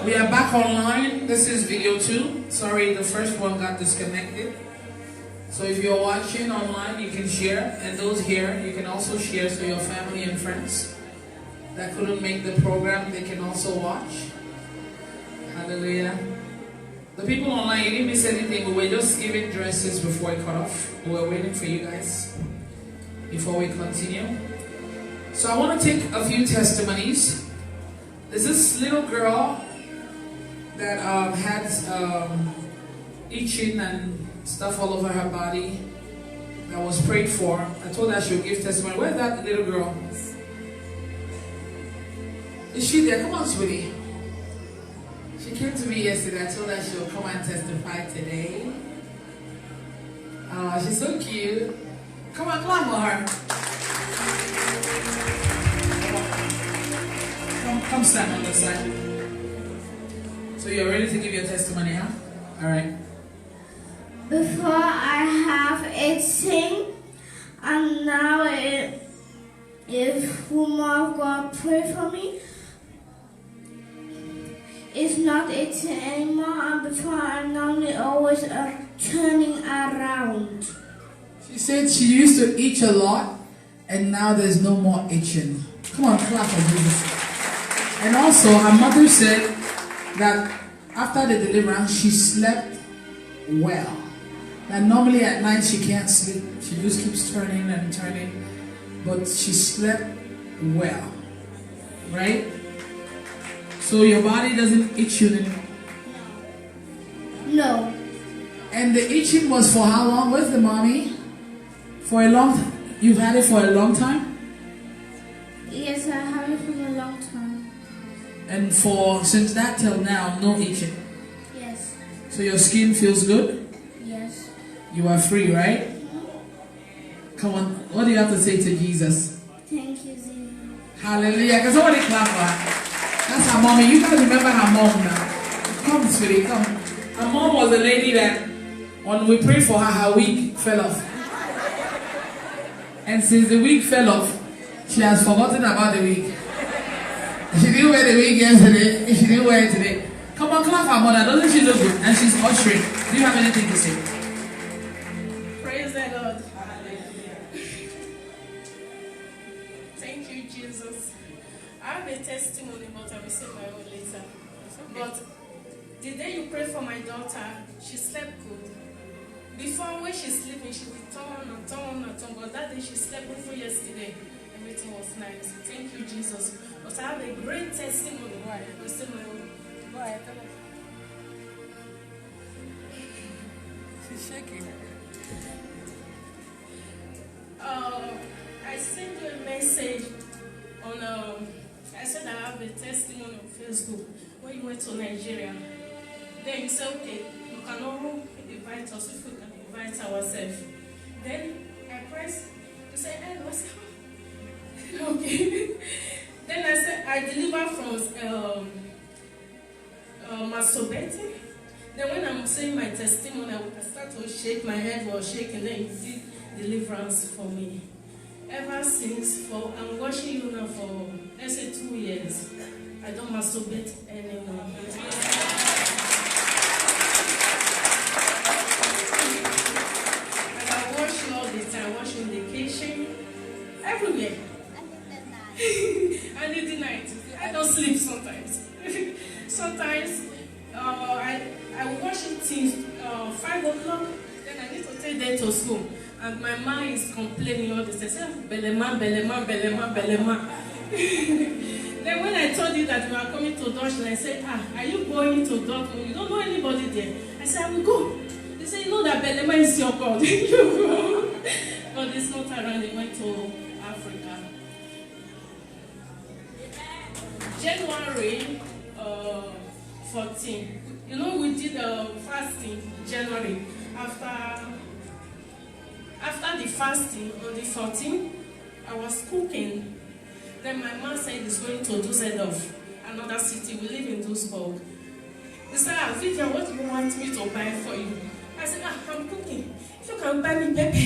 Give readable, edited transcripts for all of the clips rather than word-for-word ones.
We are back online. This is video 2. Sorry, the first one got disconnected. So if you're watching online, you can share. And those here, you can also share so your family and friends that couldn't make the program, they can also watch. Hallelujah. The people online, you didn't miss anything. We were just giving dresses before it cut off. We were waiting for you guys before we continue. So I want to take a few testimonies. There's this little girl that had itching and stuff all over her body that was prayed for. I told her she would give testimony. Where's that little girl? Is she there? Come on, sweetie. She came to me yesterday. I told her she would come and testify today. Oh, she's so cute. Come on, clap for her. Come stand on the side. So you're ready to give your testimony, huh? All right. Before I have itching, and now if woman of God pray for me, it's not itching anymore. And before I normally always turning around. She said she used to itch a lot, and now there's no more itching. Come on, clap for Jesus. And also, her mother said that after the deliverance, she slept well. That normally at night she can't sleep. She just keeps turning and turning. But she slept well. Right? So your body doesn't itch you anymore? No. And the itching was for how long? Where's the mommy? For a long time? You've had it for a long time? Yes, I have it for a long time. And since that till now, no itching? Yes. So your skin feels good? Yes. You are free, right? Come on, what do you have to say to Jesus? Thank you, Jesus. Hallelujah. Can somebody clap for her? That's her mommy. You guys remember her mom now. Come, sweetie, come. Her mom was the lady that, when we prayed for her, her wig fell off. And since the wig fell off, she has forgotten about the wig. She didn't wear the wig yesterday. She didn't wear it today. Come on, clap her mother. Doesn't she look good? And she's ushering. Do you have anything to say? Praise the Lord. Thank you, Jesus. I have a testimony, but I will say my own later. But the day you prayed for my daughter, she slept good. Before, when she's sleeping, she would turn and turn and turn. But that day she slept before yesterday. Everything was nice. Thank you, Jesus. But I have a great testimony. Why? I will say my own. Why? She's shaking. I sent you a message on, I said I have a testimony on Facebook when you went to Nigeria. Then you said, okay, you can all invite us if we can invite ourselves. Then I pressed, you said, hey, what's up? Okay. Then I said, I deliver from masturbating. Then when I'm saying my testimony, I start to shake, my head was shaking, then you did deliverance for me. Ever since, I'm watching you now for, let's say, 2 years. I don't masturbate anymore. And I watch you all the time, watch you in the kitchen, everywhere. And in the night, I don't sleep sometimes. Sometimes, I watch it till 5 o'clock, then I need to take them to school. And my mind is complaining all this. I say, Belema. Then when I told you that we are coming to Dortmund, I said, are you going to Dortmund? You don't know anybody there. I said, I will go. They said, you know that Belema is your God. You go. But it's not around. They went to Africa. January 14. You know, we did fasting January. After the fasting on the 14th, I was cooking. Then my mom said he's going to Düsseldorf, another city. We live in Duisburg. He said, Vivian, what do you want me to buy for you? I said, I'm cooking. If you can buy me pepper,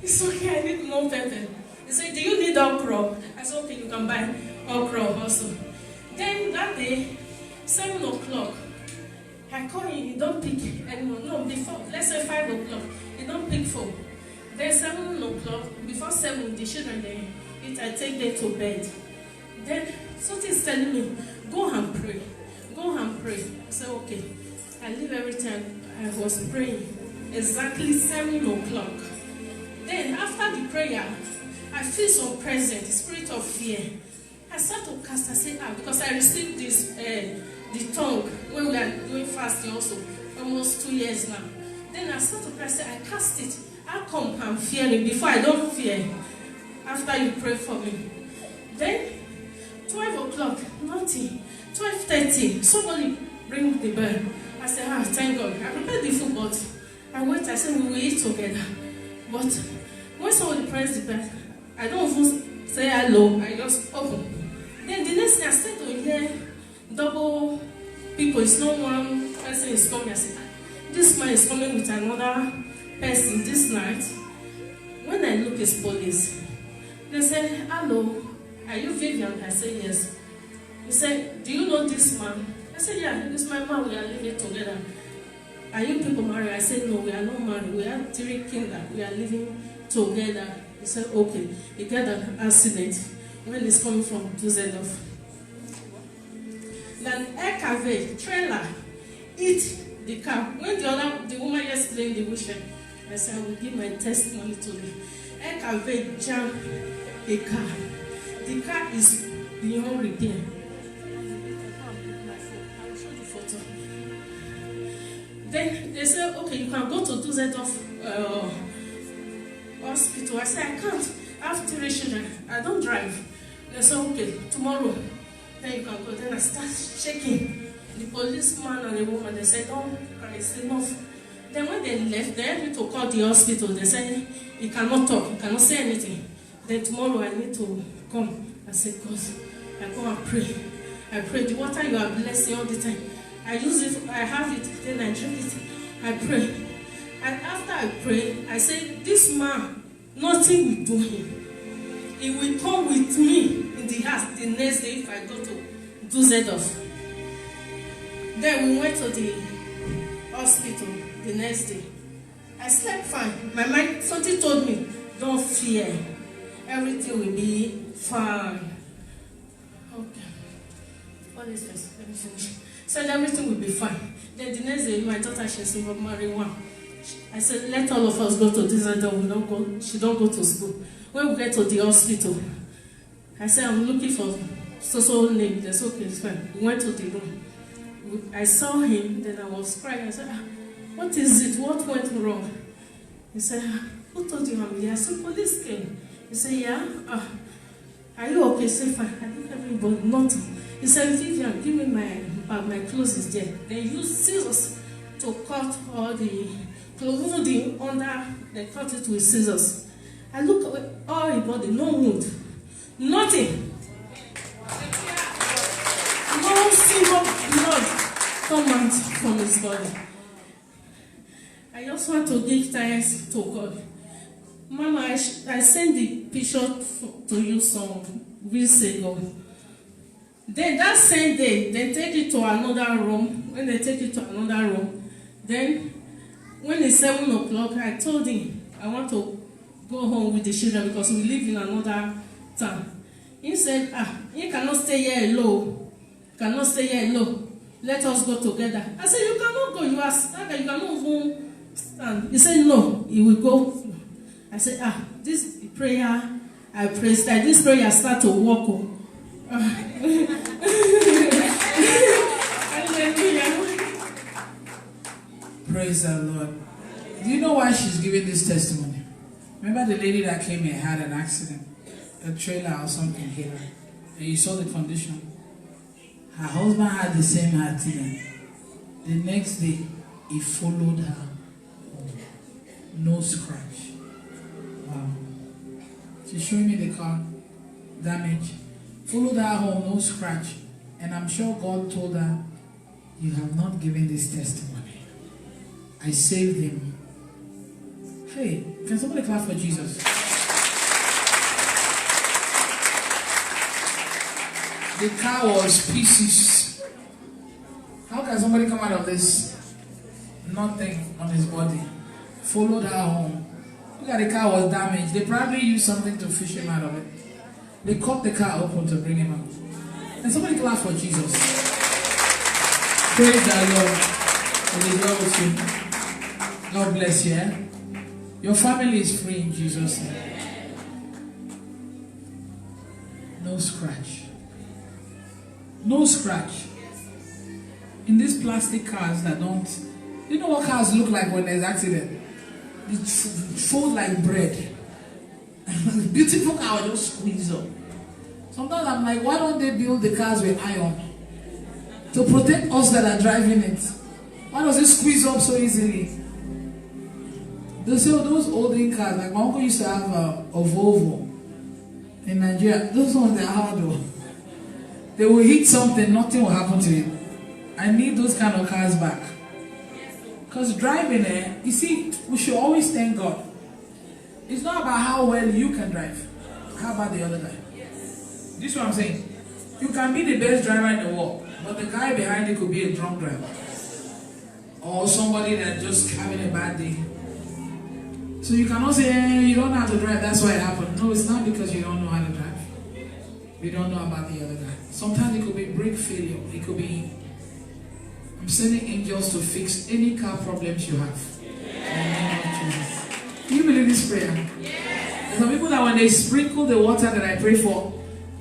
it's okay, I need more pepper. He said, do you need okra? I said, okay, you can buy okra also. Then that day, 7 o'clock, I call him, he don't pick anymore. No, before, let's say 5 o'clock, he don't pick phone. Then 7 o'clock, before 7, the children, they eat, I take them to bed. Then something is telling me, go and pray. Go and pray. I said, okay. I leave everything. I was praying exactly 7 o'clock. Then after the prayer, I feel so present, spirit of fear. I start to cast, I say, because I received this, the tongue, when we are doing fasting also, almost 2 years now. Then I start to pray, I say, I cast it. How come I'm fearing before I don't fear? After you pray for me. Then, 12 o'clock, nothing. 12:30, somebody ring the bell. I said, thank God. I prepared the food, but I wait, I said, we will eat together. But when somebody press the bell, I don't even say hello, I just open. Then the next thing I start to hear double people. It's not one person is coming. I said, this man is coming with another person this night. When I look, it's police. They say, hello, are you Vivian? I say, yes. He said, do you know this man? I said, yeah, this is my man, we are living together. Are you people married? I said, no, we are not married. We are 3 kids, we are living together. He said, okay. He got an accident when he's coming from Düsseldorf. Then LKV, trailer, hit the car. When the woman just playing the wheelchair, I said, I will give my testimony to you. LKV jammed the car. The car is beyond repair. I'll show the photo. Then they said, okay, you can go to Düsseldorf hospital. I said, I can't. I have 3 children. I don't drive. They said, okay, tomorrow. Then you can go. Then I start shaking. The policeman and the woman, they said, don't cry, it's enough. Then when they left, they had me to call the hospital. They said, he cannot talk, he cannot say anything. Then tomorrow I need to come. I said, God, I go and pray. I pray. The water you are blessing all the time. I use it, I have it, then I drink it. I pray. And after I pray, I say, this man, nothing will do him. He will come with me in the house the next day if I go to Düsseldorf. Then we went to the hospital the next day. I slept fine. My mind, something told me, don't fear. Everything will be fine. Okay. What is this? Let me finish. Said everything will be fine. Then the next day, my daughter, she's married one. I said, let all of us go to Düsseldorf. She don't go to school. When we get to the hospital, I said, I'm looking for so name. That's okay, it's fine. We went to the room. I saw him, then I was crying. I said, what is it? What went wrong? He said, who told you I'm here? I said, police came. He said, yeah. Are you okay? I said, fine. I didn't have anybody, nothing. He said, Vivian, give me my clothes is there. They used scissors to cut all the clothes, even the under, they cut it with scissors. I look at all his body, no wound, nothing. No single blood come out from his body. I just want to give thanks to God. Mama, I sent the picture to you some weeks ago. Then that same day, they take it to another room. When they take it to another room, then when it's 7 o'clock, I told him I want to go home with the children because we live in another town. He said, you cannot stay here alone. You cannot stay here alone. Let us go together. I said, you cannot go. You are stuck. You cannot even stand. He said, no, he will go. I said, this prayer, I pray that this prayer start to work. Praise the Lord. Do you know why she's giving this testimony? Remember the lady that came here had an accident, a trailer or something hit her, and you saw the condition. Her husband had the same accident. The next day, he followed her home. No scratch. Wow. She's showing me the car damage. Followed her home, no scratch. And I'm sure God told her, you have not given this testimony. I saved him. Hey, can somebody clap for Jesus? The car was pieces. How can somebody come out of this? Nothing on his body. Followed her home. Look at the car was damaged. They probably used something to fish him out of it. They cut the car open to bring him out. And somebody clap for Jesus. Praise the Lord. May the Lord with you. God bless you. Eh? Your family is free in Jesus' name. No scratch. No scratch. In these plastic cars that don't... You know what cars look like when there's accident? They fold like bread. Beautiful car will just squeeze up. Sometimes I'm like, why don't they build the cars with iron? To protect us that are driving it. Why does it squeeze up so easily? They say those olden cars, like my uncle used to have a Volvo in Nigeria. Those ones, they're hard though. They will hit something, nothing will happen to it. I need those kind of cars back. Because driving you see, we should always thank God. It's not about how well you can drive. How about the other guy? This is what I'm saying. You can be the best driver in the world, but the guy behind you could be a drunk driver. Or somebody that's just having a bad day. So you cannot say, you don't know how to drive, that's why it happened. No, it's not because you don't know how to drive. You don't know about the other guy. Sometimes it could be brake failure. It could be... I'm sending angels to fix any car problems you have. Do you believe this prayer? There's some people that when they sprinkle the water that I pray for,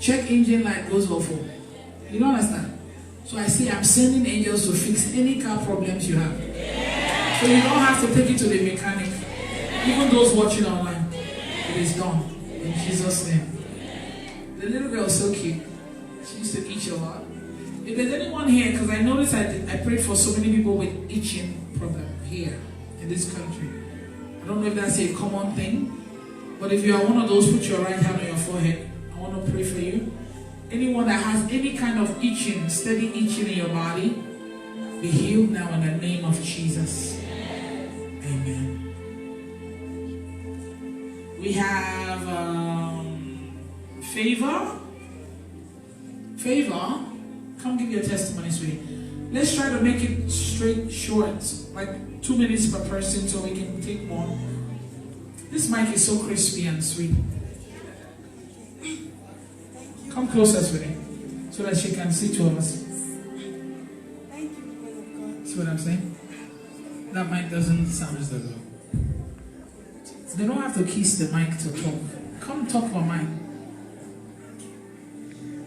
check engine light goes off. You don't understand? So I say I'm sending angels to fix any car problems you have. So you don't have to take it to the mechanic. Even those watching online, it is done. In Jesus' name. The little girl is so cute. She used to itch a lot. If there's anyone here, because I noticed I prayed for so many people with itching problem here in this country. I don't know if that's a common thing, but if you are one of those, put your right hand on your forehead. I want to pray for you. Anyone that has any kind of itching, steady itching in your body, be healed now in the name of Jesus. Amen. We have Favor. Favor, come give your testimony, sweetie. Let's try to make it straight, short, like 2 minutes per person so we can take more. This mic is so crispy and sweet. Come closer, sweetie, so that she can see two of us. Thank you, woman of God. See what I'm saying? That mic doesn't sound as though. They don't have to kiss the mic to talk. Come talk for mine.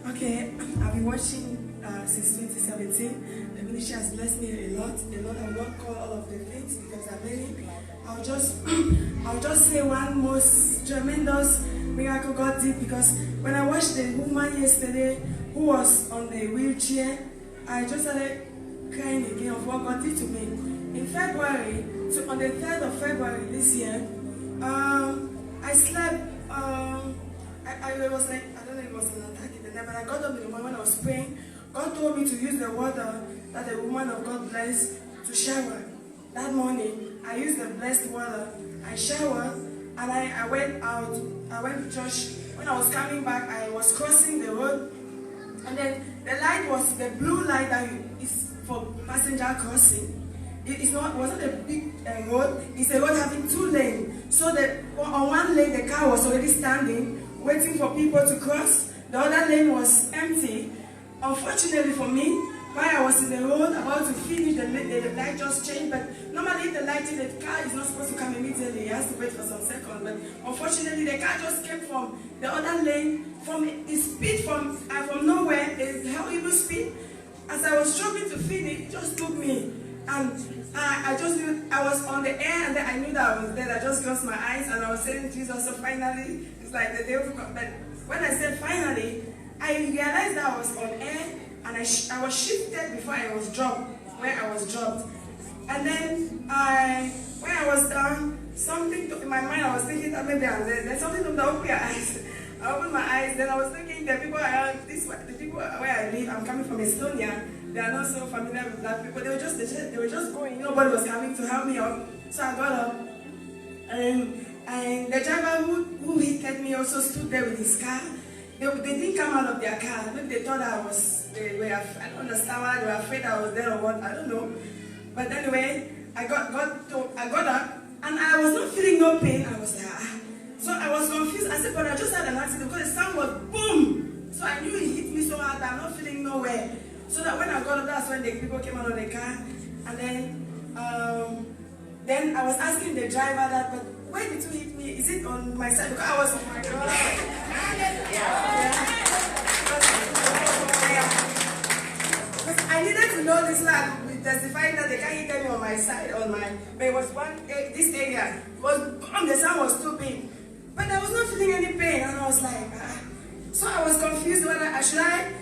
Okay, I've been watching since 2017. The ministry has blessed me a lot. I will not call all of the things because there are many. I'll just say one most tremendous miracle God did, because when I watched the woman yesterday who was on a wheelchair, I just started crying again of what God did to me. In February, so on the 3rd of February this year, I slept. I was like, I don't know if it was an attack in the night, but I got up in the morning when I was praying. God told me to use the water that the woman of God blessed to shower. That morning, I used the blessed water. I showered and I went out. I went to church. When I was coming back, I was crossing the road, and then the light was the blue light that is for passenger crossing. It wasn't a big road. It's a road having 2 lanes. So that on one lane the car was already standing, waiting for people to cross. The other lane was empty. Unfortunately for me, while I was in the road about to finish, the light just changed. But normally the light in the car is not supposed to come immediately. It has to wait for some seconds. But unfortunately, the car just came from the other lane, from its speed from nowhere. It's horrible speed. As I was struggling to finish, it just took me. And I just knew I was on the air, and then I knew that I was dead. I just closed my eyes and I was saying Jesus. So finally, it's like the devil. But when I said finally, I realized that I was on air, and I was shifted before I was dropped, where I was dropped. And then when I was done, something in my mind, I was thinking that maybe I'm dead. Then something told me to open your eyes. I opened my eyes, then I was thinking the people around the people where I live, I'm coming from Estonia. They are not so familiar with black people. They were just going. Nobody was coming to help me up. So I got up, and the driver who hit me also stood there with his car. They didn't come out of their car. Maybe they thought I don't understand why they were afraid I was there or what. I don't know. But anyway, I got up and I was not feeling no pain. I was like, So I was confused. I said, but I just had an accident because the sound was boom. So I knew it hit me so hard that I'm not feeling nowhere. So that when I got up, that's when the people came out of the car. And then I was asking the driver that, but where did you hit me? Is it on my side? Because I was, oh my God. Because I needed to know this, like, with testifying that they can't hit me on my side, but it was this area, the sound was too big. But I was not feeling any pain, and I was like, So I was confused whether should I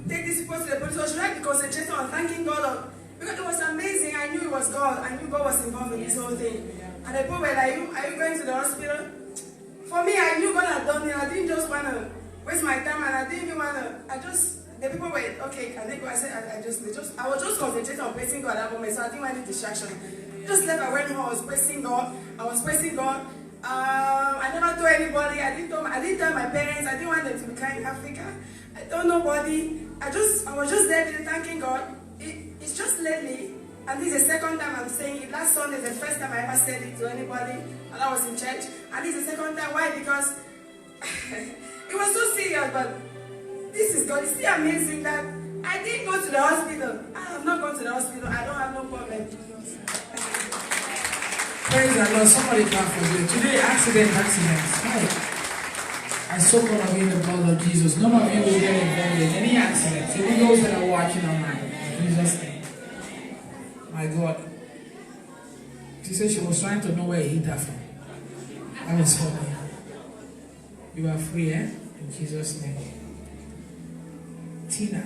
take this people to the police, or should I be concentrating on thanking God? Because it was amazing. I knew it was God. I knew God was involved in this whole thing. And the people were like, are you going to the hospital? For me, I knew God had done it. I didn't just want to waste my time, and I didn't even want to, the people were, okay, can they go? I said, I was just concentrating on praising God at that moment, so I didn't want any distraction. Just left, I went home, I was praising God. I never told anybody. I didn't tell my parents. I didn't want them to be crying in Africa. I told nobody. I was just there thanking God. It's just lately, and this is the second time I'm saying it. Last Sunday is the first time I ever said it to anybody, and I was in church. And this is the second time. Why? Because it was so serious, but this is God. It's still amazing that I didn't go to the hospital. I have not gone to the hospital. I don't have no problem. Praise the Lord. Somebody clap for you. Today, accidents. I soak all of you in the blood of Jesus. None of you will get involved in any accidents. Even those that are watching online. In Jesus' name. My God. She said she was trying to know where he hit her from. That was funny. You are free, eh? In Jesus' name. Tina.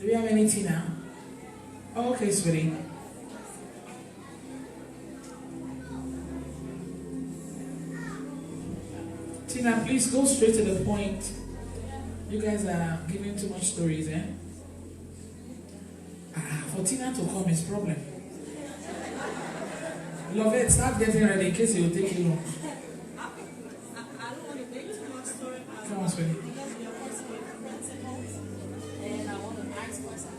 Do we have any Tina? Oh, okay, sweetie. Tina, please go straight to the point. You guys are giving too much stories, eh? For Tina to come is problem. Love it, start getting ready in case it will take you long. I don't want to make too much story. Come on, sweetie. And I want to ask myself,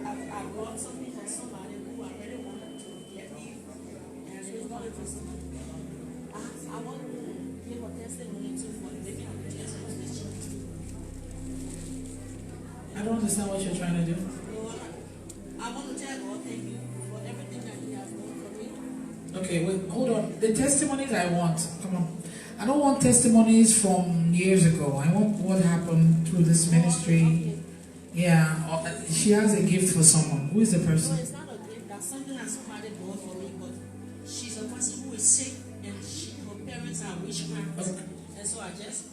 I brought something for somebody who I really wanted to get me. And she's going to somebody. I want to give a testimony too for the baby of the testimony. I don't understand what you're trying to do. I want to tell God thank you for everything that He has done for me. Okay, wait, hold on. The testimonies I want, come on. I don't want testimonies from years ago. I want what happened through this ministry. Yeah, she has a gift for someone. Who is the person? No, it's not a gift. That's something that somebody bought for me, but she's a person who is sick and her parents are witchcraft. Okay. And so I just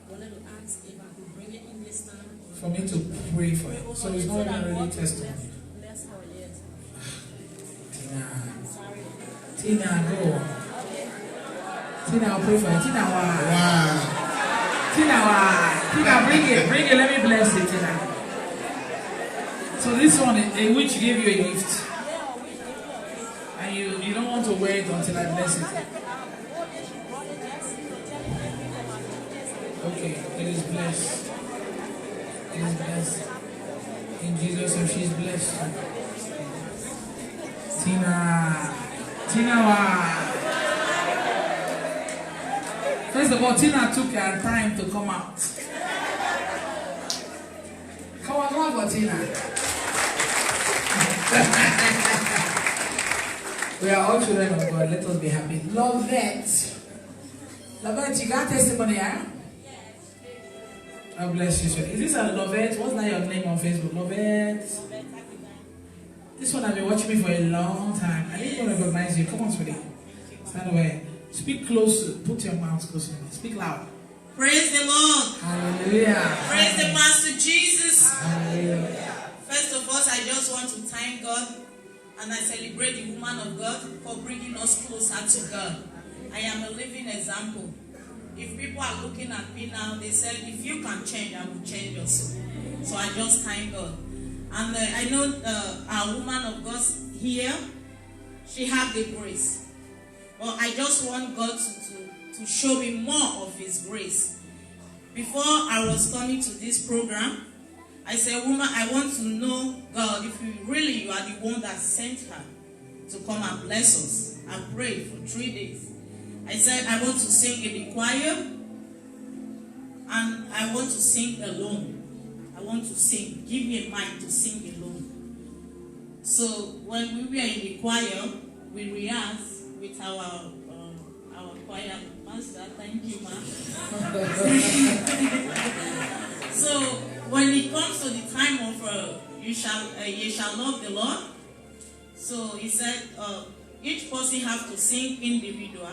wanted to ask if I could bring it in this time. For me to pray for it. So it's not even really testimony. Bless her, yes. Tina. Sorry. Tina, go. Tina, I'll pray for you. Tina, wow. Tina, Tina, bring it. Let me bless it, Tina. So this one, a witch gave you a gift. And you don't want to wear it until I bless it. Okay, it is blessed. It is blessed. In Jesus' name, she's blessed. Tina, wow. First of all, Tina took her time to come out. Come on for Tina. We are all children of God. Let us be happy. Lovette, you got testimony, huh? God bless you, sir. Is this a Lovette? What's that your name on Facebook? Lovette. This one I've been watching me for a long time. I didn't even recognize you. Come on, sweetie. Stand away. Speak close. Put your mouth close to me. Speak loud. Praise the Lord. Hallelujah. Praise the Master Jesus. Hallelujah. First of all, I just want to thank God and I celebrate the woman of God for bringing us closer to God. I am a living example. If people are looking at me now, they said, if you can change, I will change also. So I just thank God. And I know our woman of God here, she has the grace. But I just want God to to show me more of His grace. Before I was coming to this program, I said, woman, I want to know, God, if you are the one that sent her to come and bless us. I prayed for 3 days. I said, I want to sing in the choir, and I want to sing alone. I want to sing. Give me a mind to sing alone. So when we were in the choir, we rehearsed with our choir master. Thank you, ma'am. So when it comes to the time of you shall love the Lord, so he said each person have to sing individual.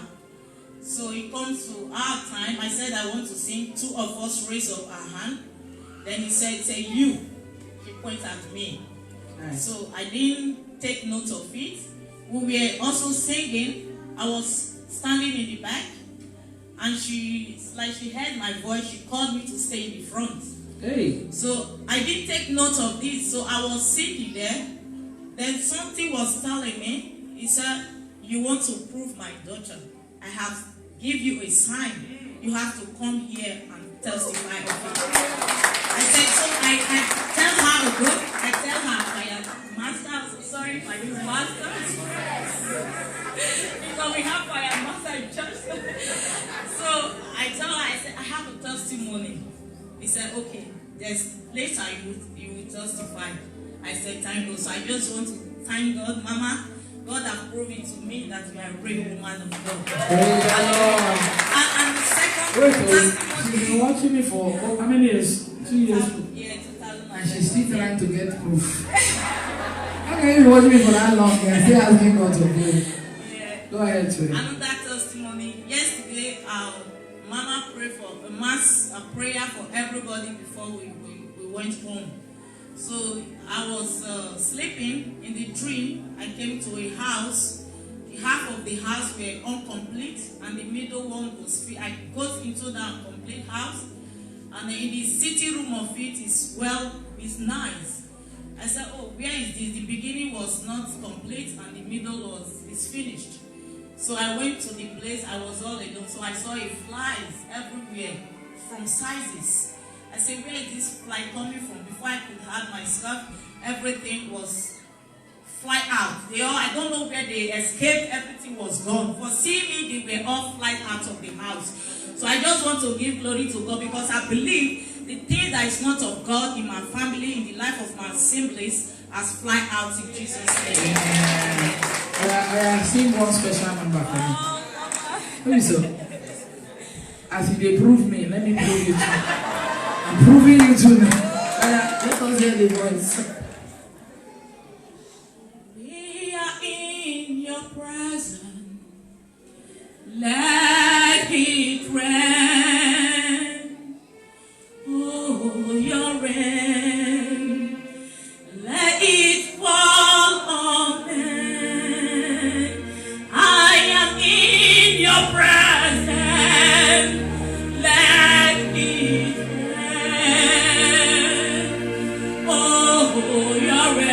So it comes to our time. I said I want to sing. 2 of us raise up our hand. Then he said, "Say you." He pointed at me. Nice. So I didn't take note of it. We were also singing. I was standing in the back, and she heard my voice. She called me to stay in the front. Hey. So I didn't take note of this. So I was sitting there. Then something was telling me. He said, "You want to prove my daughter? I have give you a sign. You have to come here and testify of it." I said, so I tell her to go. I tell her I am master. Sorry if I use master. Because we have fire master in church. So I tell her, I said, I have a testimony. He said, okay, later you will testify. I said, thank God. So I just want to thank God, Mama. God has proven to me that you are a brave woman of God. Praise the Lord. And the second testimony. She's been watching me for how many years? 2 years. Yeah, 2000. And she's still trying to get proof. How can you be watching me for that long and still asking God to prove? Yeah. Go ahead, Trey. Another testimony. Yesterday, Mama prayed for a prayer for everybody before we went home. So I was sleeping in the dream. I came to a house. Half of the house were incomplete, and the middle one was free. I got into that complete house, and in the sitting room of it is nice. I said, oh, where is this? The beginning was not complete, and the middle is finished. So I went to the place. I was all alone, so I saw flies everywhere from sizes. I said, where is this fly coming from? Before I could have my stuff, everything was fly out. I don't know where they escaped. Everything was gone. For seeing me, they were all fly out of the house. So I just want to give glory to God, because I believe the thing that is not of God in my family, in the life of my assemblies, has fly out in Jesus' name. I sing one special number for you. Who is so? As they prove me, let me prove you too. I'm proving you too now. Let us hear the voice. We are in your presence. Let it rain. Oh, your rain. Let it fall on me. I am in your presence. Let it rain. Oh, your rain.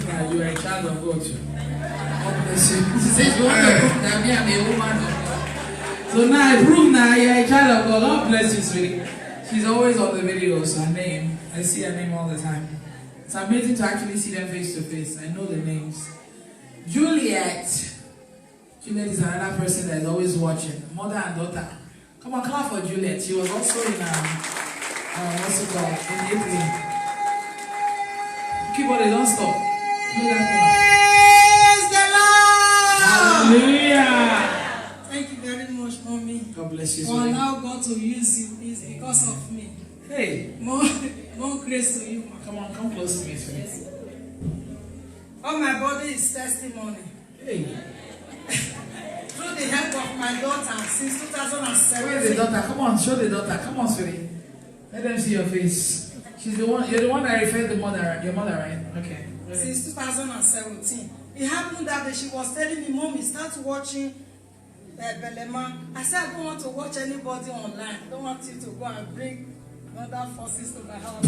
That you are a child of God too. God bless you. She says, you want to prove that me, I'm a woman of God. So now I prove now you're a child of God. God bless you, sweetie. She's always on the videos. Her name, I see her name all the time. It's amazing to actually see them face to face. I know the names. Juliet. Juliet is another person that is always watching. Mother and daughter. Come on, clap for Juliet. She was also in what's it called? In Italy. Keyboard, don't stop. Do that thing. Praise the Lord! Hallelujah! Thank you very much, Mommy. God bless you. For allowing God to use you is because of me. Hey. More grace to you, Ma. Come on, come close to me. Yes. All my body is testimony. Hey. Through the help of my daughter since 2007. Where is the daughter? Come on, show the daughter. Come on, sweetie. Let them see your face. She's the one. You're the one that referred the mother, right? Your mother, right? Okay. Since 2017. It happened that day she was telling me, Mommy, start watching Belema. I said, I don't want to watch anybody online. I don't want you to go and bring other forces to my house.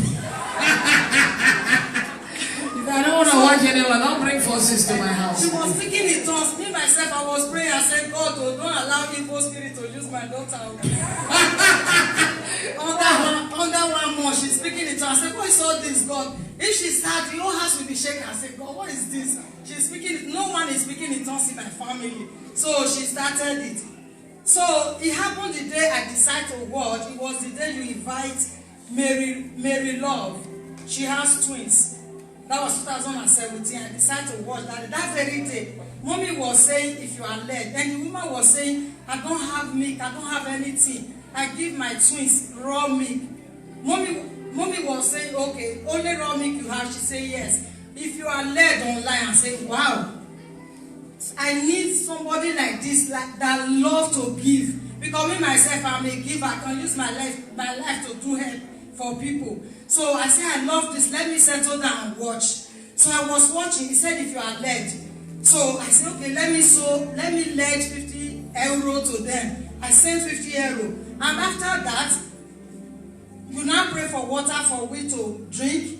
If I don't want to watch anyone, don't bring forces to my house. She was speaking in tongues. Me, myself, I was praying. I said, God, don't allow evil spirit to use my daughter. Under 1 month, she's speaking in tongues. I said, what is all this, God? If she starts, the whole house will be shaking. I said, God, what is this? She's speaking. No one is speaking in tongues in my family. So she started it. So it happened the day I decided to watch. It was the day you invite Mary Love. She has twins. That was 2017. I decided to watch that. That very day, Mommy was saying, if you are led. And the woman was saying, I don't have milk. I don't have anything. I give my twins raw milk. Mommy was saying, okay, only raw milk you have. She said, yes. If you are led online and say, wow, I need somebody like this, like that love to give. Because me myself, I'm a giver. I can use my life to do help for people. So I said, I love this. Let me settle down and watch. So I was watching. He said, if you are led. So I said, okay, let me led 50 euro to them. I sent 50 euro. And after that, you now pray for water for we to drink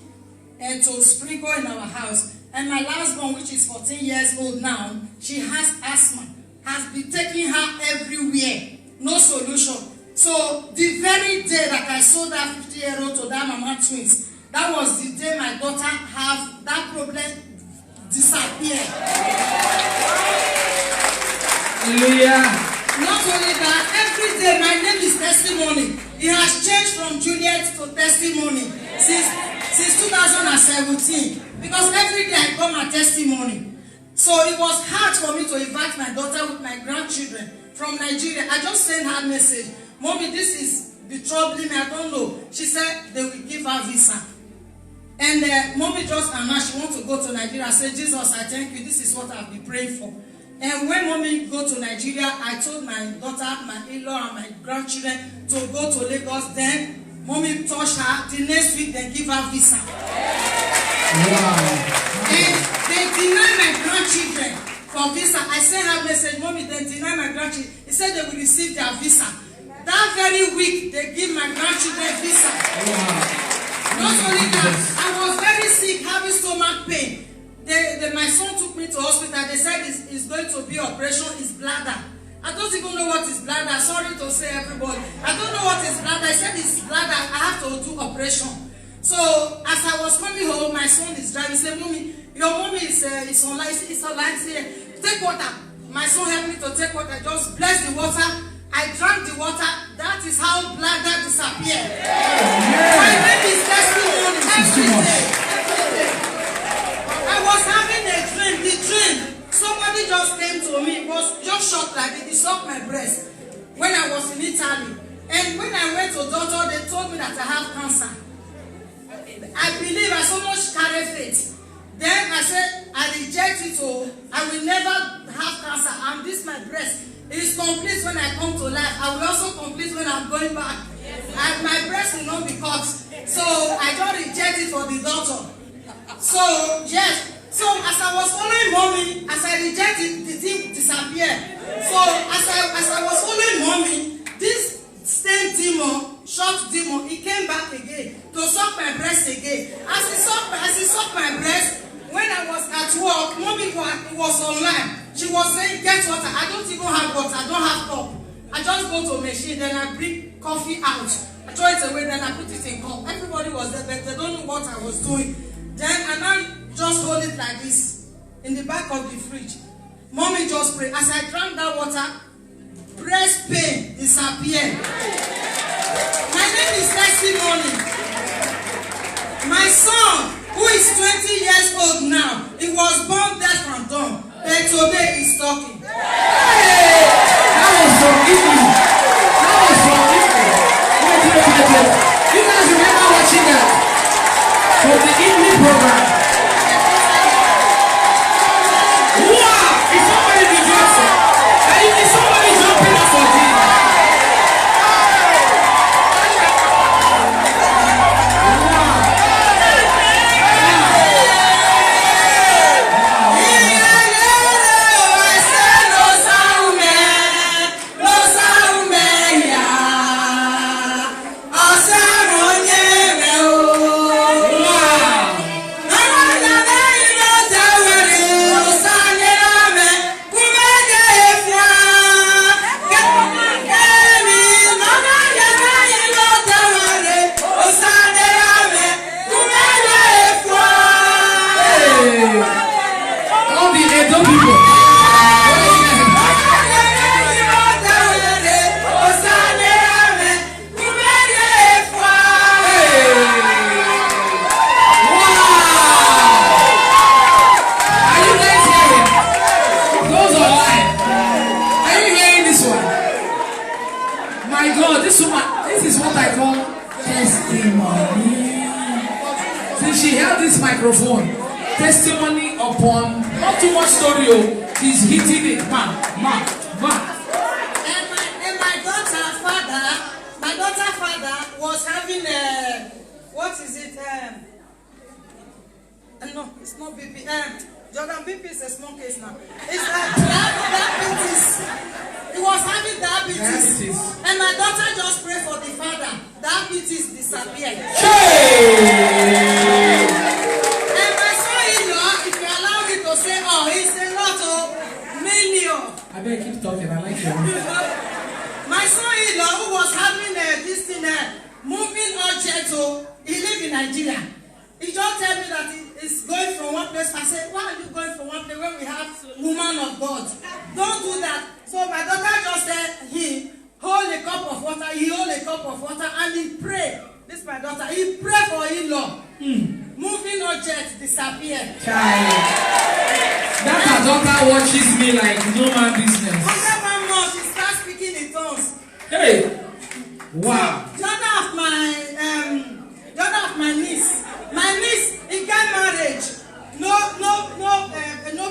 and to sprinkle in our house. And my last born, which is 14 years old now, she has asthma. Has been taking her everywhere. No solution. So the very day that I sold that 50 euro to that mama twins, that was the day my daughter have that problem disappear. Hallelujah. Not only that, every day my name is testimony. It has changed from Juliet to testimony since 2017. Because every day I got my testimony. So it was hard for me to invite my daughter with my grandchildren from Nigeria. I just sent her a message. Mommy, this is the troubling me. I don't know. She said they will give her visa. And Mommy just announced she wants to go to Nigeria. I said, Jesus, I thank you. This is what I've been praying for. And when Mommy go to Nigeria, I told my daughter, my in-law, and my grandchildren to go to Lagos. Then Mommy touched her. The next week, they give her visa. Wow. And they deny my grandchildren for visa. I sent her a message, Mommy, they deny my grandchildren. He said they will receive their visa. That very week, they give my grandchildren visa. Wow. Not only that, I was very sick, having stomach pain. My son took me to hospital. They said it's going to be operation, it's bladder. I don't even know what is bladder. Sorry to say, everybody. I don't know what is bladder. I said it's bladder. I have to do operation. So as I was coming home, my son is driving. He said, Mommy, your mommy is online. It's online. Say, take water. My son helped me to take water. Just bless the water. I drank the water. That is how bladder disappeared. My name is testimony every day. I was having a dream. The dream, somebody just came to me. It was just short like it. It sucked my breast when I was in Italy. And when I went to doctor, they told me that I have cancer. I believe I so much carry faith. Then I said, I reject it. Oh, I will never have cancer. And this my breast. It is complete when I come to life. I will also complete when I'm going back. And my breast will not be cut. So I don't reject it for the doctor. So yes. So as I was following Mommy, as I rejected, the thing disappeared. So as I was following Mommy, this same demon, short demon, he came back again to suck my breast again. As he sucked my breast, when I was at work, Mommy was online. She was saying, get water. I don't even have water. I don't have cup. I I just go to a machine, then I bring coffee out. I throw it away, then I put it in cup. Everybody was there, but they don't know what I was doing. Then I now just hold it like this in the back of the fridge. Mommy just pray. As I drank that water, breast pain disappeared. My name is Testimony. My son, who is 20 years old now, he was born deaf and dumb, but today he's talking. Hey! That was from Italy. That was from Italy. Wait. You guys remember watching that? From the Italy program. Wow! Is somebody rejoicing? Is somebody jumping up for Jesus? Microphone, testimony upon, not too much story, he's hitting it, man. And my daughter father was having a, what is it, no, it's not BP, Jordan BP is a small case now. It's diabetes. He was having diabetes. And my daughter just prayed for the father. Diabetes disappeared. Hey! Say, oh, it's a lot of million. I better keep talking, I like you. My son-in-law, who was having this thing, moving object, he lives in Nigeria. He just told me that he's going from one place. I said, why are you going from one place when we have woman of God? Don't do that. So my daughter just said, he hold a cup of water, and he prayed. This is my daughter. He prayed for in-law. Moving objects disappear. That her daughter watches me like no man business. After 1 month, she starts speaking in tongues. Hey! Wow. The other of my niece. My niece, he got married. No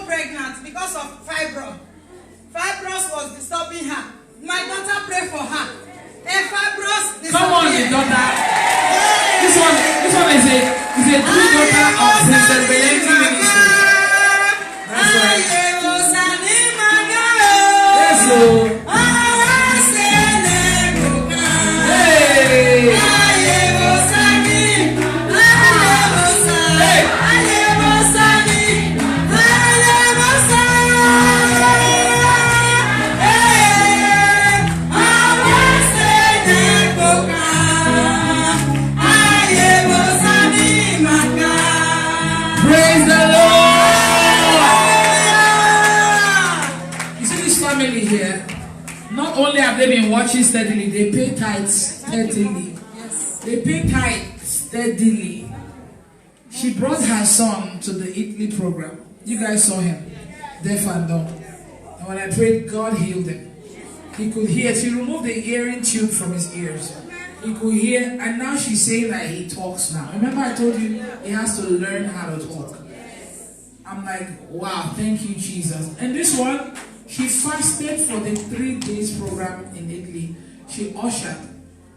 pregnant because of fibroid. Fibroid was disturbing her. My daughter prayed for her. And fibroid disappeared. Come on, the daughter. Hey. This one is a true daughter of Sister Belenzi Ministry. That's right. Yes, so. Hey. Praise the Lord. You see this family here, not only have they been watching steadily, they pay tithes steadily. Yes. They pay tithes steadily. She brought her son to the Italy program. You guys saw him, deaf and dumb. And when I prayed, God healed him. He could hear. She removed the hearing tube from his ears. He could hear, and now she's saying that he talks now. Remember I told you he has to learn how to talk. I'm like, wow, thank you, Jesus. And this one, she fasted for the 3 days program in Italy. She ushered.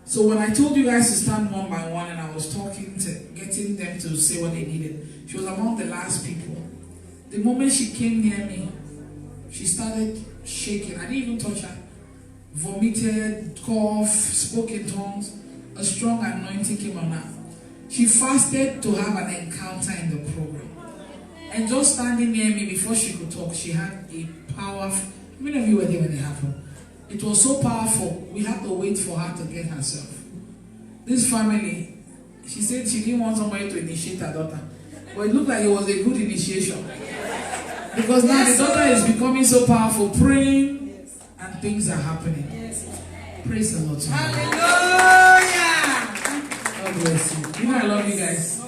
So when I told you guys to stand one by one and I was talking to getting them to say what they needed, she was among the last people. The moment she came near me, she started shaking. I didn't even touch her. Vomited, coughed, spoke in tongues. A strong anointing came on her. She fasted to have an encounter in the program. And just standing near me before she could talk, she had a powerful, many of you were there when it happened, It was so powerful, we had to wait for her to get herself. This family, she said she didn't want somebody to initiate her daughter. But it looked like it was a good initiation. Because now the daughter is becoming so powerful, praying, and things are happening. Praise the Lord. Hallelujah. God bless you. You know I love you guys.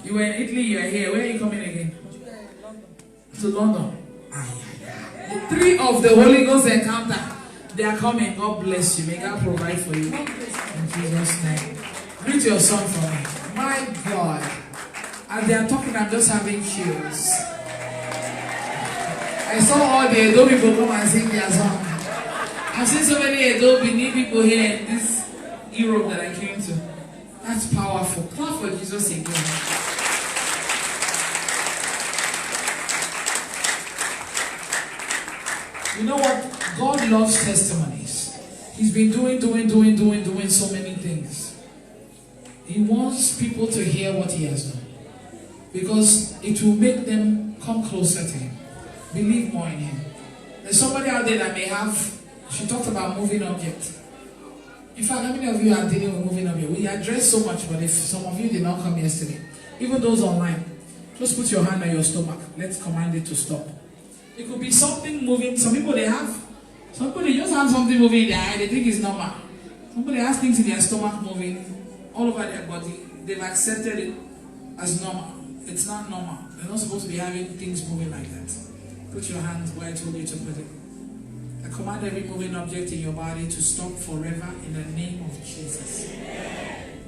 You were in Italy, you are here. Where are you coming again? To London. The 3 of the Holy Ghost encounter. They are coming. God bless you. May God provide for you. In Jesus' name. Greet your son for me. My God. As they are talking, I'm just having chills. I saw all the Edo people come and sing their song. I've seen so many Edo Benin people here in this Europe that I came to. That's powerful. Clap for Jesus again. You know what? God loves testimonies. He's been doing so many things. He wants people to hear what he has done. Because it will make them come closer to him. Believe more in him. There's somebody out there that may have, she talked about moving objects. In fact, how many of you are dealing with moving objects? We address so much, but if some of you did not come yesterday, even those online, just put your hand on your stomach. Let's command it to stop. It could be something moving. Some people they just have something moving in their eye. They think it's normal. Somebody has things in their stomach moving all over their body. They've accepted it as normal. It's not normal. They're not supposed to be having things moving like that. Put your hands where I told you to put it. I command every moving object in your body to stop forever in the name of Jesus.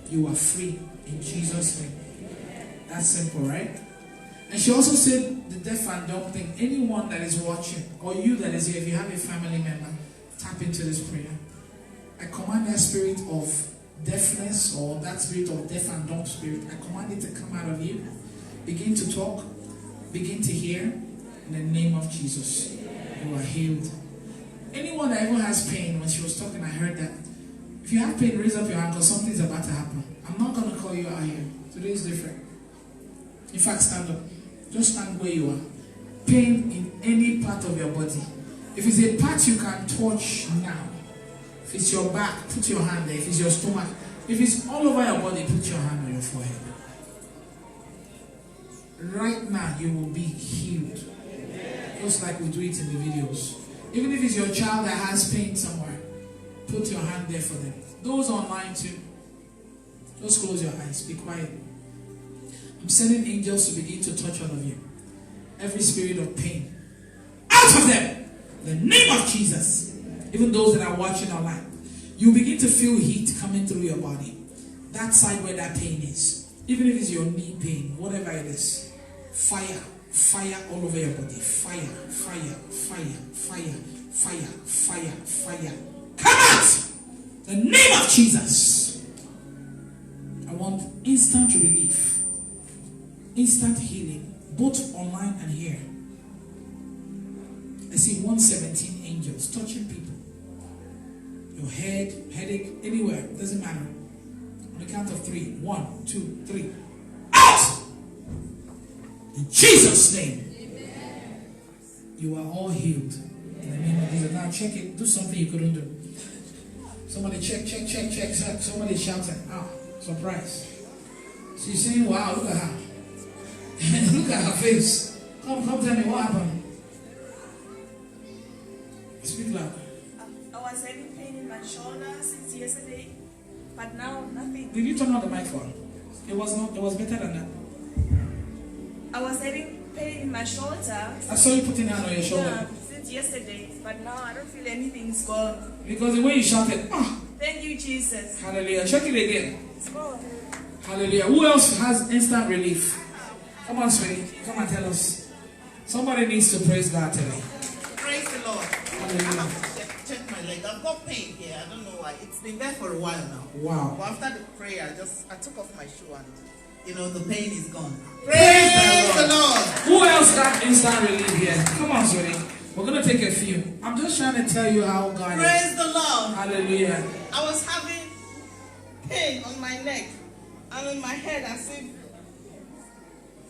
You are free in Jesus' name. That's simple, right? And she also said the deaf and dumb thing. Anyone that is watching, or you that is here, if you have a family member, tap into this prayer. I command that spirit of deafness or that spirit of deaf and dumb spirit, I command it to come out of you. Begin to talk, begin to hear in the name of Jesus. You are healed. Anyone that even has pain, when she was talking, I heard that. If you have pain, raise up your hand because something's about to happen. I'm not going to call you out here. Today is different. In fact, stand up. Just stand where you are. Pain in any part of your body. If it's a part you can touch now. If it's your back, put your hand there. If it's your stomach. If it's all over your body, put your hand on your forehead. Right now, you will be healed. Just like we do it in the videos. Even if it's your child that has pain somewhere, put your hand there for them. Those online too. Just close your eyes. Be quiet. I'm sending angels to begin to touch all of you. Every spirit of pain. Out of them! In the name of Jesus. Even those that are watching online. You begin to feel heat coming through your body. That side where that pain is. Even if it's your knee pain, whatever it is. Fire. Fire all over your body. Fire, fire, fire, fire, fire, fire, fire. Come out! In the name of Jesus. I want instant relief. Instant healing. Both online and here. I see 117 angels touching people. Your head, headache, anywhere. Doesn't matter. On the count of 3. 1, 2, 3. Out! In Jesus' name. Amen. You are all healed. In the name of Jesus. Now check it. Do something you couldn't do. Somebody check. Somebody shouting. Ah, surprise. She's saying, wow, look at her. Look at her face. Come tell me what happened. Speak loud. I was having pain in my shoulder since yesterday, but now nothing. Did you turn on the microphone? It was better than that. I was having pain in my shoulder. I saw you putting hand on your shoulder. Since yesterday, but now I don't feel anything's gone. Because the way you shouted, ah. Thank you, Jesus. Hallelujah. Check it again. It's gone. Hallelujah. Who else has instant relief? Come on, sweetie. Come and tell us. Somebody needs to praise God today. Praise the Lord. Hallelujah. I have to check my leg. I've got pain here. I don't know why. It's been there for a while now. Wow. But after the prayer, I took off my shoe and the pain is gone. Praise the Lord. Who else got instant relief here? Come on, sweetie. We're going to take a few. I'm just trying to tell you how God Praise the Lord. Hallelujah. I was having pain on my neck and on my head as if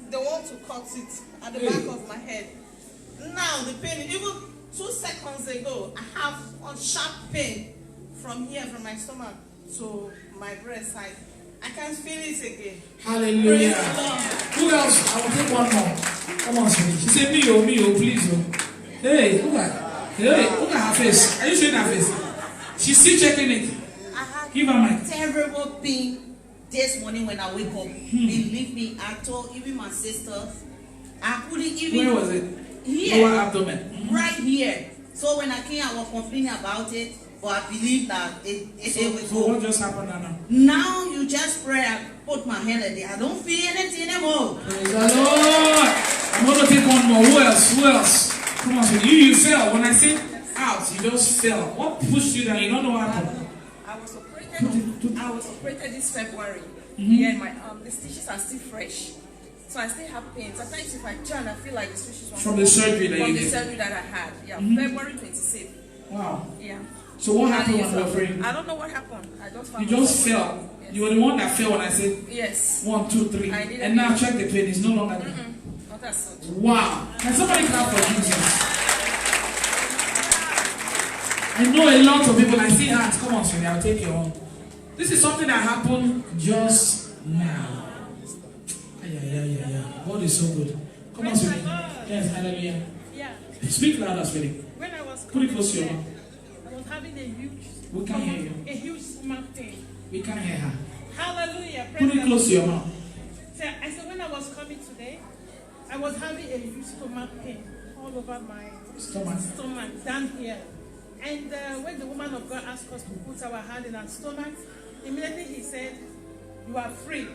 they want to cut it at the back of my head. Now the pain, even 2 seconds ago, I have a sharp pain from here, from my stomach to my breast side. I can't feel it again. Hallelujah. Who else? I will take one more. Come on, sweetie. She said, me, oh, please, oh. Hey, look at her face. Are you showing her face? She's still checking it. I had Give her mic. terrible pain this morning when I wake up. Believe me, I told even my sisters, I couldn't even. Where was it? Here. Lower abdomen. Right here. So when I came, I was complaining about it, but I believe that it will So go. what just happened now? Now you just pray. I put my hand there. I don't feel anything anymore. Praise the Lord. I'm going to take one more. Who else? Come on, sweetie. You fell. When I say out, you just fell. What pushed you down? You don't know what happened. I was operated this February. Yeah, my the stitches are still fresh. So I still have pain. Sometimes if I turn, I feel like the stitches want From the surgery that you did? surgery that I had. Yeah, February 26th. Wow. Yeah. So what happened when you were praying? I don't know what happened. I just found You just myself. fell. Yes. You were the one that fell when I said Yes. 1, 2, 3. I did And now check the pain. It's no longer there. Not as such. Wow. Can somebody clap for Jesus? I know a lot of people. I see hands. Come on, sweetie. I'll take your own. This is something that happened just now. Yeah. God is so good. Come on, sweetie. Yes, hallelujah. Yeah. Speak louder, sweetie. When I was Put it close to your mouth. I was having a huge We can't hear you. a huge stomach pain. We can't hear her. Hallelujah. Put it close to your mouth. So I said when I was coming today, I was having a huge stomach pain all over my stomach down here. And when the woman of God asked us to put our hand in our stomach, immediately he said, "You are free."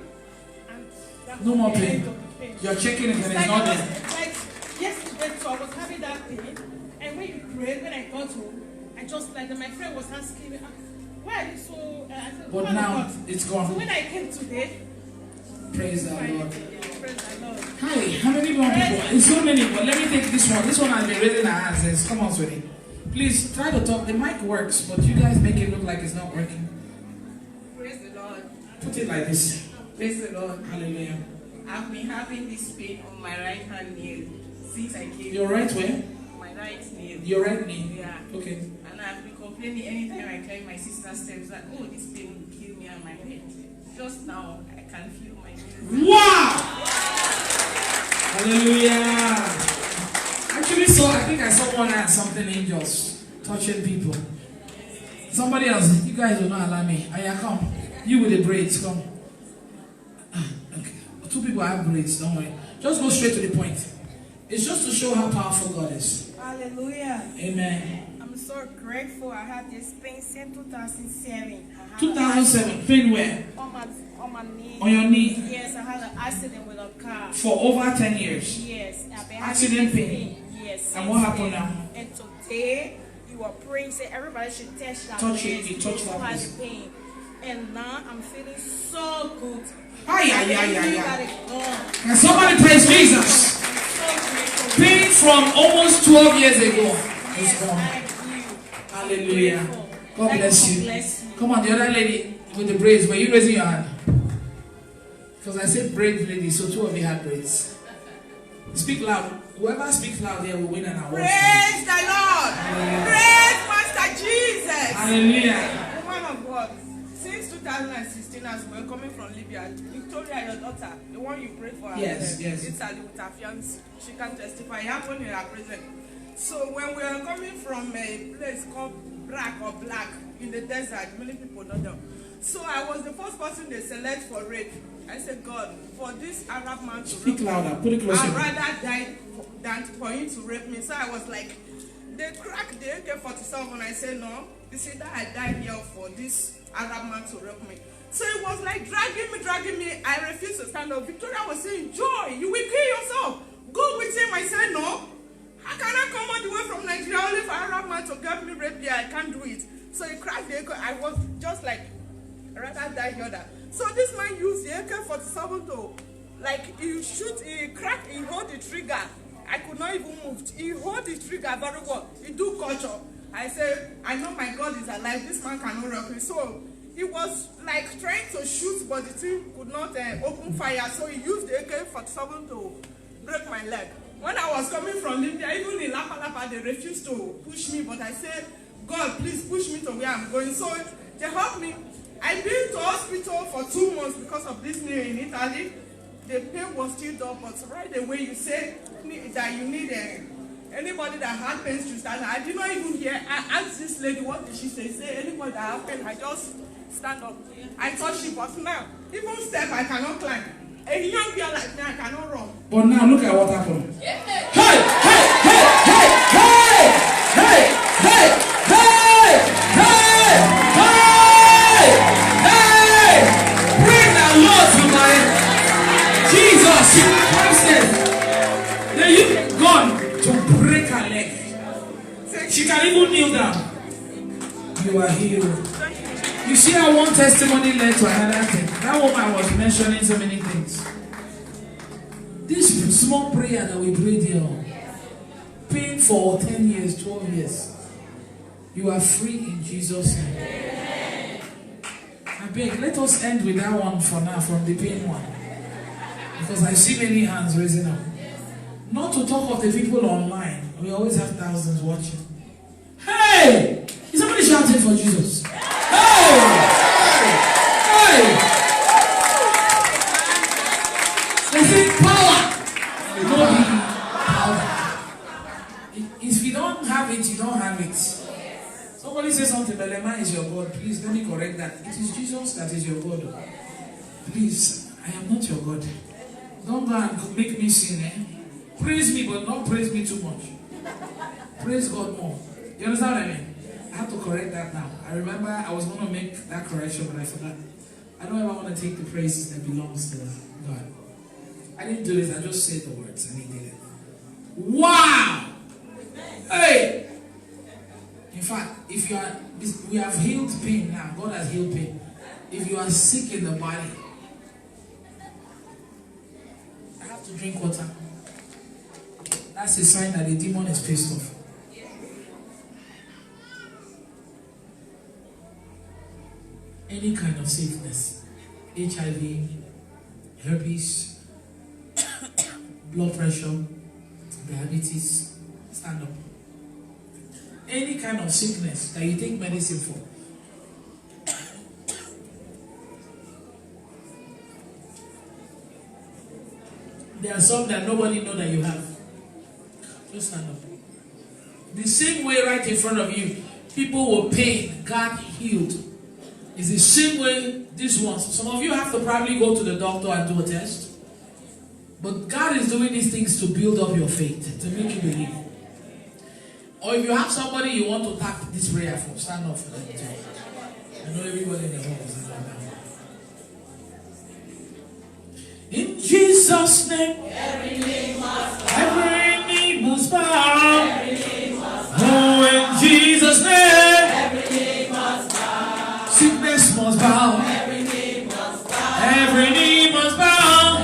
And that No was more the pain. end of the pain. You're checking it and It's it's like not I was, there. like yesterday, so I was having that pain, and when you prayed, when I got home, I just like my friend was asking me, "Why are you so?" I said, But "Woman of now God." it's So gone. when I came today, Praise the Lord. praise the Lord. Hi, how many more people? It's so many, but let me take this one. This one has been raising our hands. Come on, sweetie. Please try to talk. The mic works, but you guys make it look like it's not working. Praise the Lord. Put it like this. Praise the Lord. Hallelujah. I've been having this pain on my right hand nail since I came. Your right where? My right nail. Your right knee. Yeah. Okay. And I've been complaining anytime I climb my sister's steps that, oh, this pain will kill me on my head. Just now, I can feel my nails. Wow! Hallelujah. Actually, I think I saw one hand, something angels touching people. Somebody else, you guys will not allow me. Aya, come. You with the braids, come. Okay. 2 people have braids, don't worry. Just go straight to the point. It's just to show how powerful God is. Hallelujah. Amen. I'm so grateful. I had this pain since 2007. 2007, pain where? On my knee. On your knee? Yes, I had an accident with a car. For over 10 years? Yes. I've been Accident having pain? Yes. And what happened now? And today, you were praying, say everybody should touch that Touch place. it, you touch that place. The pain. And now I'm feeling so good. Ay. Oh, Can somebody praise Jesus? I'm so grateful. Pain from almost 12 years ago is gone. Thank you. Hallelujah. God Thank bless God you. bless you. Come on, the other lady with the braids. Were you raising your hand? Because I said braid lady, so 2 of you had braids. Speak loud. Whoever speaks loud here will win an award. Praise the Lord. Praise Master Jesus. Hallelujah. Woman of God, since 2016, as we were coming from Libya, Victoria, your daughter, the one you prayed for, Yes. Italy with her fiance, she can testify. It happened in her presence. So when we were coming from a place called Black in the desert, many people don't know. So I was the first person they select for rape. I said, God, for this Arab man to Speak rape me, louder. Put it closer. I'd rather die than for him to rape me. So I was like, they cracked the AK-47. I said, no, you see that I died here for this Arab man to rape me. So it was like dragging me. I refused to stand up. Victoria was saying, Joy, you will kill yourself. Go with him. I said, no. How can I come all the way from Nigeria only for Arab man to get me raped here? I can't do it. So he cracked the AK. I was just like, rather die here. So this man used the AK-47 to, like, he hold the trigger. I could not even move. He hold the trigger very well. He do culture. I said, I know my God is alive. This man cannot rock me. So he was like trying to shoot, but the thing could not open fire. So he used the AK-47 to break my leg. When I was coming from Libya, even in Lapa, they refused to push me, but I said, God, please push me to where I'm going. So they helped me. I've been to hospital for 2 months because of this knee in Italy. The pain was still there, but right away you said that you need anybody that had pain to stand. I did not even hear. I asked this lady, what did she say? Say anybody that had pain, I just stand up. I thought she was now. Even step, I cannot climb. A young girl like me, I cannot run. But now look at what happened. Yeah. Hey! Bring the Lord to my Jesus Christ. Now you've gone to break her leg. She can even kneel down. You are healed. You see how one testimony led to another thing. That woman was mentioning so many things. This small prayer that we prayed here, pain for 10 years, 12 years, you are free in Jesus' name. I beg, let us end with that one for now, from the pain one. Because I see many hands raising up. Not to talk of the people online. We always have thousands watching. Hey! Is somebody shouting for Jesus? Hey! They say power. No power. If you don't have it, you don't have it. Somebody say something, Belema is your God. Please, let me correct that. It is Jesus that is your God. Please, I am not your God. Don't go and make me sin, eh? Praise me, but not praise me too much. Praise God more. You understand what I mean? I have to correct that now. I remember I was going to make that correction, but I forgot. I don't ever want to take the praises that belongs to God. I didn't do this. I just said the words and he did it. Wow! Hey! In fact, if you are, we have healed pain now. God has healed pain. If you are sick in the body, I have to drink water. That's a sign that the demon is pissed off. Any kind of sickness, HIV, herpes, blood pressure, diabetes, stand up. Any kind of sickness that you take medicine for. There are some that nobody knows that you have. Just stand up. The same way right in front of you, people were pain, God healed. It's the same way this one. Some of you have to probably go to the doctor and do a test. But God is doing these things to build up your faith, to make you believe. Or if you have somebody you want to tap this prayer for, stand up for them too. I know everybody in the hall is stand up now. In Jesus' name, every knee must bow. Oh, in Jesus' name, every knee must bow. Sickness must bow. Every knee must bow. Every knee must bow.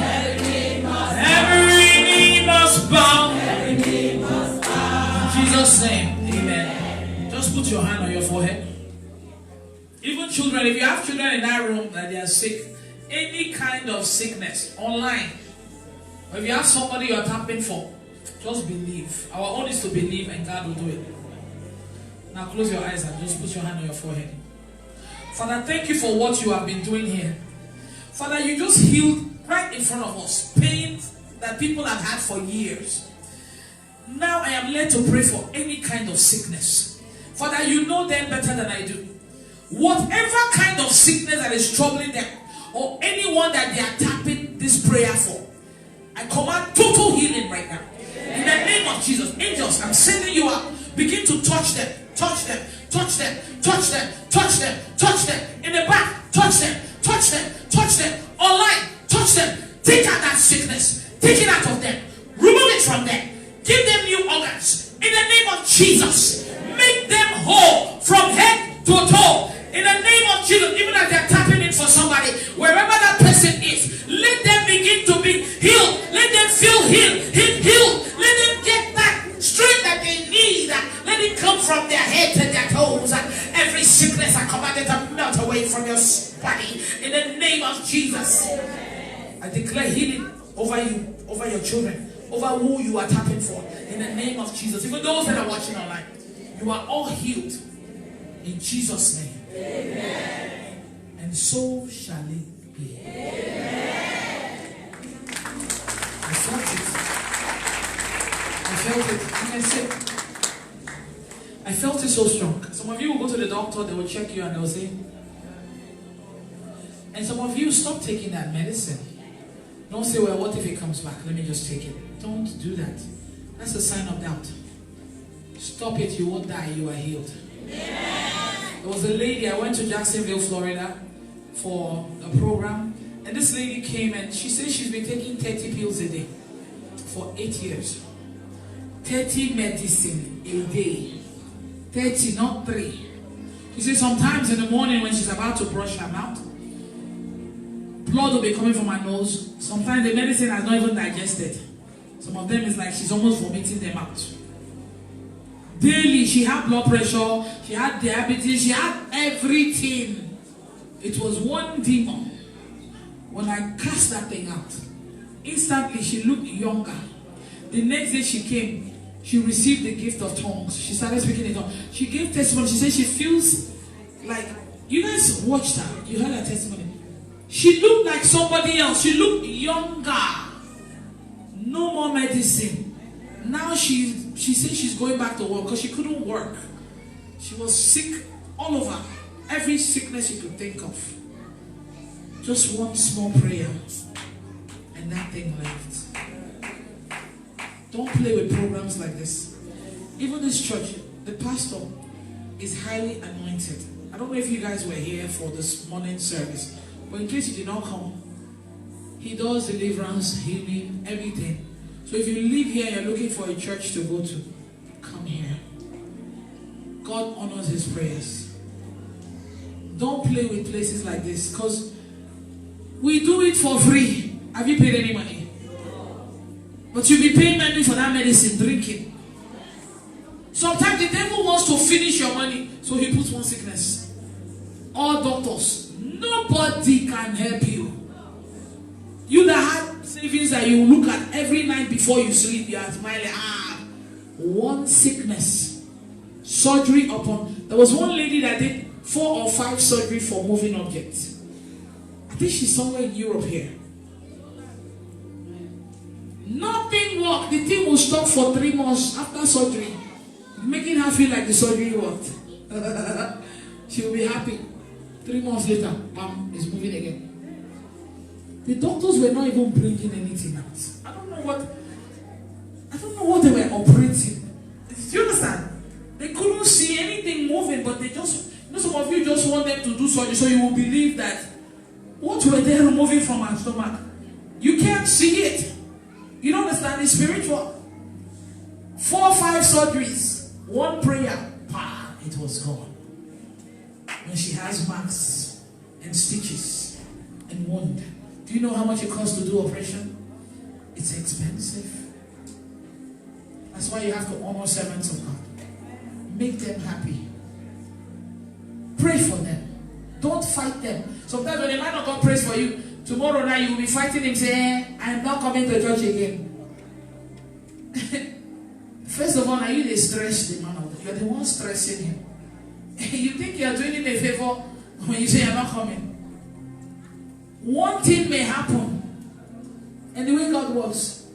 Every knee must bow. Every knee must bow. In Jesus' name, amen. Just put your hand on your forehead. Even children, if you have children in that room that they are sick, any kind of sickness online, or if you have somebody you are tapping for, just believe. Our own is to believe and God will do it. Now close your eyes and just put your hand on your forehead. Father, thank you for what you have been doing here. Father, you just healed right in front of us pain that people have had for years. Now I am led to pray for any kind of sickness. Father, you know them better than I do. Whatever kind of sickness that is troubling them, or anyone that they are tapping this prayer for, I command total healing right now. In the name of Jesus, angels, I'm sending you out. Begin to touch them, touch them, touch them, touch them, touch them, touch them. In the back, touch them, touch them, touch them. Online, touch them. Take out that sickness. Take it out of them. Remove it from them. Give them new organs. In the name of Jesus, make them whole from head to toe. In the name of Jesus, even as they're tapping in for somebody, wherever that person is, let them begin to be healed. Let them feel healed. Let them get that strength that they need. Let it come from their head to their toes. Every sickness I command it to melt away from your body. In the name of Jesus, I declare healing over you, over your children, over who you are tapping for. In the name of Jesus. Even those that are watching online, you are all healed. In Jesus' name. Amen. And so shall it be. Amen. I felt it. You can say, I felt it so strong. Some of you will go to the doctor, they will check you and they will say, and some of you stop taking that medicine. Don't say, well, what if it comes back? Let me just take it. Don't do that. That's a sign of doubt. Stop it, you won't die, you are healed. There was a lady, I went to Jacksonville, Florida for a program, and this lady came and she said she's been taking 30 pills a day for 8 years. 30 medicine a day. 30, not 3. She said sometimes in the morning when she's about to brush her mouth, blood will be coming from her nose. Sometimes the medicine has not even digested. Some of them is like she's almost vomiting them out. Daily, she had blood pressure, she had diabetes, she had everything. It was one demon. When I cast that thing out, instantly she looked younger. The next day she came, she received the gift of tongues. She started speaking in tongues. She gave testimony. She said she feels like, you guys watched her, you heard her testimony. She looked like somebody else. She looked younger. No more medicine. Now she says she's going back to work because she couldn't work. She was sick all over. Every sickness you could think of. Just one small prayer and that thing left. Don't play with programs like this. Even this church, the pastor is highly anointed. I don't know if you guys were here for this morning service, but in case you did not come, he does deliverance, healing, everything. So if you live here and you're looking for a church to go to, come here. God honors his prayers. Don't play with places like this because we do it for free. Have you paid any money? But you'll be paying money for that medicine, drinking. Sometimes the devil wants to finish your money, so he puts one sickness. All doctors, nobody can help you. You that had savings that you look at every night before you sleep, you are smiling. One sickness. Surgery upon. There was one lady that did 4 or 5 surgery for moving objects. I think she's somewhere in Europe here. Nothing worked. The thing will stop for 3 months after surgery, making her feel like the surgery worked. She will be happy. 3 months later, bam, it's moving again. The doctors were not even bringing anything out. I don't know what they were operating. Do you understand? They couldn't see anything moving, but they just, some of you just want them to do surgery so you will believe that what were they removing from our stomach? You can't see it. You don't understand? It's spiritual. 4 or 5 surgeries, 1 prayer, it was gone. When she has marks and stitches and wound. Do you know how much it costs to do operation? It's expensive. That's why you have to honor servants of God. Make them happy. Pray for them. Don't fight them. Sometimes when a man of God prays for you, tomorrow night you will be fighting him saying, I'm not coming to church again. First of all, are you the stress the man of God? You're the one stressing him. You think you're doing him a favor when you say you're not coming. One thing may happen, and the way God works,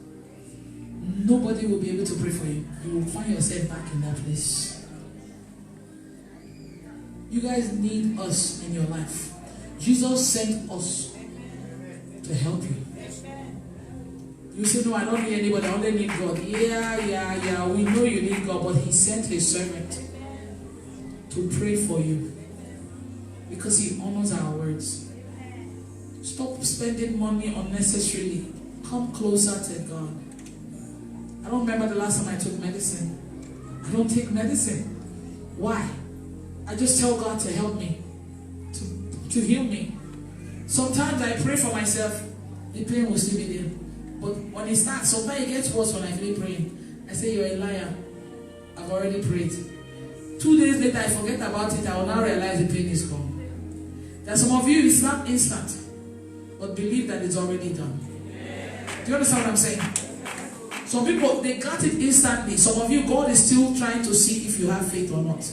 nobody will be able to pray for you. You will find yourself back in that place. You guys need us in your life. Jesus sent us to help you. You say, no, I don't need anybody, I only need God. Yeah, we know you need God, but he sent his servant to pray for you because he honors our words. Stop spending money unnecessarily. Come closer to God. I don't remember the last time I took medicine. I don't take medicine. Why? I just tell God to help me, to heal me. Sometimes I pray for myself, the pain will still be there. But when it starts, sometimes it gets worse when I feel praying. I say, you're a liar. I've already prayed. 2 days later, I forget about it. I will now realize the pain is gone. There are some of you, it's not instant. But believe that it's already done. Do you understand what I'm saying? Some people, they got it instantly. Some of you, God is still trying to see if you have faith or not.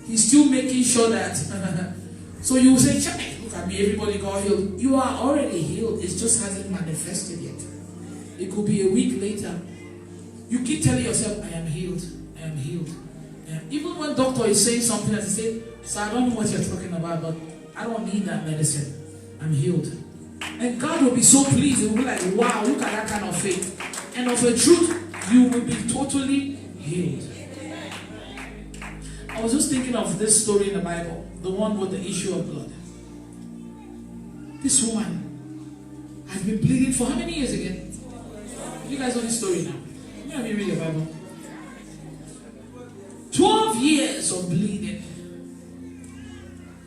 He's still making sure that. So you will say, Chai, look at me, everybody got healed. You are already healed. It just hasn't manifested yet. It could be a week later. You keep telling yourself, I am healed. I am healed. Even when doctor is saying something and they say, so I don't know what you're talking about, but I don't need that medicine. I'm healed. And God will be so pleased. He will be like, wow, look at that kind of faith. And of a truth, you will be totally healed. I was just thinking of this story in the Bible, the one with the issue of blood. This woman has been bleeding for how many years again? You guys know this story now. Let me read your Bible. 12 years of bleeding.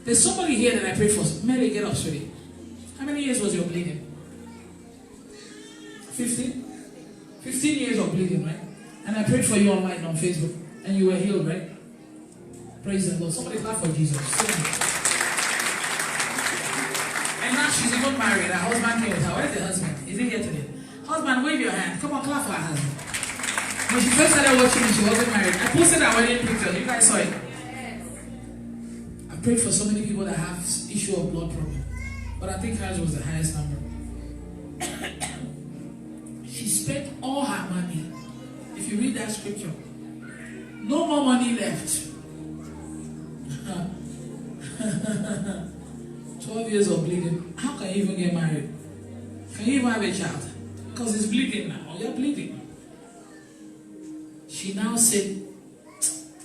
There's somebody here that I prayed for. Mary, get up, sweetie. How many years was your bleeding? 15? 15 years of bleeding, right? And I prayed for you online on Facebook. And you were healed, right? Praise the Lord. Somebody clap for Jesus. And now she's even married. Her husband came with her. Where's the husband? Is he here today? Husband, wave your hand. Come on, clap for her husband. When she first started watching me, she wasn't married. I posted her wedding picture. You guys saw it. I prayed for so many people that have issue of blood problem. But I think hers was the highest number. She spent all her money. If you read that scripture, no more money left. 12 years of bleeding. How can you even get married? Can you even have a child? Because it's bleeding now. You're bleeding. She now said,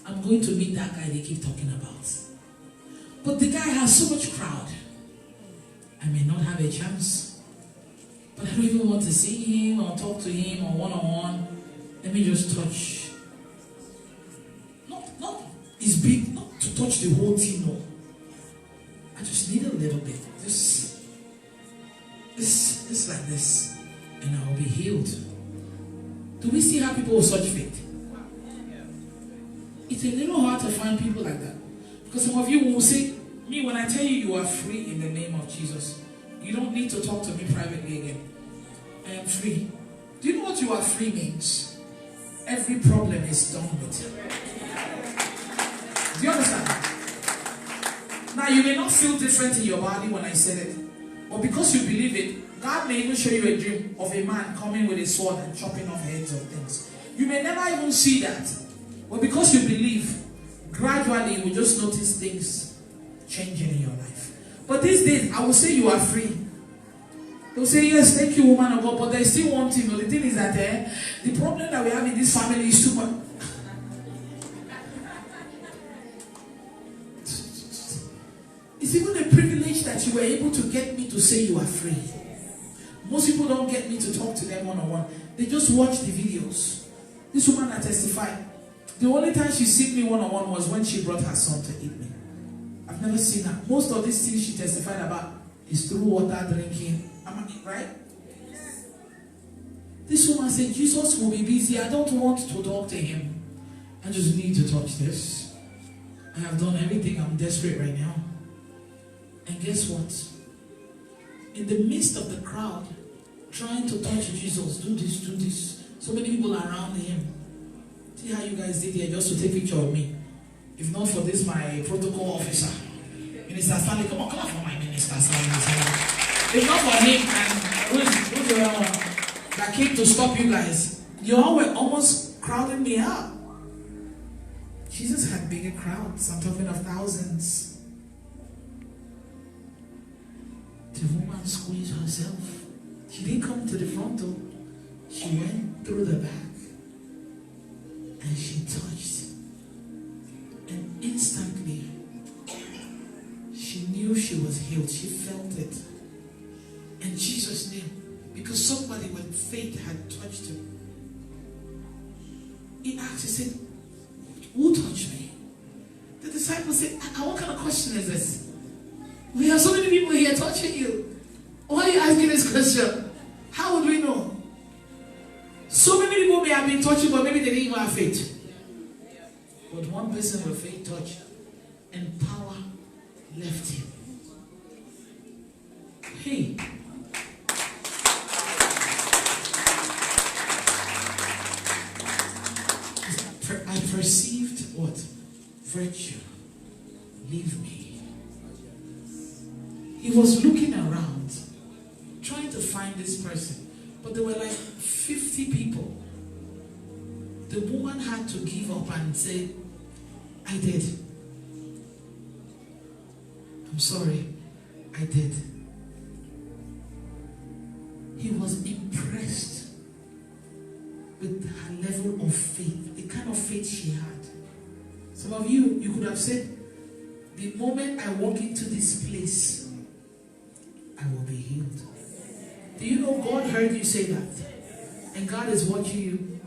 I'm going to meet that guy they keep talking about. But the guy has so much crowd. I may not have a chance. But I don't even want to see him or talk to him or one-on-one. Let me just touch. Not it's big, not to touch the whole thing, no. I just need a little bit. Just like this. And I will be healed. Do we still have people with such faith? It's a little hard to find people like that. Because some of you will say, me, when I tell you you are free in the name of Jesus, you don't need to talk to me privately again. I am free. Do you know what you are free means? Every problem is done with. Do you understand? Now, you may not feel different in your body when I said it. But because you believe it, God may even show you a dream of a man coming with a sword and chopping off heads of things. You may never even see that. But because you believe, gradually you will just notice things changing in your life. But these days, I will say you are free. They'll say, yes, thank you, woman of God. But there's still one thing. The thing is that the problem that we have in this family is too much. It's even a privilege that you were able to get me to say you are free. Most people don't get me to talk to them one-on-one. They just watch the videos. This woman that testified, the only time she seen me one-on-one was when she brought her son to eat me. I've never seen her. Most of these things she testified about is through water drinking. Right? This woman said, Jesus will be busy. I don't want to talk to him. I just need to touch this. I have done everything. I'm desperate right now. And guess what? In the midst of the crowd, trying to touch Jesus, do this, do this. So many people around him. See how you guys did here just to take a picture of me. If not for this, my protocol officer, Minister Stanley, come on, clap for my minister Stanley. If not for him and who's the other one that came to stop you guys, you all were almost crowding me out. Jesus had bigger crowds. I'm talking of thousands. The woman squeezed herself. She didn't come to the front door. She went through the back. And she touched. And instantly, she knew she was healed. She felt it. And Jesus knew. Because somebody with faith had touched him. He asked, he said, who touched me? The disciples said, what kind of question is this? We have so many people here touching you. Why are you asking this question? How would we know? So many people may have been touching, but maybe they didn't even have faith. But one person with faith touched, and power left him. perceived what? Virtue. Leave me. He was looking around, trying to find this person. But there were like 50 people. The woman had to give up and say, I did. I'm sorry, I did. He was impressed with her level of faith, the kind of faith she had. Some of you could have said, the moment I walk into this place, I will be healed. Do you know God heard you say that? And God is watching you.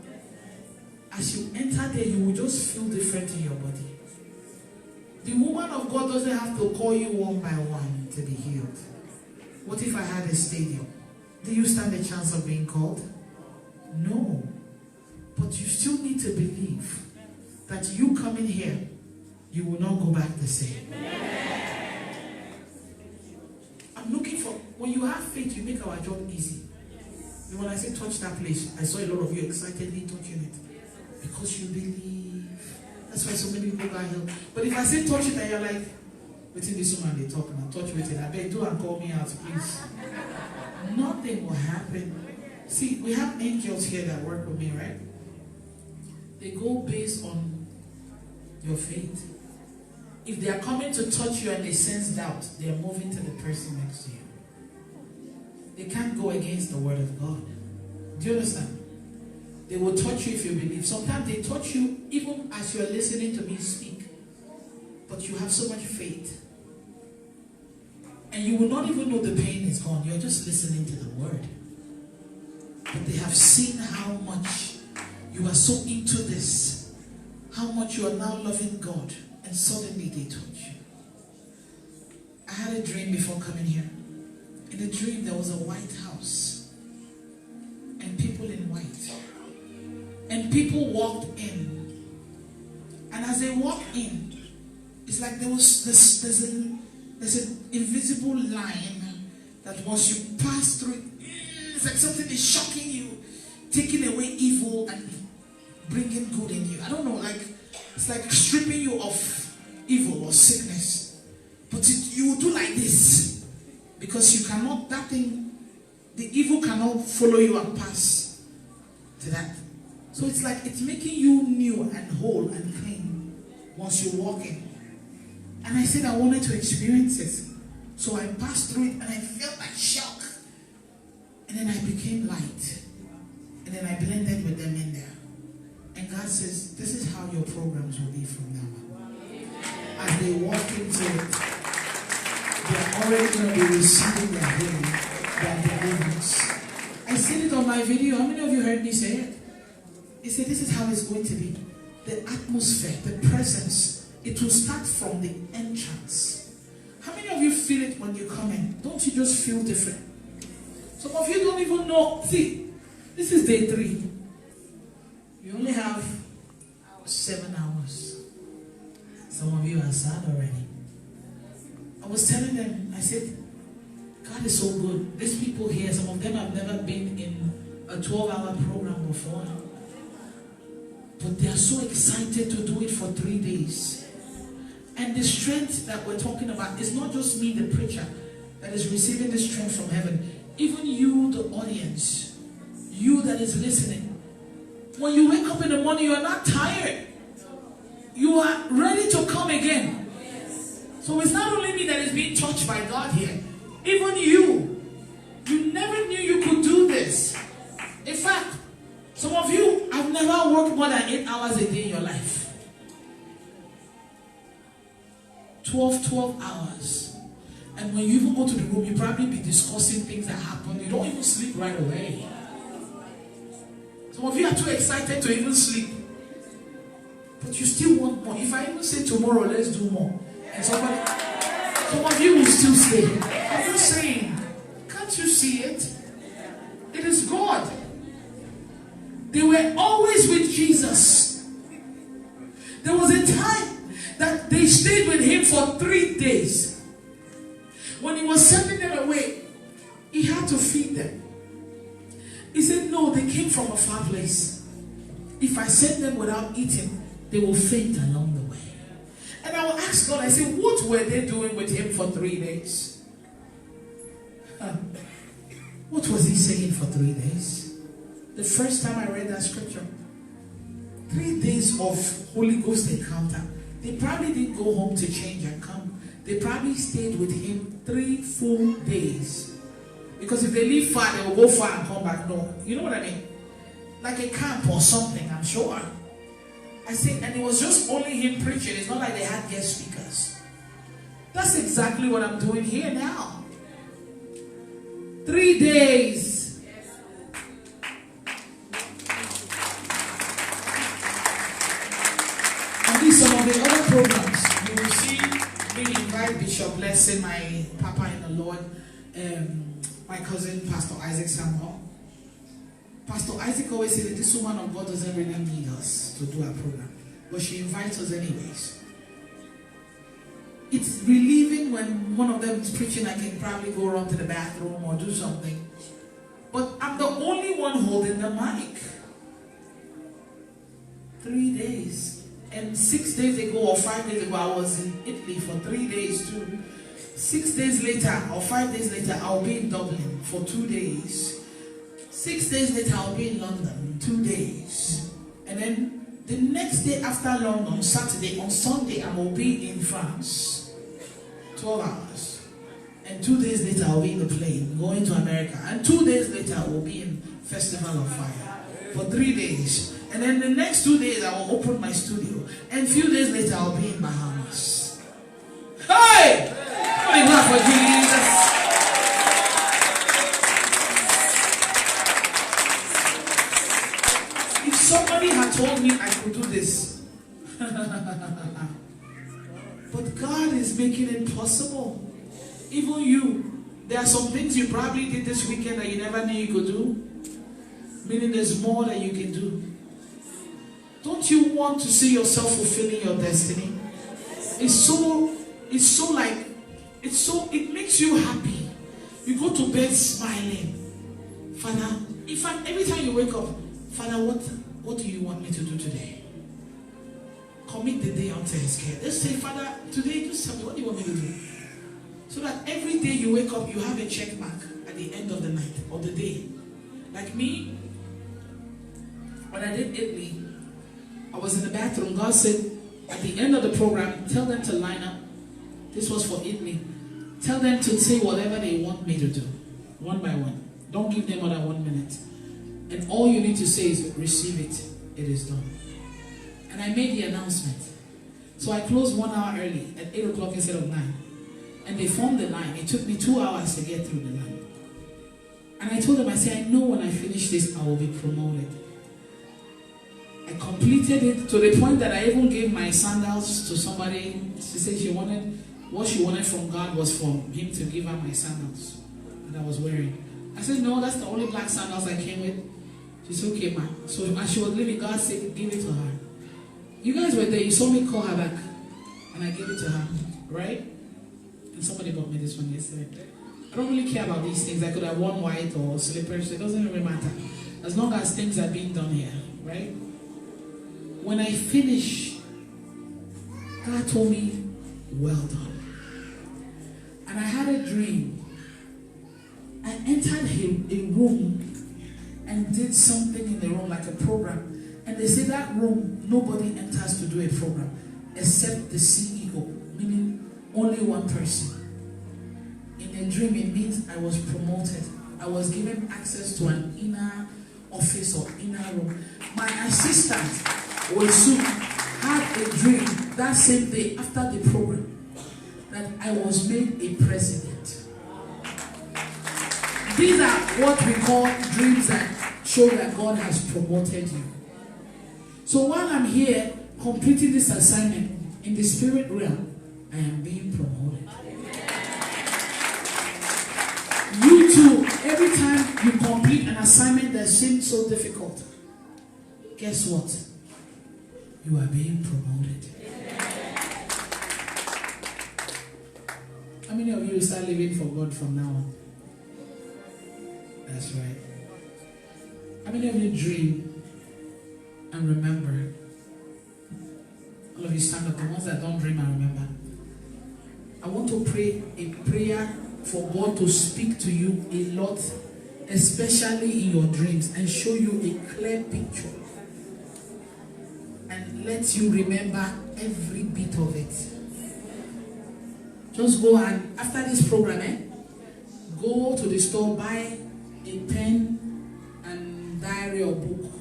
As you enter there, you will just feel different in your body. The woman of God doesn't have to call you one by one to be healed. What if I had a stadium? Do you stand a chance of being called? No. But you still need to believe that you coming here, you will not go back the same. I'm looking for, when you have faith, you make our job easy. And when I say touch that place, I saw a lot of you excitedly touching it. Because you believe. That's why so many people got healed. But if I say touch it and you're like, within this woman they talk now, touch with it, I beg, do and call me out, please. Nothing will happen. See, we have angels here that work with me, right? They go based on your faith. If they are coming to touch you and they sense doubt, they are moving to the person next to you. They can't go against the word of God. Do you understand? They will touch you if you believe. Sometimes they touch you even as you are listening to me speak. But you have so much faith. And you will not even know the pain is gone. You're just listening to the word. But they have seen how much you are so into this. How much you are now loving God. And suddenly they touch you. I had a dream before coming here. In the dream there was a white house. And people in white. And people walked in. And as they walked in, it's like there's an invisible line that once you pass through it, it's like something is shocking you, taking away evil and bringing good in you. I don't know, like it's like stripping you of evil or sickness. But you do like this because you cannot, that thing, the evil cannot follow you and pass to that. So it's like it's making you new and whole and clean once you walk in. And I said I wanted to experience it. So I passed through it and I felt that shock. And then I became light. And then I blended with them in there. And God says, this is how your programs will be from now on. As they walk into it, they're already going to be receiving their healing, their deliverance. I said it on my video. How many of you heard me say it? He said, this is how it's going to be. The atmosphere, the presence, it will start from the entrance. How many of you feel it when you come in? Don't you just feel different? Some of you don't even know. See, this is day 3. You only have 7 hours. Some of you are sad already. I was telling them, I said, God is so good. These people here, some of them have never been in a 12-hour program before. But they are so excited to do it for 3 days. And the strength that we're talking about is not just me, the preacher, that is receiving the strength from heaven. Even you, the audience, you that is listening. When you wake up in the morning, you are not tired. You are ready to come again. So it's not only me that is being touched by God here. Even you. You never knew you could do this. In fact, some of you have never worked more than 8 hours a day in your life. 12 hours. And when you even go to the room, you probably be discussing things that happen. You don't even sleep right away. Some of you are too excited to even sleep. But you still want more. If I even say tomorrow, let's do more. And some of you will still stay. I'm just saying, can't you see it? It is God. They were always with Jesus. There was a time that they stayed with him for 3 days. When he was sending them away, he had to feed them. He said, no, they came from a far place. If I send them without eating, they will faint along the way. And I will ask God, I say, what were they doing with him for 3 days? What was he saying for 3 days? The first time I read that scripture, 3 days of Holy Ghost encounter. They probably didn't go home to change and come. They probably stayed with him 3 full days. Because if they leave far, they will go far and come back. No. You know what I mean? Like a camp or something, I'm sure. I say, and it was just only him preaching. It's not like they had guest speakers. That's exactly what I'm doing here now. 3 days. And these some of the other programs. You will see me invite Bishop Blessing, my papa in the Lord, my cousin, Pastor Isaac Samuel. Pastor Isaac always said that this woman of God doesn't really need us to do our program. But she invites us anyways. It's relieving when one of them is preaching. I can probably go around to the bathroom or do something. But I'm the only one holding the mic. 3 days. And 6 days ago or 5 days ago, I was in Italy for 3 days too. 6 days later or 5 days later, I'll be in Dublin for 2 days. 6 days later, I'll be in London 2 days. And then the next day after London, Saturday, on Sunday, I will be in France. 12 hours. And 2 days later, I'll be in the plane going to America. And 2 days later, I will be in Festival of Fire for 3 days. And then the next 2 days, I will open my studio. And a few days later, I'll be in Bahamas. Hey! Somebody clap for Jesus. If somebody had told me I could do this. But God is making it possible. Even you. There are some things you probably did this weekend that you never knew you could do. Meaning there's more that you can do. Don't you want to see yourself fulfilling your destiny? It makes you happy. You go to bed smiling. Father, in fact, every time you wake up, Father, what do you want me to do today? Commit the day unto his care. Let's say, Father, today just tell me, what do you want me to do? So that every day you wake up, you have a check mark at the end of the night or the day. Like me, when I did Italy, I was in the bathroom. God said, at the end of the program, tell them to line up. This was for Italy. Tell them to say whatever they want me to do, one by one. Don't give them more than 1 minute. And all you need to say is, receive it. It is done. And I made the announcement. So I closed 1 hour early at 8 o'clock instead of 9. And they formed the line. It took me 2 hours to get through the line. And I told them, I said, I know when I finish this, I will be promoted. I completed it to the point that I even gave my sandals to somebody. She said what she wanted from God was for him to give her my sandals that I was wearing. I said, no, that's the only black sandals I came with. She said, okay, ma. So as she was leaving, God said, give it to her. You guys were there. You saw me call her back. And I gave it to her. Right? And somebody bought me this one yesterday. I don't really care about these things. I could have worn white or slippers. It doesn't really matter. As long as things are being done here. Right? When I finished, God told me, well done. And I had a dream. I entered a room and did something in the room like a program. And they say that room, nobody enters to do a program except the CEO, meaning only one person. In a dream, it means I was promoted. I was given access to an inner office or inner room. My assistant, Wesu, had a dream that same day after the program that I was made a president. These are what we call dreams that show that God has promoted you. So while I'm here completing this assignment in the spirit realm, I am being promoted. You too, every time you complete an assignment that seems so difficult, guess what? You are being promoted. How many of you will start living for God from now on? That's right. How many of you dream and remember stand up. The ones that don't dream, I remember. I want to pray a prayer for God to speak to you a lot, especially in your dreams, and show you a clear picture. And let you remember every bit of it. Just go and, after this program, go to the store, buy a pen and diary or book.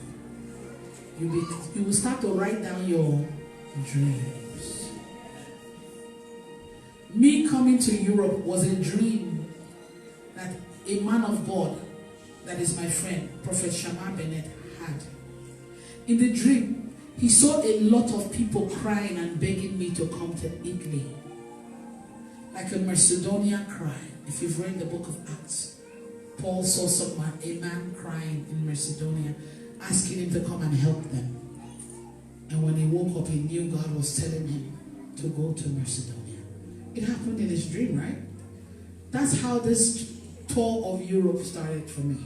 You will start to write down your dreams. Me coming to Europe was a dream that a man of God, that is my friend, Prophet Shammah Bennett, had. In the dream, he saw a lot of people crying and begging me to come to Italy. Like a Macedonian cry. If you've read the book of Acts, Paul saw a man crying in Macedonia, asking him to come and help them. And when he woke up, he knew God was telling him to go to Macedonia. It happened in his dream, right? That's how this tour of Europe started for me.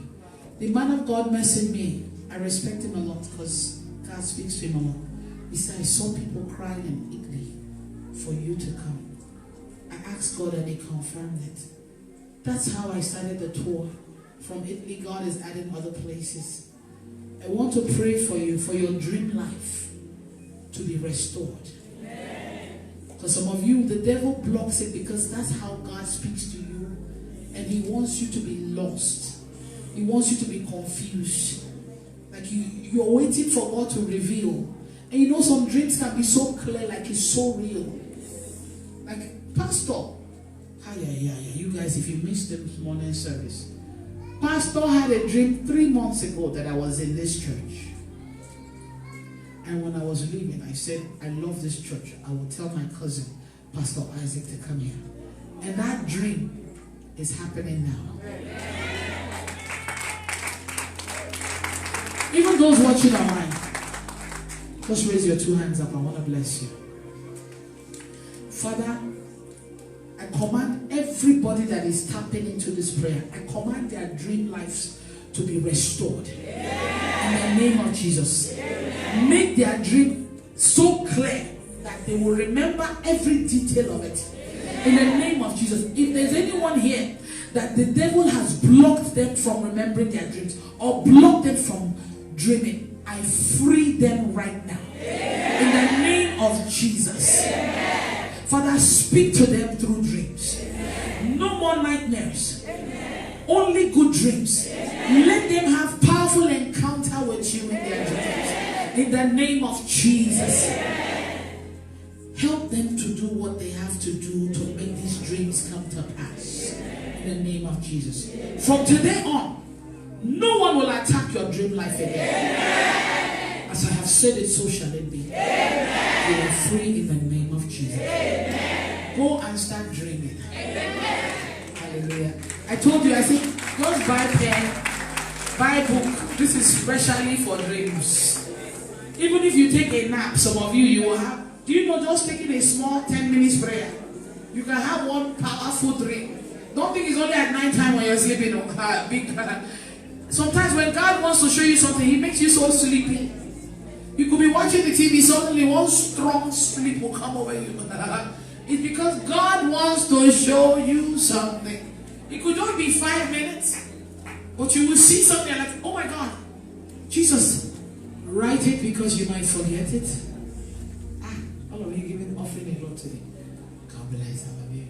The man of God messaged me. I respect him a lot because God speaks to him a lot. He said, I saw people crying in Italy for you to come. I asked God and he confirmed it. That's how I started the tour. From Italy, God is adding other places. I want to pray for you, for your dream life to be restored. For some of you, the devil blocks it because that's how God speaks to you. And he wants you to be lost. He wants you to be confused. Like you're waiting for God to reveal. And you know some dreams can be so clear, like it's so real. Like, Pastor, you guys, if you missed the morning service, Pastor had a dream 3 months ago that I was in this church. And when I was leaving, I said, I love this church. I will tell my cousin, Pastor Isaac, to come here. And that dream is happening now. Even those watching online, just raise your 2 hands up. I want to bless you. Father, I command everybody that is tapping into this prayer, I command their dream lives to be restored. In the name of Jesus. Make their dream so clear that they will remember every detail of it. In the name of Jesus. If there's anyone here that the devil has blocked them from remembering their dreams or blocked them from dreaming, I free them right now. In the name of Jesus. Father, speak to them through dreams. No more nightmares. Only good dreams. Let them have powerful encounter with you in their dreams. In the name of Jesus. Help them to do what they have to do to make these dreams come to pass. In the name of Jesus. From today on, no one will attack your dream life again. As I have said it, so shall it be. You are free in the name of Jesus. Go and start dreaming. Hallelujah. I told you, I said, just buy pen, buy book. This is specially for dreams. Even if you take a nap, some of you will have, do you know, just taking a small 10 minutes prayer, you can have one powerful dream. Don't think it's only at night time when you're sleeping. Sometimes when God wants to show you something, he makes you so sleepy. You could be watching the TV, suddenly one strong sleep will come over you. It's because God wants to show you something. It could only be 5 minutes, but you will see something like, oh my God, Jesus, write it because you might forget it. All of you giving offering a lot today. God bless all of you.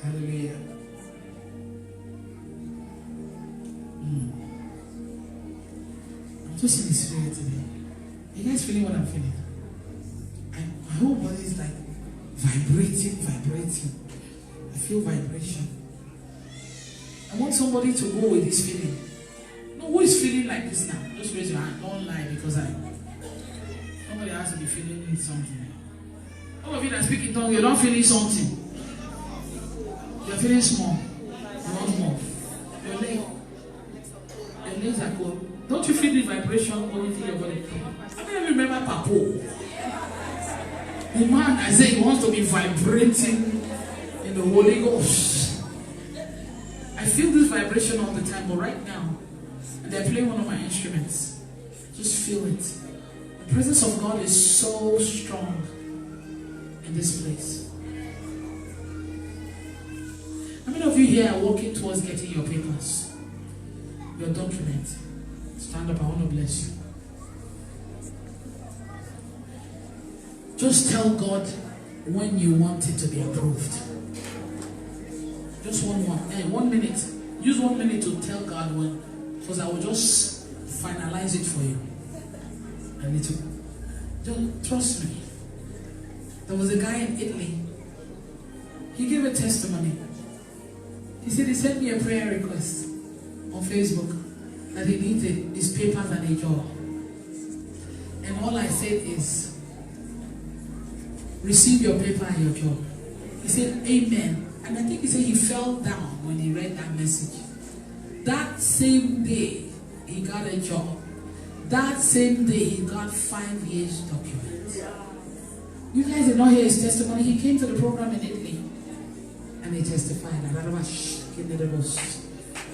Hallelujah. I'm just in the spirit today. You guys feeling what I'm feeling? My whole body is like vibrating. I feel vibration. I want somebody to go with this feeling. No, who is feeling like this now? Just raise your hand. Don't lie, because somebody has to be feeling something. All of you that speak in tongues, you're not feeling something. You're feeling small. You want more. Your legs are cold. Don't you feel the vibration going through your body? I don't remember Papo. The man, I say, he wants to be vibrating in the Holy Ghost. I feel this vibration all the time, but right now, and they're playing one of my instruments. Just feel it. The presence of God is so strong. in this place? How many of you here are working towards getting your papers, your document? Stand up, I want to bless you. Just tell God when you want it to be approved. Just 1 minute. Use 1 minute to tell God when, because I will just finalize it for you. I need to. Don't trust me. There was a guy in Italy. He gave a testimony. He said he sent me a prayer request on Facebook that he needed his papers and a job. And all I said is, receive your paper and your job. He said, amen. And I think he said he fell down when he read that message. That same day, he got a job. That same day, he got 5 years document. You guys did not hear his testimony. He came to the program in Italy and he testified. I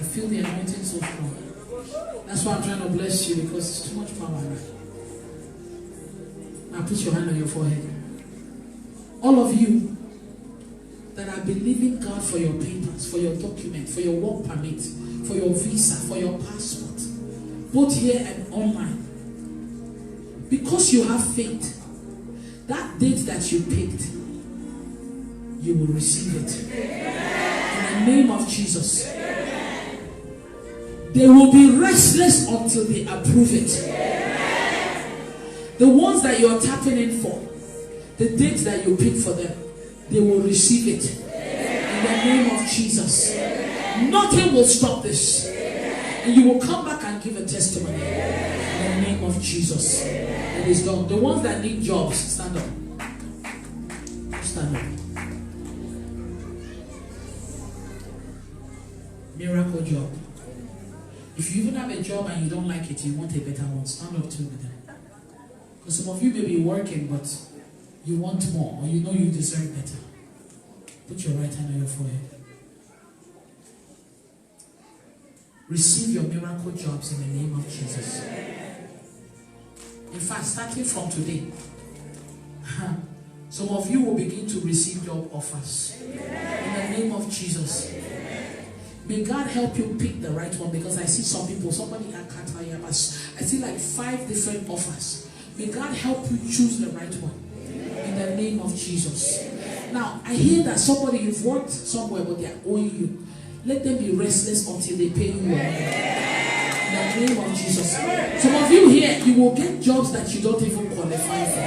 feel the anointing so strong. That's why I'm trying to bless you, because it's too much power. Now put your hand on your forehead. All of you that are believing God for your papers, for your document, for your work permit, for your visa, for your passport, both here and online, because you have faith, that date that you picked, you will receive it. In the name of Jesus. They will be restless until they approve it. The ones that you are tapping in for, the date that you pick for them, they will receive it. In the name of Jesus. Nothing will stop this. And you will come back and give a testimony. In the name of Jesus. It is done. The ones that need jobs, stand up. Stand up. Miracle job. If you even have a job and you don't like it, you want a better one, stand up too with them. Because some of you may be working, but you want more, or you know you deserve better. Put your right hand on your forehead. Receive your miracle jobs in the name of Jesus. In fact, starting from today, some of you will begin to receive job offers. In the name of Jesus. May God help you pick the right one, because I see some people, somebody at Katayabas, I see like 5 different offers. May God help you choose the right one. In the name of Jesus. Now, I hear that somebody, you've worked somewhere, but they are owing you. Let them be restless until they pay you well. In the name of Jesus. Some of you here, you will get jobs that you don't even qualify for.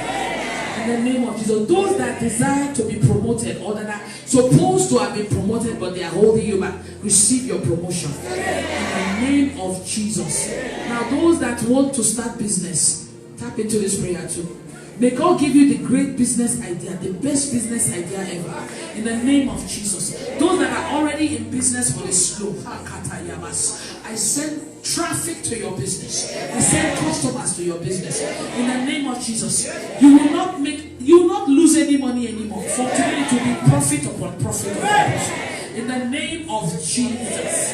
In the name of Jesus. Those that desire to be promoted, or that are supposed to have been promoted, but they are holding you back, receive your promotion. In the name of Jesus. Now, those that want to start business, tap into this prayer too. May God give you the great business idea, the best business idea ever. In the name of Jesus. Those that are already in business but it's slow, I send traffic to your business. I send customers to your business. In the name of Jesus. You will not lose any money anymore. For today it will be profit upon profit. In the name of Jesus.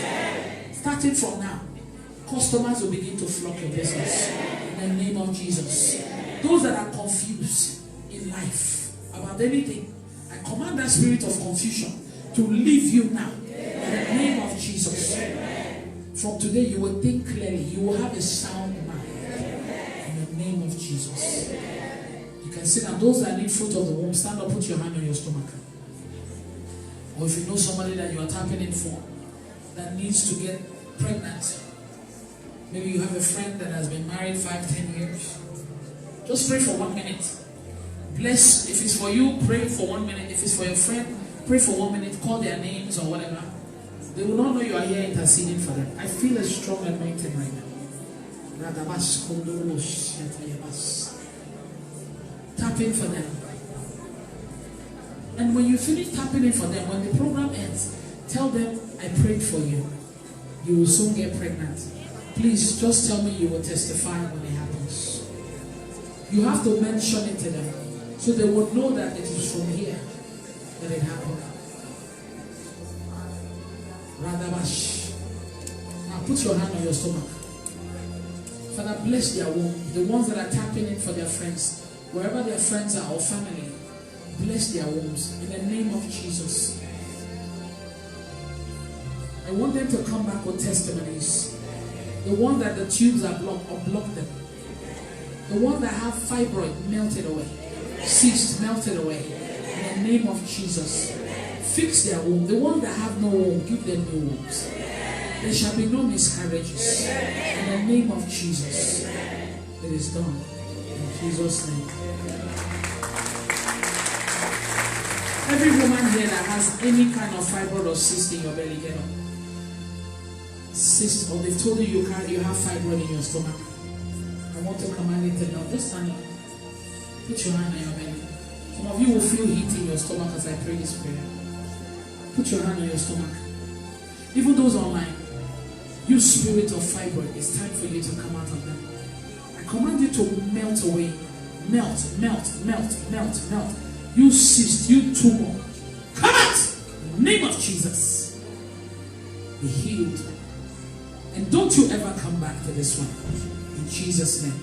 Starting from now, customers will begin to flock your business. In the name of Jesus. Those that are confused in life about anything, I command that spirit of confusion to leave you now. In the name of Jesus. From today you will think clearly. You will have a sound mind. In the name of Jesus. You can sit down. Those that need fruit of the womb, stand up, put your hand on your stomach. Or if you know somebody that you are tapping in for that needs to get pregnant. Maybe you have a friend that has been married 5-10 years. Just pray for 1 minute. Bless. If it's for you, pray for 1 minute. If it's for your friend, pray for 1 minute. Call their names or whatever. They will not know you are here interceding for them. I feel a strong anointing right now. Tap in for them. And when you finish tapping in for them, when the program ends, tell them, I prayed for you. You will soon get pregnant. Please just tell me you will testify when it happens. You have to mention it to them so they will know that it is from here that it happened. Radabash. Now put your hand on your stomach. Father, bless their womb. The ones that are tapping in for their friends, wherever their friends are or family, Bless their wombs in the name of Jesus. I want them to come back with testimonies. The one that the tubes are blocked or block them. The one that have fibroid melted away. Cyst melted away. In the name of Jesus. Fix their womb. The one that have no womb, give them new wombs. There shall be no miscarriages. In the name of Jesus. It is done. In Jesus' name. Every woman here that has any kind of fibroid or cyst in your belly, get up. Cyst, or they've told you you have fibroid in your stomach. I want to command it to now. Just stand up. Put your hand on your belly. Some of you will feel heat in your stomach as I pray this prayer. Put your hand on your stomach. Even those online, you spirit of fibroid, it's time for you to come out of them. I command you to melt away. Melt, melt, melt, melt, melt. You cyst, you tumor. Come out! In the name of Jesus. Be healed. And don't you ever come back to this one. In Jesus' name.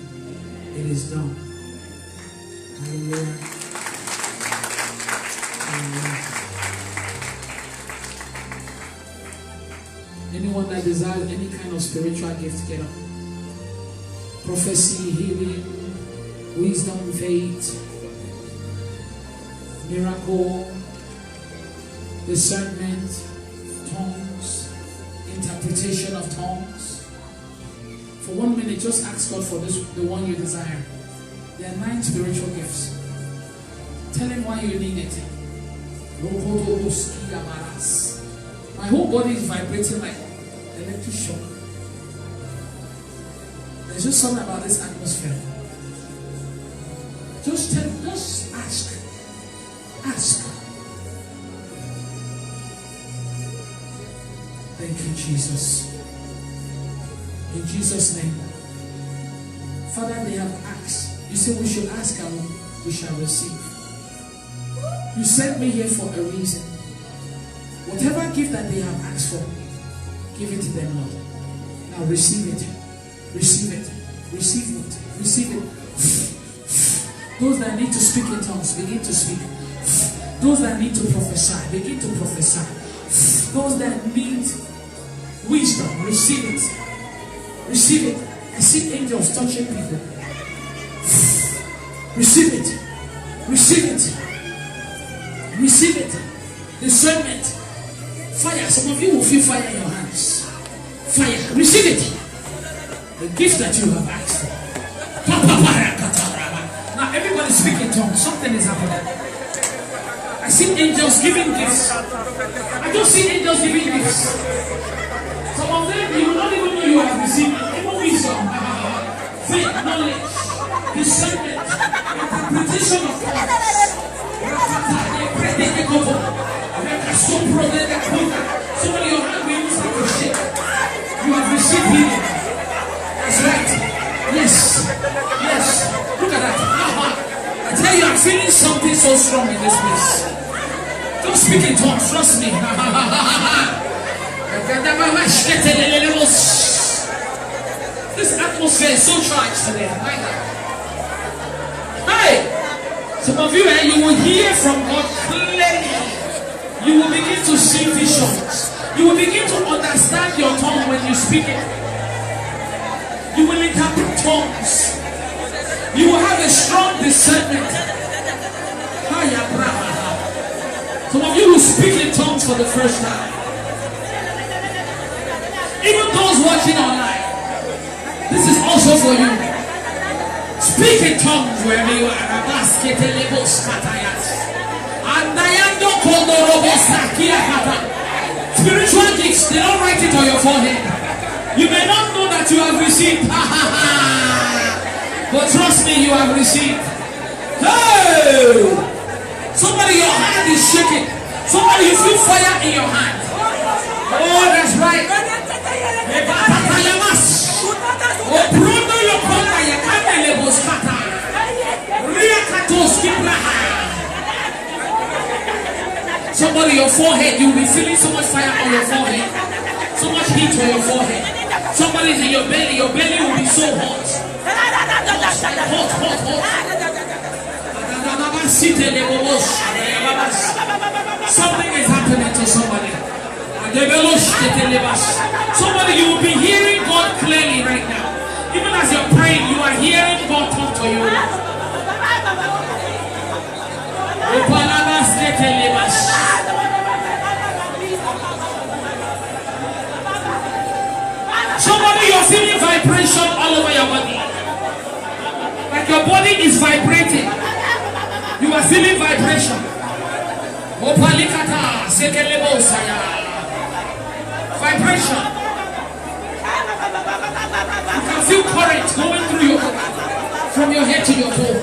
It is done. Hallelujah. Hallelujah. Anyone that desires any kind of spiritual gift, get up. Prophecy, healing, wisdom, faith, miracle, discernment, tongues, interpretation of tongues. For 1 minute, just ask God for this, the one you desire. There are 9 spiritual gifts. Tell him why you need it. My whole body is vibrating like electric shock. There's just something about this atmosphere. Just ask. Ask. Thank you, Jesus. In Jesus' name. Father, they have asked. You said we should ask and we shall receive. You sent me here for a reason. Whatever gift that they have asked for, give it to them, Lord. Now receive it. Receive it. Receive it. Receive it. Those that need to speak in tongues, begin to speak. Those that need to prophesy, begin to prophesy. Those that need wisdom, receive it. Receive it. I see angels touching people. Receive it. Receive it. Receive it. Discernment. Fire. Some of you will feel fire in your hands. Fire. Receive it. The gift that you have asked for. Now everybody speak in tongues. Something is happening. I see angels giving gifts. I don't see angels giving gifts. Some of them you will not even know you have received. Even wisdom, faith, knowledge, discernment, interpretation of tongues. Somebody your hand will start to shake. You have received healing. That's right. Yes. Yes. Look at that. I tell you, I'm feeling something so strong in this place. Don't speak in tongues, trust me. This atmosphere is so charged today. Hey! Some of you, you will hear from God clearly. You will begin to see visions. You will begin to understand your tongue when you speak it. You will interpret tongues. You will have a strong discernment. Some of you will speak in tongues for the first time. Even those watching online, this is also for you. Speak in tongues wherever you are. Spiritual gifts, they don't write it on your forehead. You may not know that you have received. But trust me, you have received. Hey! Somebody, your hand is shaking. Somebody, you feel fire in your hand. Oh, that's right. Somebody, your forehead, you'll be feeling so much fire on your forehead. So much heat on your forehead. Somebody's in your belly will be so hot. Hot. Something is happening to somebody. Somebody, you will be hearing God clearly right now. Even as you're praying, you are hearing God talk to you. Somebody, you're feeling vibration all over your body. Like your body is vibrating. You are feeling vibration. Vibration. You can feel current going through your body, from your head to your toe.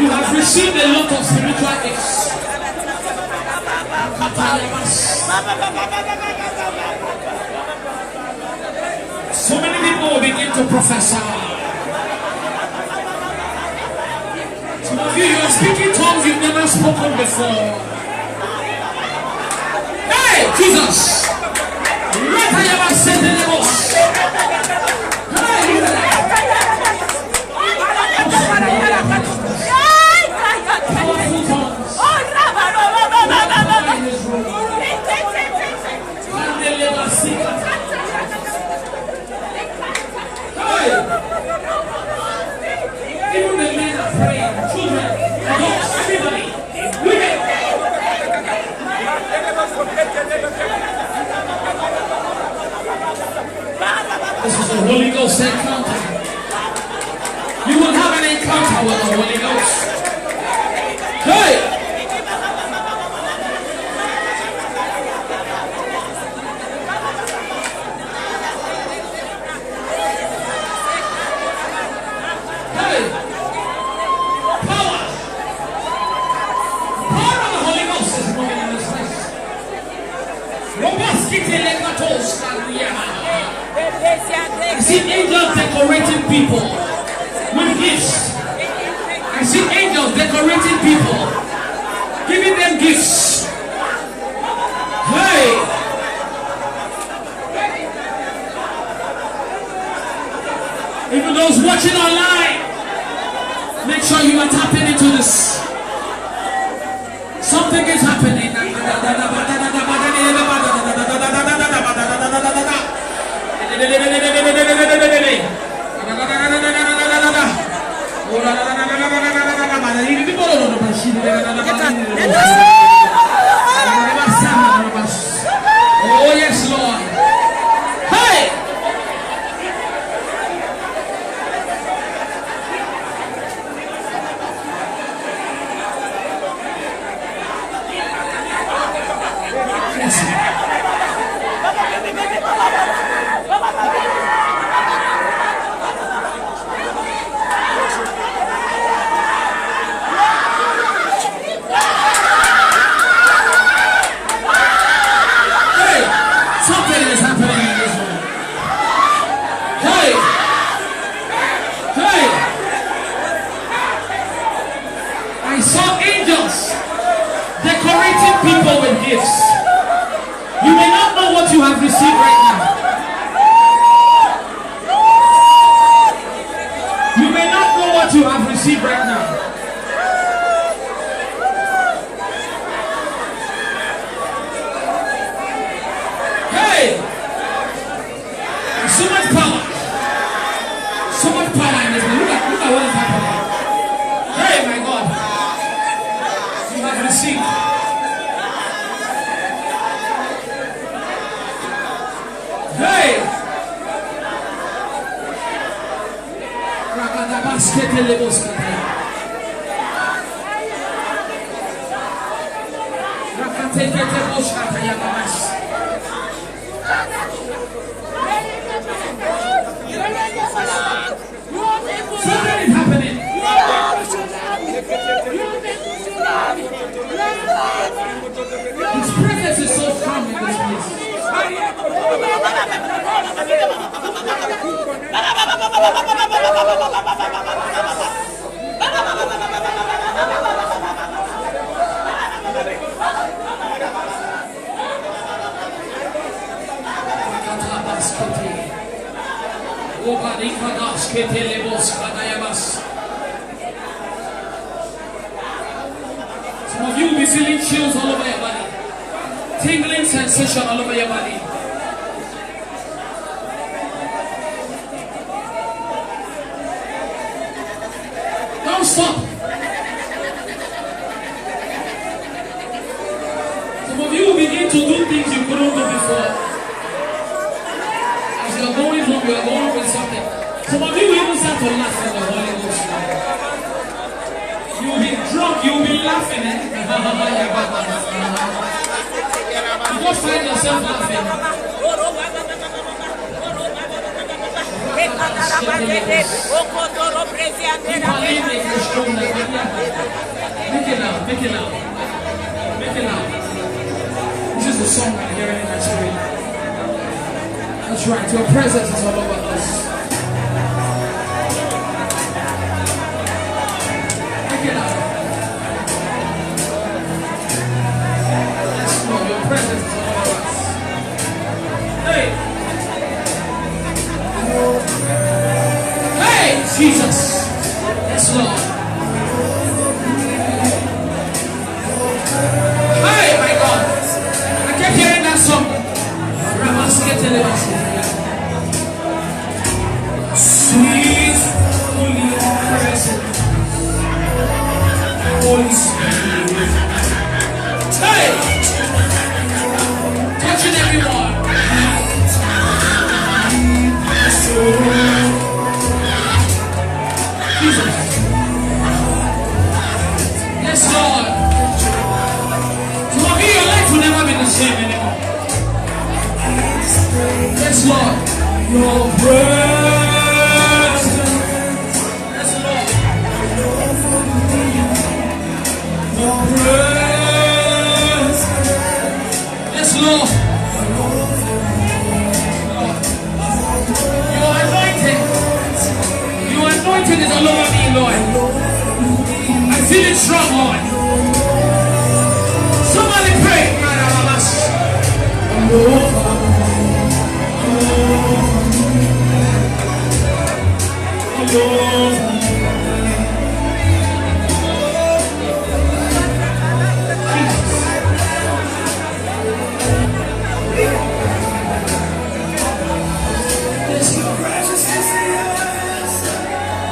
You have received a lot of spiritual gifts. So many people will begin to prophesy. Some of you are speaking tongues you've never spoken before. Hey, Jesus! Even the men are praying, children, adults, everybody, women. This is a Holy Ghost encounter. You will have an encounter with the Holy Ghost. Hey! Hey! Power! The power of the Holy Ghost is moving in this place. I see angels decorating people with gifts. I see angels decorating people, giving them gifts. Hey! Even those watching online, make sure you are tapping into this. Something is happening. Oh yes, Lord. Hey! Something is happening in this room. Hey! Hey! I saw angels decorating people with gifts. You may not know what you have received right now. You may not know what you have received right now. Hey! There's so much power. So much power in this. Look at what is happening. Hey, my God. You have received. Hey! Something is happening. His presence is so strong in this place. Some of you will be feeling chills all over your body. tingling sensation all over your body. Don't stop. Some of you will begin to do things you couldn't do before. As you are going home, you are going with something. Some of you will even start to laugh in the Holy Ghost. You will be drunk, you will be laughing. You just find yourself laughing. Make it loud, make it loud. Make it loud. This is the song I'm hearing in my spirit. That's right, your presence is all over us. Make it loud. Yes, Lord, your presence is all over us. Hey! Hey, Jesus! Yes, Lord. Hey, my God! I kept hearing that song. Sweet Holy Presence, Holy Spirit. Hey! Touching everyone. Jesus. Yes, Lord. So your life will never be the same anymore. Yes, Lord. Your presence. Yes, Lord. Your presence. Yes, Lord. Your anointing. Your anointing is all over me, Lord. I feel it strong, Lord. Somebody pray.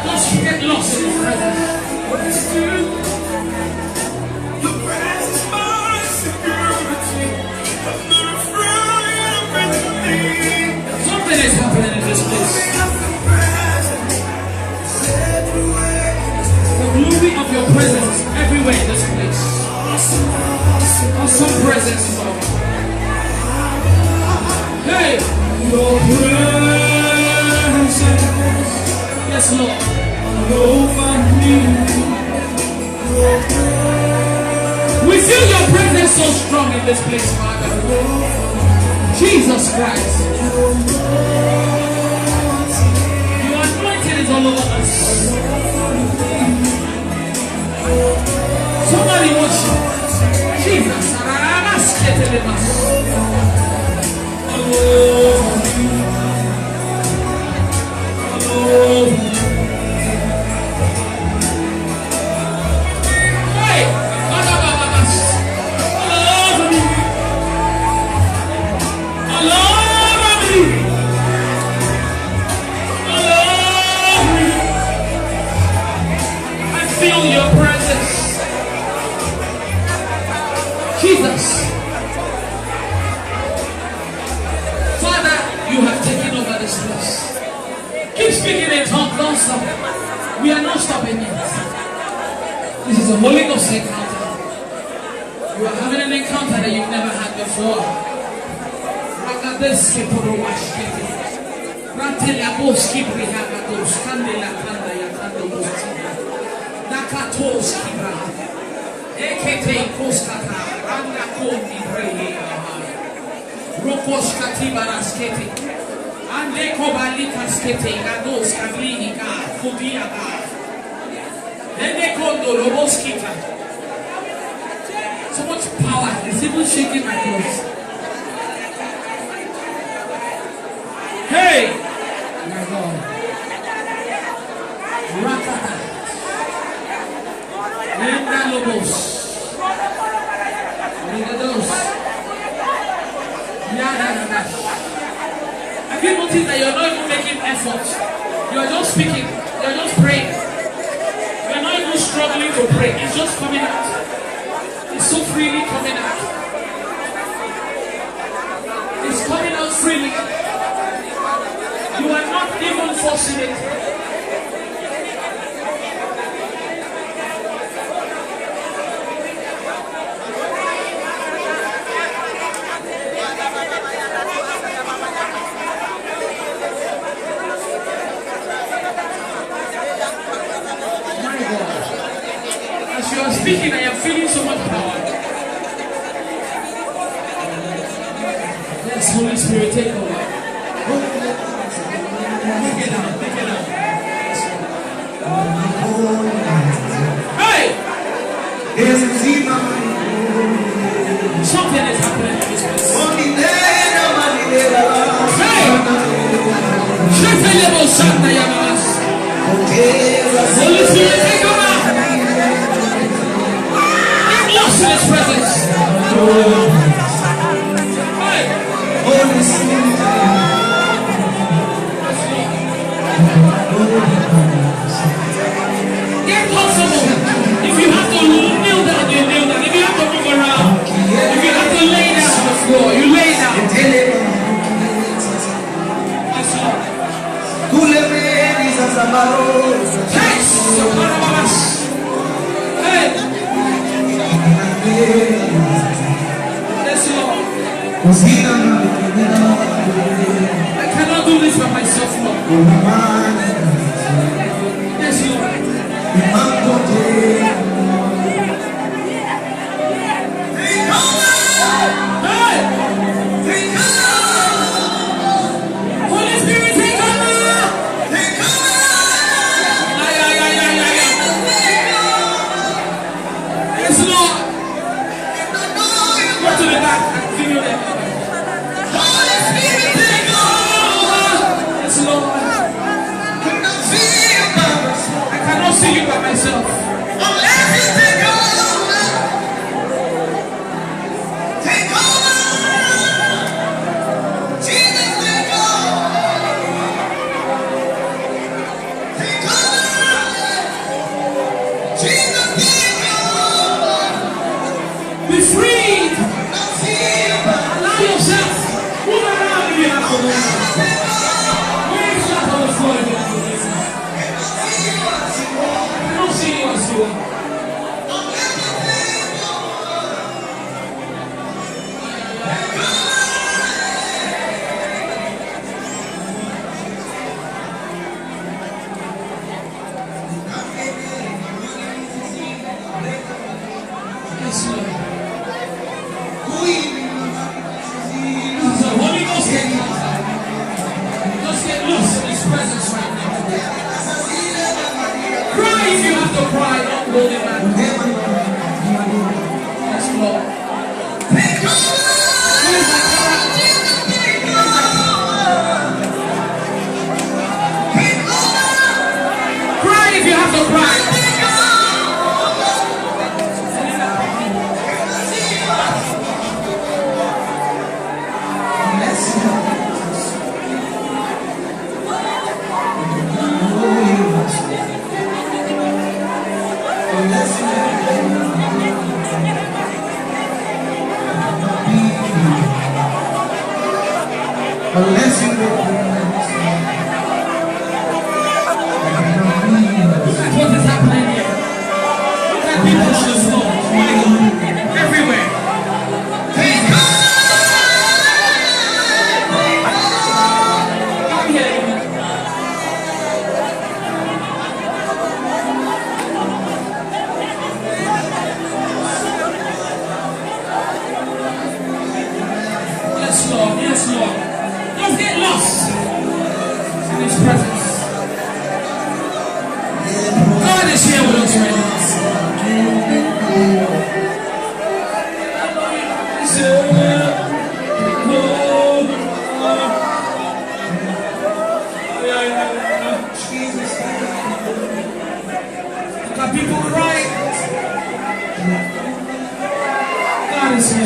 Don't get lost in His presence. Something is happening in this place. The glory of your presence is everywhere in this place. Awesome presence, Lord. Hey, your presence. Yes, Lord. Over me. We feel your presence so strong in this place, Father. Jesus Christ. Your anointing is all over us. Somebody worship. Jesus. Hey, feel your presence. Jesus. Father, you have taken over this place. Keep speaking in tongues, don't stop. We are not stopping yet. This is a Holy Ghost encounter. You are having an encounter that you've never had before. So much power, it's even shaking my clothes. Hey! My God. Rakata. Lenda Lobos. Ligados. notice that you're not even making effort. You're just speaking. You're just praying. You're not even struggling to pray. It's just coming out. It's so freely coming out. It's coming out freely. You are not even forcing it. As you are speaking, I am feeling so much power. Yes, Holy Spirit, take over. Take it out, take it out. Hey! Something is happening in this place. Hey! Holy Spirit, take over. Lost in His presence. Hey. Holy Spirit. Get comfortable. If you have to kneel down, you kneel down. If you have to move around, if you have to lay down on the floor, you lay down. Hey. Yes, Lord. I cannot do this by myself, Lord. Yes, Lord. Hey! Holy Spirit, take over! Yes, Lord. Go to the back and feel that. Holy Spirit, take over. Yes, Lord. I cannot see you by myself. Unless you take over. Take over. Jesus, take over. Take over. Jesus, take over. Be freed. Allow yourself. Move around if you have to move. Where is that on the floor if you have to move? I don't see you as you are. Yes, Lord. So Holy Ghost can just get lost in His presence right now. Cry if you have to cry, don't hold it back. Yes, Lord. Where's my camera? Cry if you have to cry. Unless you Look at what is happening here. Look at people on the floor. Everywhere. Come here. Yes, Lord. Yes, Lord. Don't get lost in His presence. God is here with us right now. Look at people crying. God is here.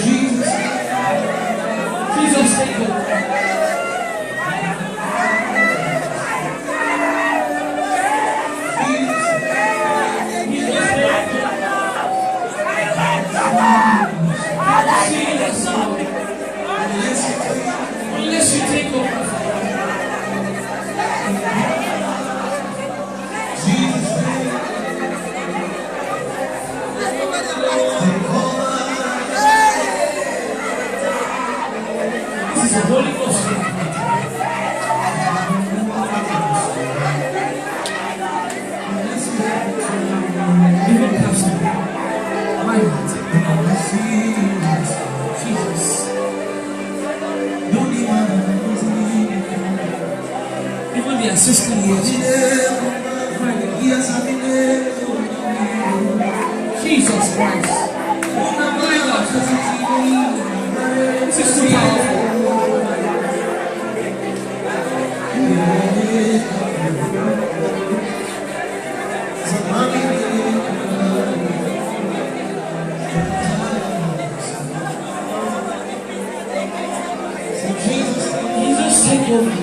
Jesus, take over. Jesus Christ. My God. This is too powerful. Jesus, take over.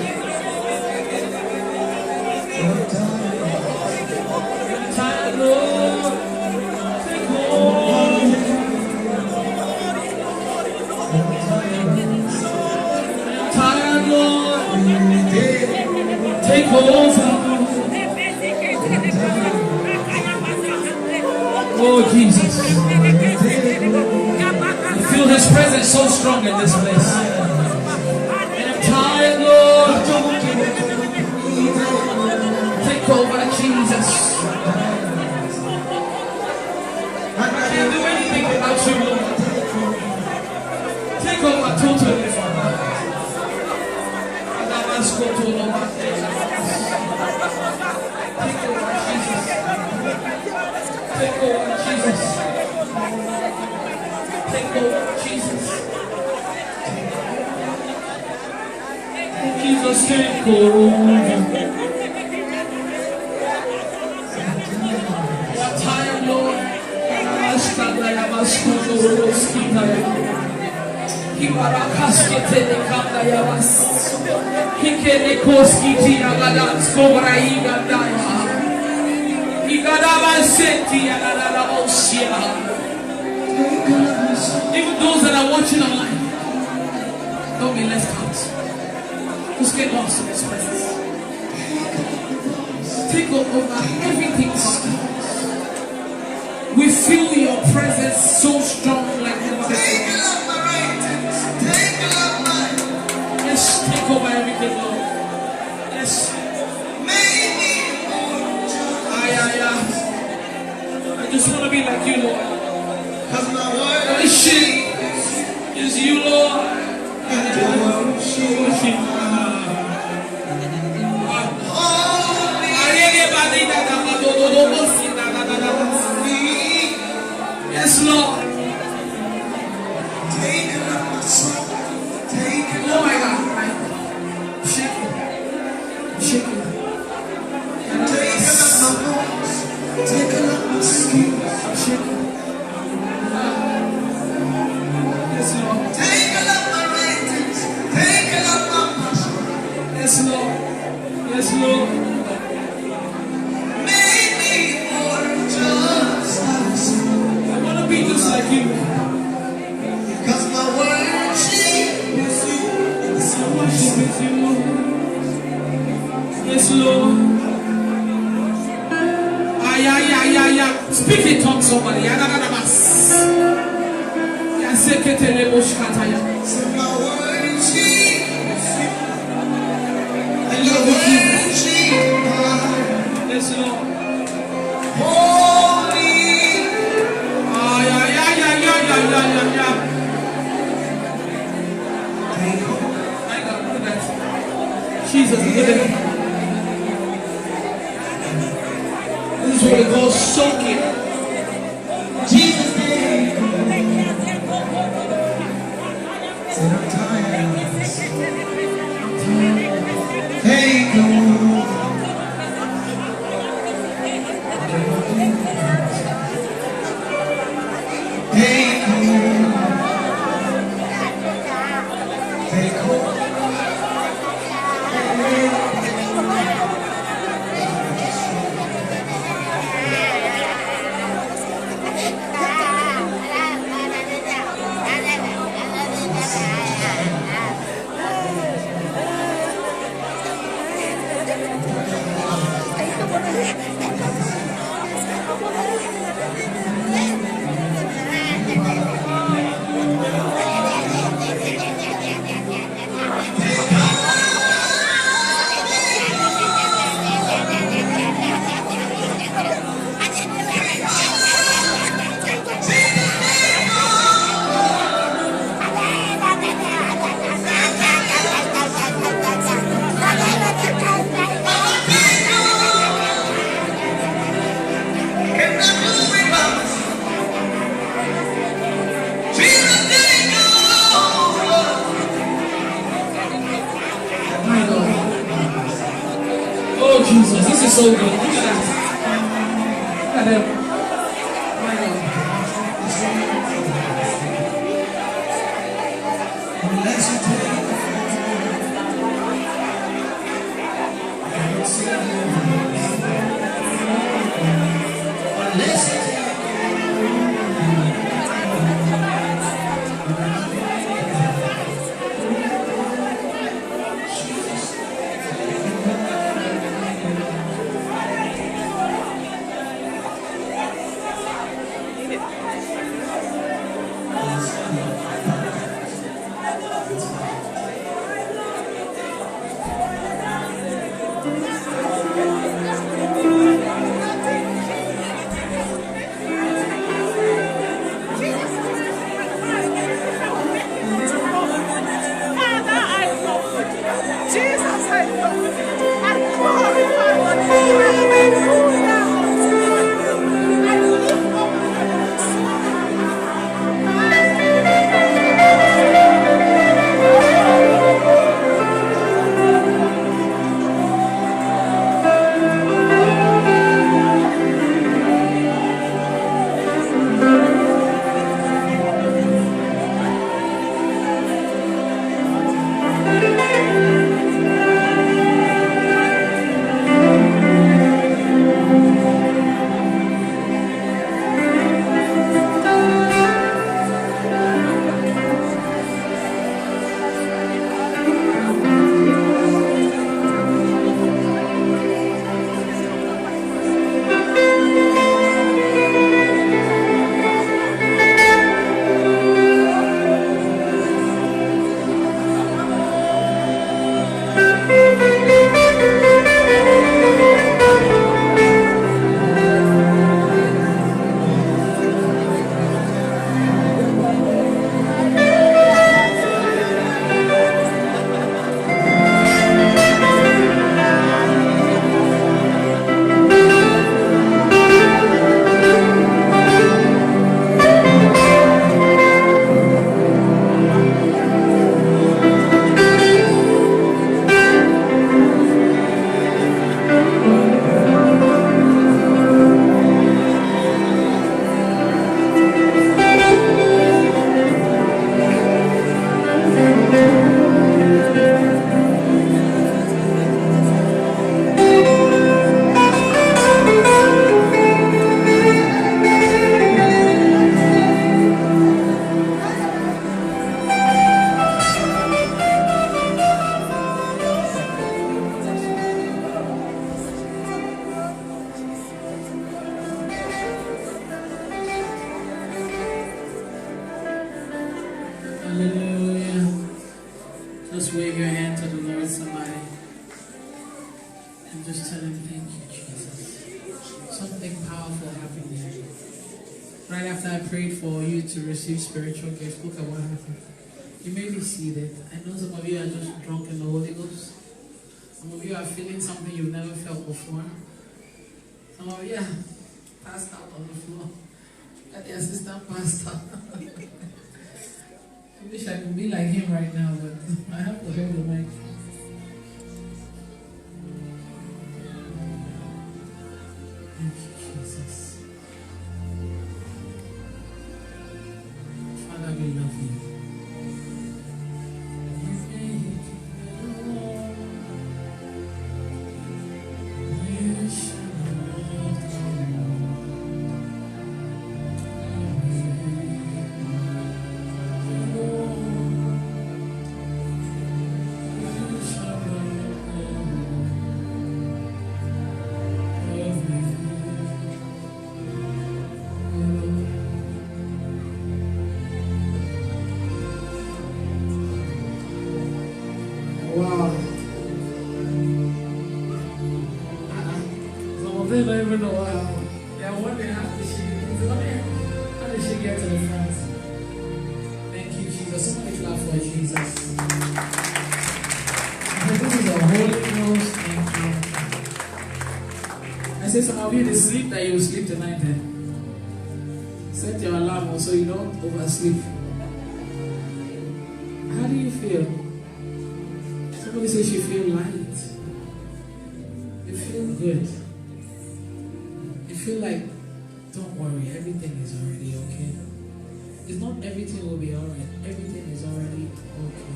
Tired, Lord. Take over. Tired, Lord. Take over. Oh, Jesus. I feel His presence so strong in this place. And I'm tired, Lord. Take over, Jesus. I can't do anything without you, Lord. Take over totally, Father. Take over, Jesus. Take over, Jesus. Take over, Jesus. Jesus, take over. I'm tired, Lord. Even those that are watching online, don't be left out. Just get lost in His presence. Take over everything, Father. We feel your presence so strong like never before. Yes, take over everything, Lord. Yes. I just want to be like you, Lord. My shit is you, Lord. Yes, Lord. Oh my God. Shake it. Shake it. Take a look. Shake it. Yes, Lord. Take a look, my writings. Take a look, my passion. Yes, Lord. Yes, Lord. Make me more just as I want to be just like you. Because my worship is you. My worship is you. Yes, Lord. Speak in tongues, somebody. My worship is you. And your worship, yes, Lord. Holy. My God, look at that. Jesus, look at that. This is what we call soaking. Jesus' name. Said I'm tired. Take over. so good. Look at that. Look at them. My God. Hallelujah. Just wave your hand to the Lord, somebody. And just tell him, thank you, Jesus. Something powerful happened here. Right after I prayed for you to receive spiritual gifts, look at what happened. You may be seated. I know some of you are just drunk in the Holy Ghost. Some of you are feeling something you've never felt before. Some of you are passed out on the floor. At the assistant pastor. I wish I could be like him right now, but I have to hold the mic. Thank you, Jesus. Father, we love you. Wow. Some of them don't even know how. They are wondering how did she get to the front? Thank you, Jesus. Somebody clap for Jesus. This is a Holy Ghost encounter. I say some of you, the sleep that you will sleep tonight, set your alarm so you don't oversleep. How do you feel? Somebody says you feel light. You feel good. everything is already okay. It's not everything will be alright. Everything is already okay.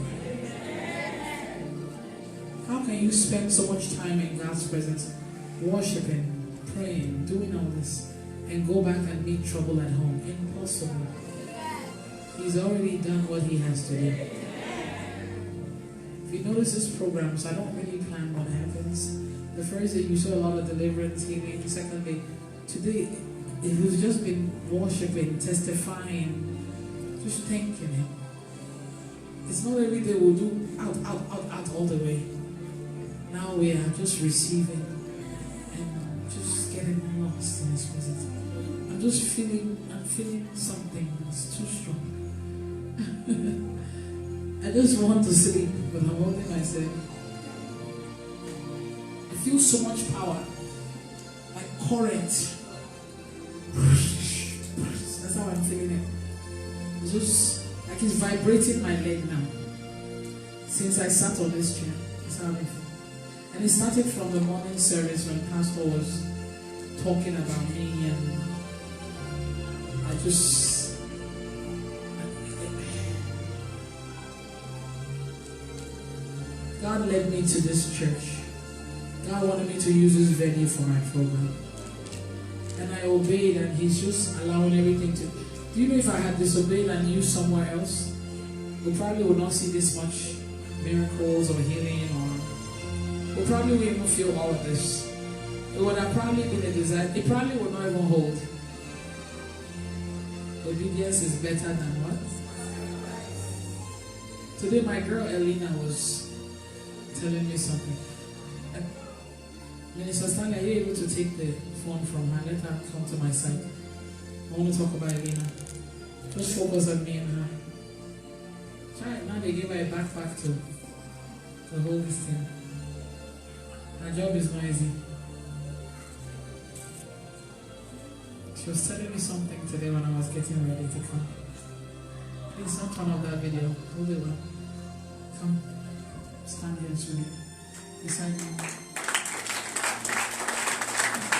How can you spend so much time in God's presence, worshiping, praying, doing all this, and go back and meet trouble at home? Impossible. He's already done what he has to do. If you notice these programs, I don't really plan what happens. The first day you saw a lot of deliverance, healing. The second day, today, it was just been worshiping, testifying, just thanking him. It's not every day we'll do out all the way. Now we are just receiving and just getting lost in his presence. I'm feeling something that's too strong. I just want to sleep, but I'm holding myself. I feel so much power, like current. That's how I'm feeling it. It's just like it's vibrating my leg now. Since I sat on this chair, that's how I feel. And it started from the morning service when Pastor was talking about me, and I just. God led me to this church. God wanted me to use this venue for my program. And I obeyed, and he's just allowing everything to. Do you know if I had disobeyed and used somewhere else, we probably would not see this much miracles or healing, or we probably wouldn't even feel all of this. It would have probably been a disaster. It probably would not even hold. Obedience is better than what? Today my girl Elena was telling me something. Minister Stanley, are you able to take the phone from her? Let her come to my side. I want to talk about Elena. Just focus on me and her. Child, now they gave her a backpack to hold this thing. Her job is not easy. She was telling me something today when I was getting ready to come. Please don't turn off that video. Hold it well. Come. Stand here, sweetie. Beside me.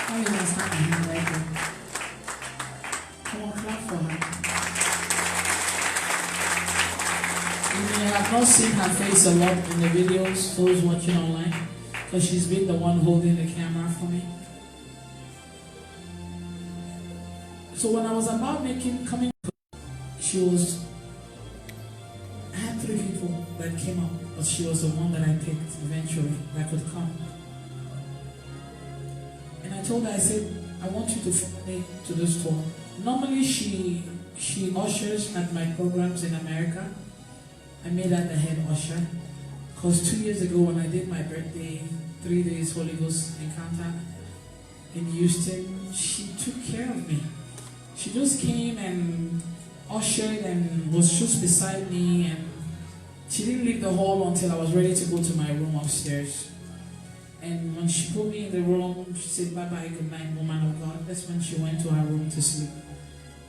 How are you going to stand here right now? Come on, clap for her. You may have not seen her face a lot in the videos, those watching online, because she's been the one holding the camera for me. So when I was about coming, I had 3 people that came up, but she was the one that I picked eventually that could come. And I told her, I said, I want you to follow me to the store. Normally she ushers at my programs in America. I made her the head usher. Because 2 years ago when I did my birthday, 3 days Holy Ghost encounter in Houston, she took care of me. She just came and ushered and was just beside me, and she didn't leave the hall until I was ready to go to my room upstairs. And when she put me in the room, she said, "Bye-bye, good night, woman of God." That's when she went to her room to sleep.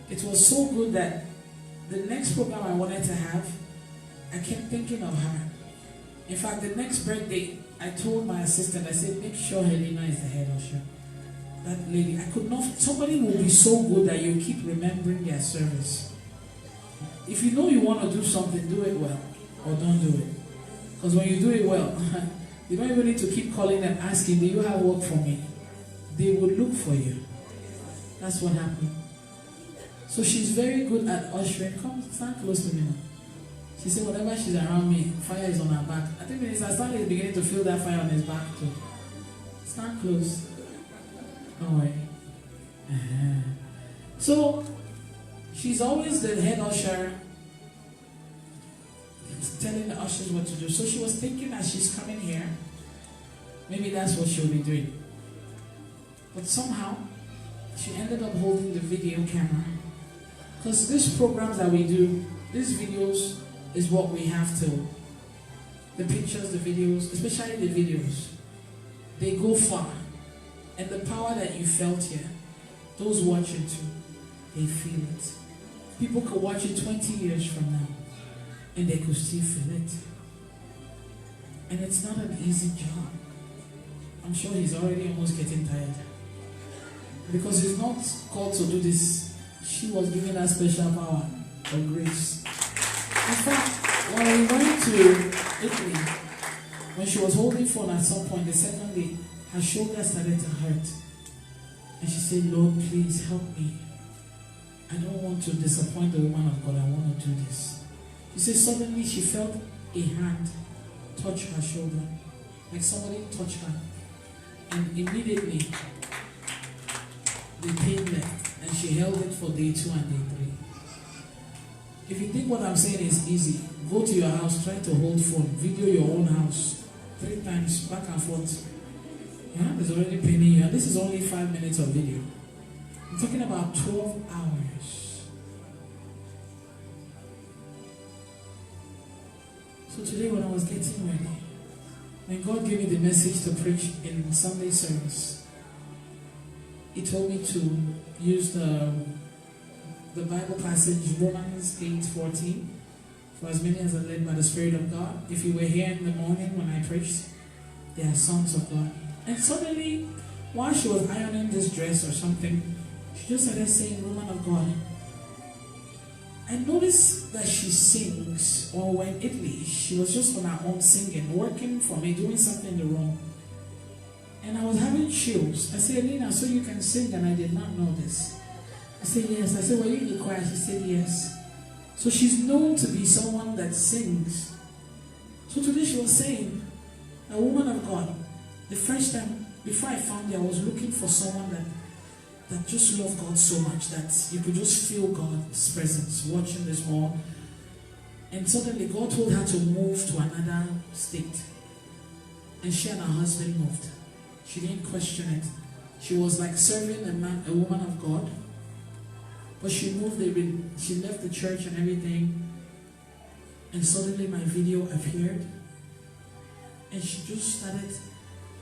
It was so good that the next program I wanted to have, I kept thinking of her. In fact, the next birthday, I told my assistant, I said, make sure Helena is the head usher. That lady, I could not, somebody will be so good that you keep remembering their service. If you know you want to do something, do it well, or don't do it. Because when you do it well, you don't even need to keep calling them, asking, do you have work for me? They will look for you. That's what happened. So she's very good at ushering. Come, stand close to me now. She said, whenever she's around me, fire is on her back. I think Minister Stanley is beginning to feel that fire on his back too. Stand close. Don't worry. So, she's always the head usher, telling the ushers what to do. So she was thinking as she's coming here, maybe that's what she'll be doing. But somehow, she ended up holding the video camera. Because these programs that we do, these videos is what we have to. The pictures, the videos, especially the videos, they go far. And the power that you felt here, those watching too, they feel it. People could watch it 20 years from now, and they could still feel it. And it's not an easy job. I'm sure he's already almost getting tired. Because he's not called to do this she was given that special power of grace. In fact, when we went to Italy, when she was holding phone at some point, the second day, her shoulder started to hurt. And she said, Lord, please help me. I don't want to disappoint the woman of God. I want to do this. She said suddenly she felt a hand touch her shoulder. Like somebody touched her. And immediately, the pain left. And she held it for day 2 and day 3. If you think what I'm saying is easy, go to your house, try to hold phone, video your own house 3 times, back and forth. Yeah, there's already pain in you. And this is only 5 minutes of video. I'm talking about 12 hours. So today when I was getting ready, when God gave me the message to preach in Sunday service, He told me to use the Bible passage, Romans 8:14, for as many as are led by the Spirit of God. If you were here in the morning when I preached, they are sons of God. And suddenly, while she was ironing this dress or something, she just started saying, woman of God. I noticed that she sings, or when in Italy, she was just on her own singing, working for me, doing something in the room. And I was having chills. I said, Lena, so you can sing, and I did not know this. I said, yes. I said, were you in the choir? She said, yes. So she's known to be someone that sings. So today she was saying, a woman of God, the first time, before I found her, I was looking for someone that just loved God so much that you could just feel God's presence watching this all. And suddenly God told her to move to another state. And she and her husband moved. She didn't question it. She was like serving a woman of God. But she moved, she left the church and everything. And suddenly my video appeared. And she just started,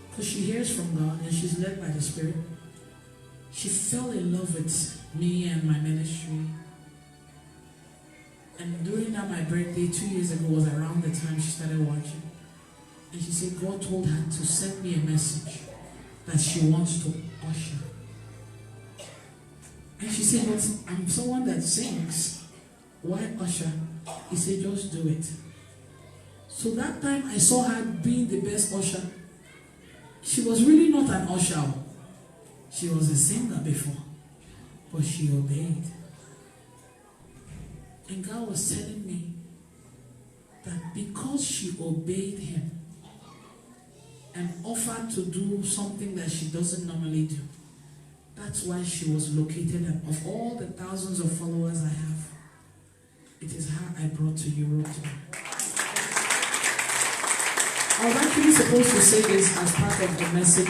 because she hears from God and she's led by the Spirit. She fell in love with me and my ministry. And during that, my birthday 2 years ago was around the time she started watching. And she said God told her to send me a message that she wants to usher. And she said, but I'm someone that sings. Why usher? He said, just do it. So that time I saw her being the best usher. She was really not an usher. She was a singer before. But she obeyed. And God was telling me that because she obeyed Him and offered to do something that she doesn't normally do, that's why she was located. And of all the thousands of followers I have, it is her I brought to Europe today. I was actually supposed to say this as part of the message,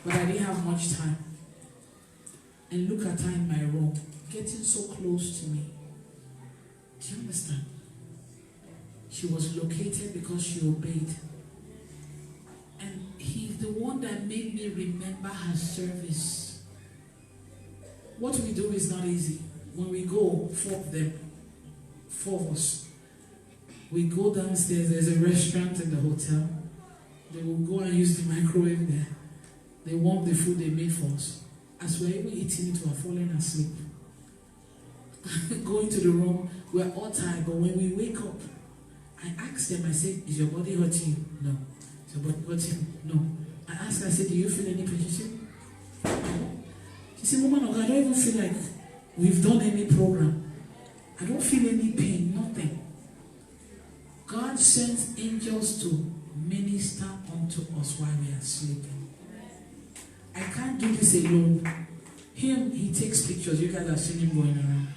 but I didn't have much time. And look at her in my room, getting so close to me. Do you understand? She was located because she obeyed. And He's the one that made me remember her service. What we do is not easy. When we go, 4 of them, 4 of us, we go downstairs, there's a restaurant in the hotel. They will go and use the microwave there. They warm the food they made for us. As we're even eating it, we're falling asleep. Going to the room, we're all tired, but when we wake up, I ask them, I say, is your body hurting you? No. Is your body hurting you? No. I ask her, I say, do you feel any pain? She said, no. She said, woman of God, I don't even feel like we've done any program. I don't feel any pain, nothing. God sends angels to minister unto us while we are sleeping. I can't do this alone. Him, he takes pictures. You guys have seen him going around.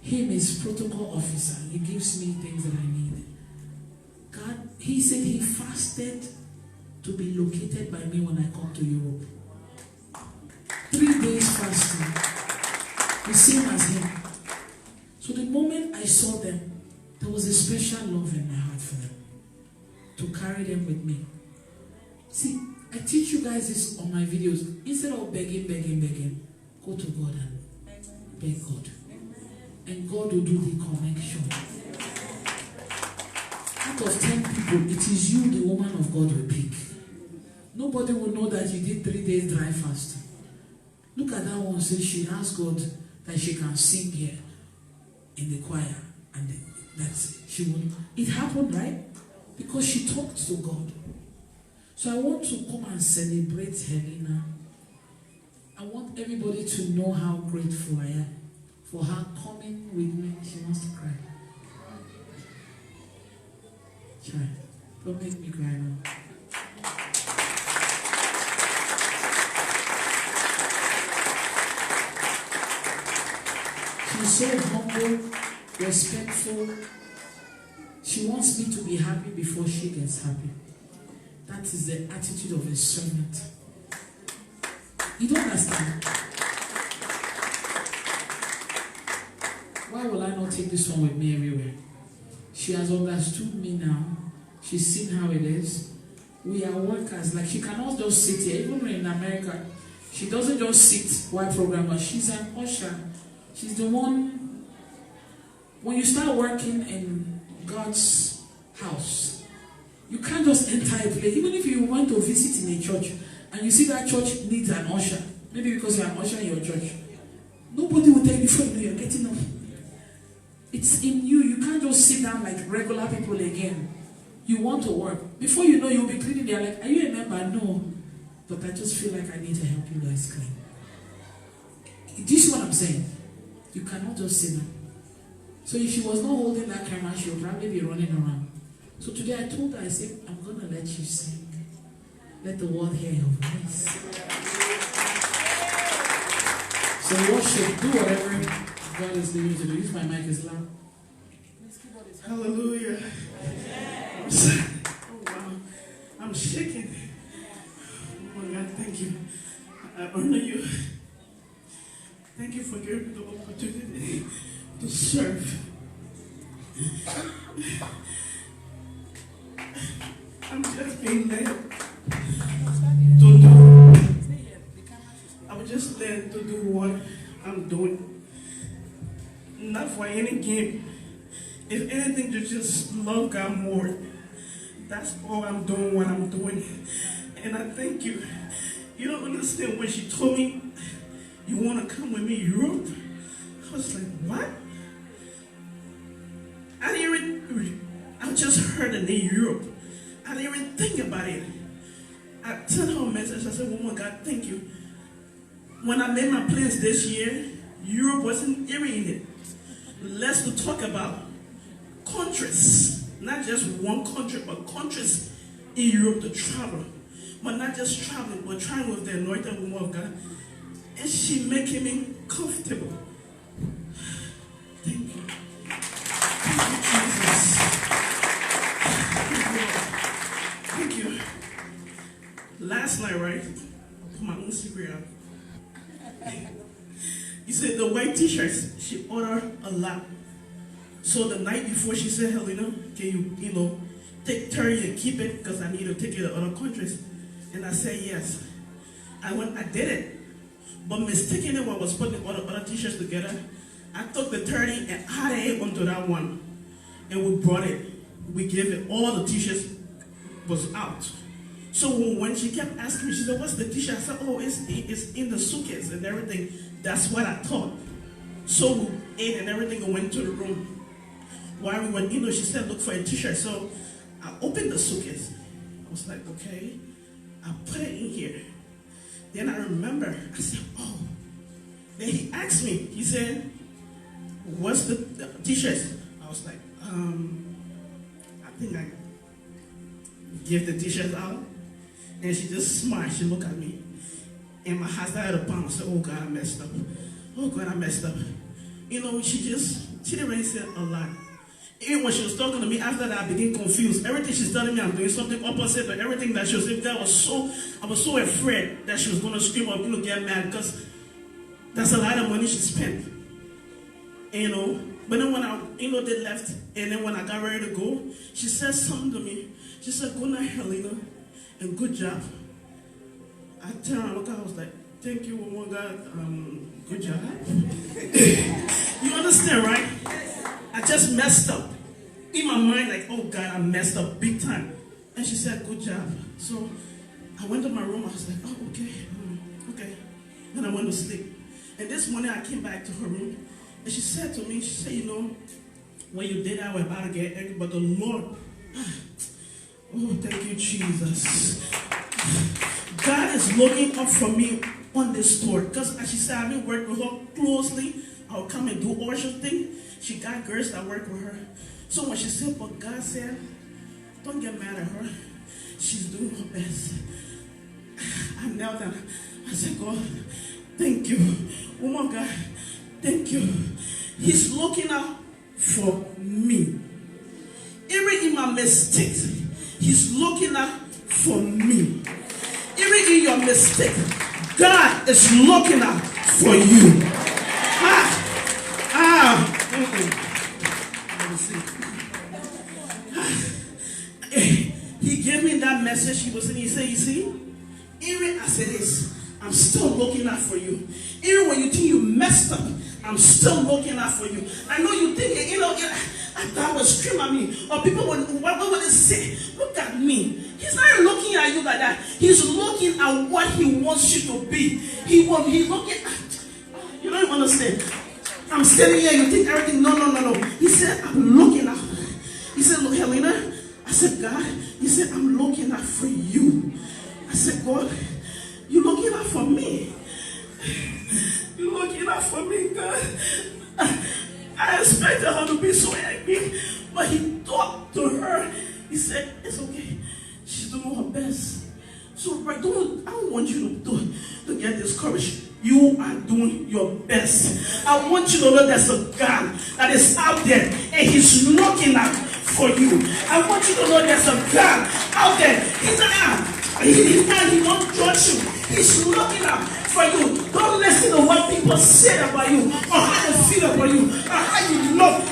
Him is protocol officer. He gives me things that I need. God, he said he fasted to be located by me when I come to Europe. 3 days fasting. The same as him. So the moment I saw them, there was a special love in my heart for them. To carry them with me. See, I teach you guys this on my videos. Instead of begging, go to God and beg God. And God will do the connection. Out of 10 people, it is you, the woman of God, will pick. Nobody will know that you did 3 days dry fasting. Look at that one. Say she asked God, that she can sing here in the choir, and that she would. It happened, right? Because she talked to God. So I want to come and celebrate Helena. I want everybody to know how grateful I am for her coming with me. She wants to cry. Try. Don't make me cry now. She's so humble, respectful. She wants me to be happy before she gets happy. That is the attitude of a servant. You don't understand? Why will I not take this one with me everywhere? She has understood me now. She's seen how it is. We are workers. Like, she cannot just sit here. Even in America, she doesn't just sit while programmer. She's an usher. She's the one. When you start working in God's house, you can't just enter a place. Even if you want to visit in a church and you see that church needs an usher, maybe because you're an usher in your church, nobody will tell you before you know you're getting up. It's in you. You can't just sit down like regular people again. You want to work. Before you know, you'll be cleaning. They're like, are you a member? No. But I just feel like I need to help you guys clean. Do you see what I'm saying? You cannot just sit down. So if she was not holding that camera, she would probably be running around. So today I told her, I said, I'm going to let you sing. Let the world hear your voice. So worship, do whatever God is leading you to do. Use my mic is loud. Hallelujah. Oh wow. I'm shaking. Oh my God, thank you. I honor you. Thank you for giving me the opportunity to serve. I'm just being led to do. I'm just led to do what I'm doing. Not for any game. If anything, to just love God more. That's all I'm doing, what I'm doing. And I thank you. You don't understand, when she told me, you want to come with me to Europe? I was like, what? I just heard the name Europe. I didn't even think about it. I sent her a message. I said, oh my God, thank you. When I made my plans this year, Europe wasn't even in it. Less to talk about. Countries, not just one country, but countries in Europe to travel. But not just traveling, but traveling with the anointed woman of God. And she making me comfortable. Thank you. Thank you, Jesus. Thank you. Last night, right? Put my own secret out. You said the white t-shirts, she ordered a lot. So the night before, she said, Helena, can you, take 30 and keep it, because I need to take it to other countries. And I said yes. I did it. But mistakenly, when I was putting all the other t-shirts together, I took the 30 and added it onto that one. And we brought it. We gave it, all the t-shirts was out. So when she kept asking me, she said, what's the t-shirt? I said, oh, it's in the suitcase and everything. That's what I thought. So we ate and everything and went to the room. While we went, she said, look for a t-shirt. So I opened the suitcase. I was like, okay. I put it in here. Then I remember, I said, oh. Then he asked me, he said, what's the t-shirts? I was like, I think I give the t-shirts out. And she just smiled. She looked at me. And my heart started to pound. I said, oh God, I messed up. Oh God, I messed up. She didn't really say a lot. Even when she was talking to me, after that, I became confused. Everything she's telling me, I'm doing something opposite, but everything that she was saying, I was so afraid that she was going to scream or get mad, because that's a lot of money she spent. But then when they left, and then when I got ready to go, she said something to me. She said, good night, Helena, and good job. I turned around and looked at her, I was like, thank you, woman God, good job. You understand, right? I just messed up. In my mind, like, oh God, I messed up big time. And she said, good job. So I went to my room. I was like, oh, okay. Okay. Then I went to sleep. And this morning I came back to her room, and she said to me, she said, you know, when you did that, we're about to get angry, but the Lord, oh, thank you, Jesus. God is looking up for me on this store. Because as she said, I've been working with her closely. I'll come and do all your thing. She got girls that work with her. So when she said, but God said, don't get mad at her. She's doing her best. I knelt down. I said, God, thank you. Woman God, thank you. He's looking out for me. Even in my mistakes, He's looking out for me. Even in your mistake, God is looking out for you. Let me see. He gave me that message. He was saying, he said, you see, even as it is, I'm still looking out for you. Even when you think you messed up, I'm still looking out for you. I know you think, you know, that will scream at me. Or people what would they say? Look at me. He's not looking at you like that. He's looking at what He wants you to be. He's looking at, you don't even understand. I'm standing here, you think everything, no. He said, I'm looking out. He said, look, Helena. I said, God. He said, I'm looking out for you. I said, God, you're looking out for me. You're looking out for me, God. I expected her to be so angry, but He talked to her. He said, it's okay. She's doing her best. So, I don't want you to get discouraged. You are doing your best. I want you to know there's a God that is out there and He's looking out for you. I want you to know there's a God out there. He's not. He won't judge you. He's looking out for you. Don't listen to what people say about you or how they feel about you or how you look.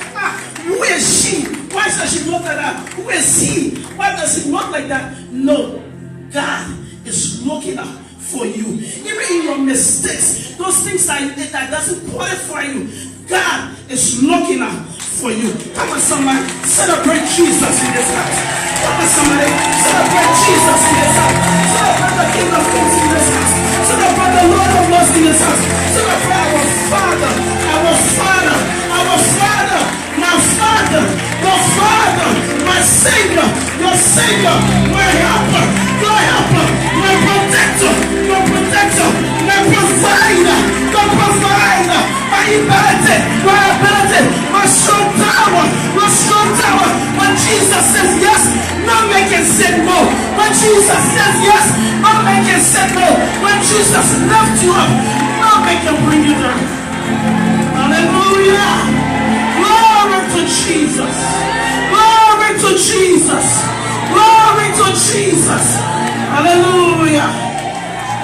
Who is she? Why does she look like that? Who is he? Why does he look like that? No. God is looking out for you. Even in your mistakes, those things that doesn't qualify you, God is looking out for you. Come on, somebody, celebrate Jesus in this house. Come on, somebody, celebrate Jesus in this house. Celebrate the King of Kings in this house. Celebrate the Lord of Lords in this house. Celebrate our Father, our Father, our Father, my Father, your Father, my Savior, your Savior, my helper, your helper, my protector, your protector, my provider, your provider, my ability, my strong tower, your strong tower. When Jesus says yes, no man can say no. When Jesus says yes, no man can say no. When Jesus lifts you up, no man can bring you down. Hallelujah. Glory to Jesus. Glory to Jesus. Glory to Jesus. Hallelujah.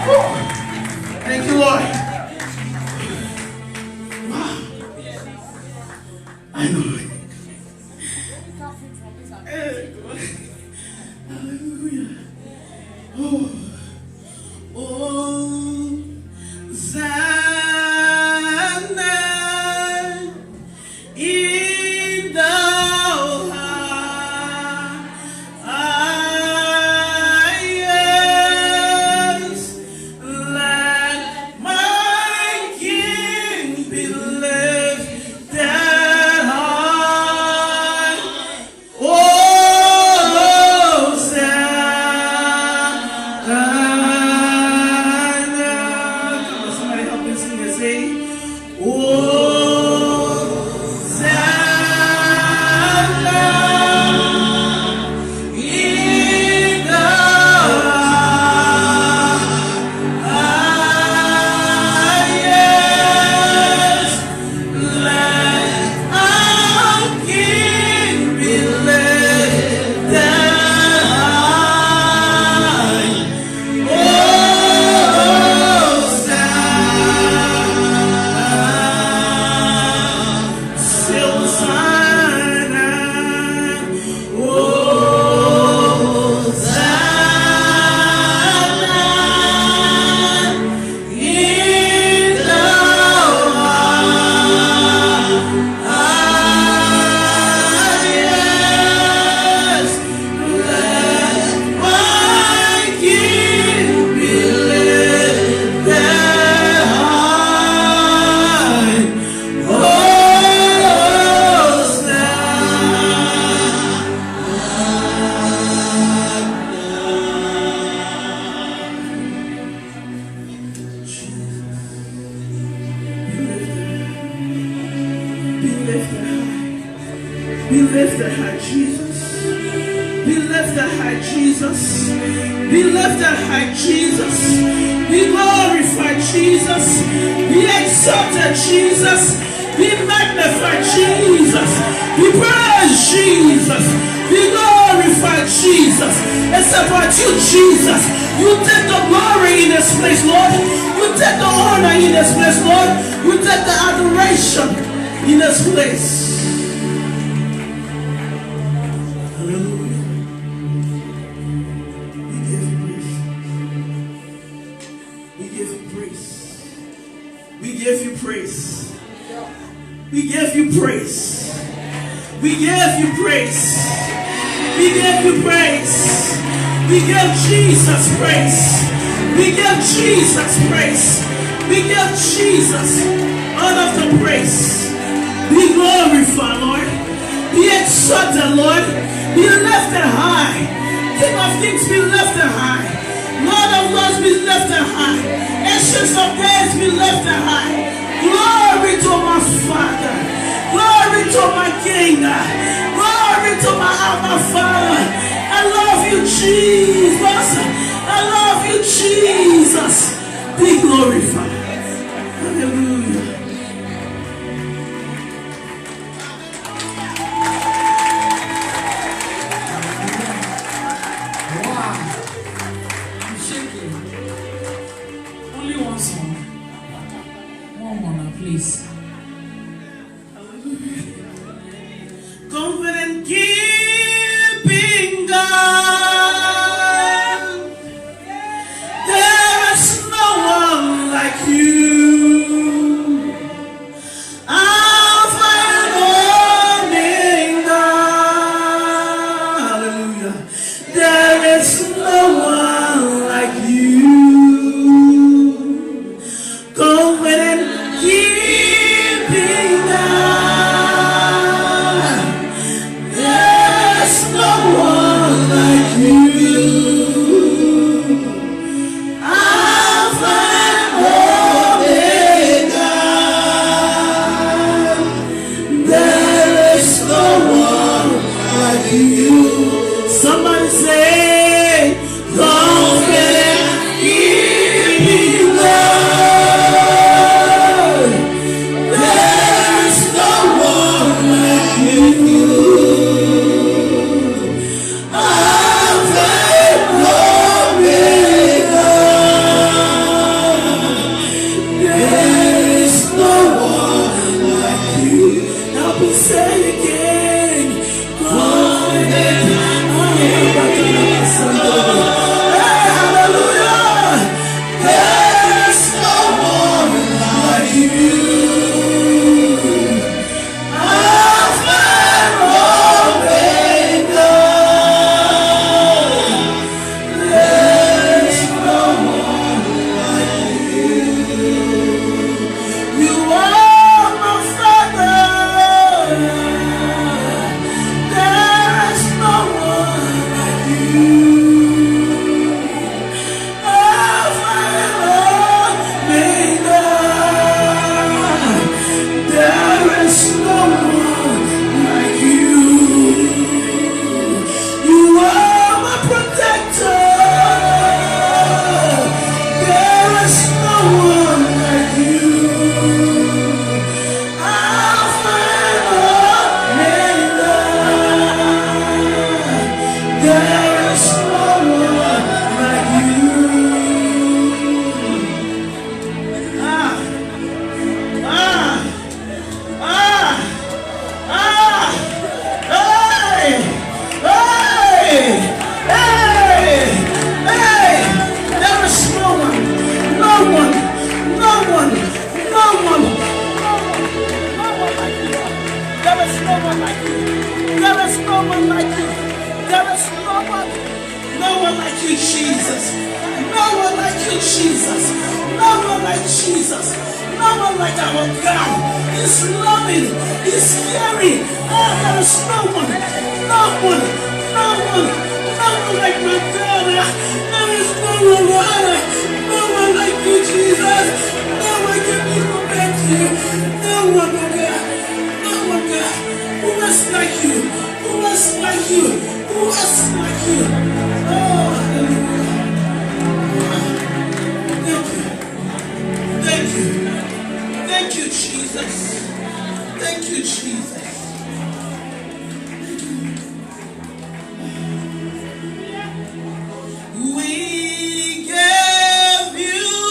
Woo. Thank you, Lord. Wow. I know. Hallelujah. Oh. Be lifted high, Jesus. Be lifted high, Jesus. Be lifted high, Jesus. Be glorified, Jesus. Be exalted, Jesus. Be magnified, Jesus. Be praised, Jesus. Be glorified, Jesus. It's about you, Jesus. You take the glory in this place, Lord. You take the honor in this place, Lord. You take the adoration in this place. Hallelujah. We give you praise. We give you praise. We give you praise. We give you praise. We give you praise. We give you praise. We give Jesus praise. We give Jesus praise. We give Jesus all of the praise. Be glorified, Lord. Be exalted, Lord. Be lifted high. King of kings, be lifted high. Lord of lords, be lifted high. Ancients of days, be lifted high. Glory to my Father. Glory to my King. Glory to my Abba Father. I love you, Jesus. I love you, Jesus. Be glorified. Hallelujah. Wow. I'm shaking. Only one song. One more now, please. Confident keeping God. There is no one like you. Alpha and Omega. Hallelujah. There is no one like you. Confident keeping God. There's no one like you. Alpha and Omega. There is no one like you. Somebody say, confident keeping God. There's no one like you. Alpha and Omega. There is no one like you. Now we say again, confident. Hallelujah. There is no one like you. Alpha and Omega. There is no one like you. You are my Father. There is no one like you. Alpha and Omega. There is no one like you. You are my protector. There is no one like you. Alpha and Omega. There is no one like you. Ah, ah, ah, ah, hey, hey, hey, hey. There is no one, no one, no one, no one, no one like you. There is no one like you. There is no one like you. There is no one like you, Jesus. No one like you, Jesus. No one like Jesus. No one like our God. He's loving. He's caring. Oh, there is no one. No one. No one. No one like my God. There is no one. No one like you, Jesus. No one can be compared to you. No one, oh God. No one, God. Who is like you? Jesus. We give you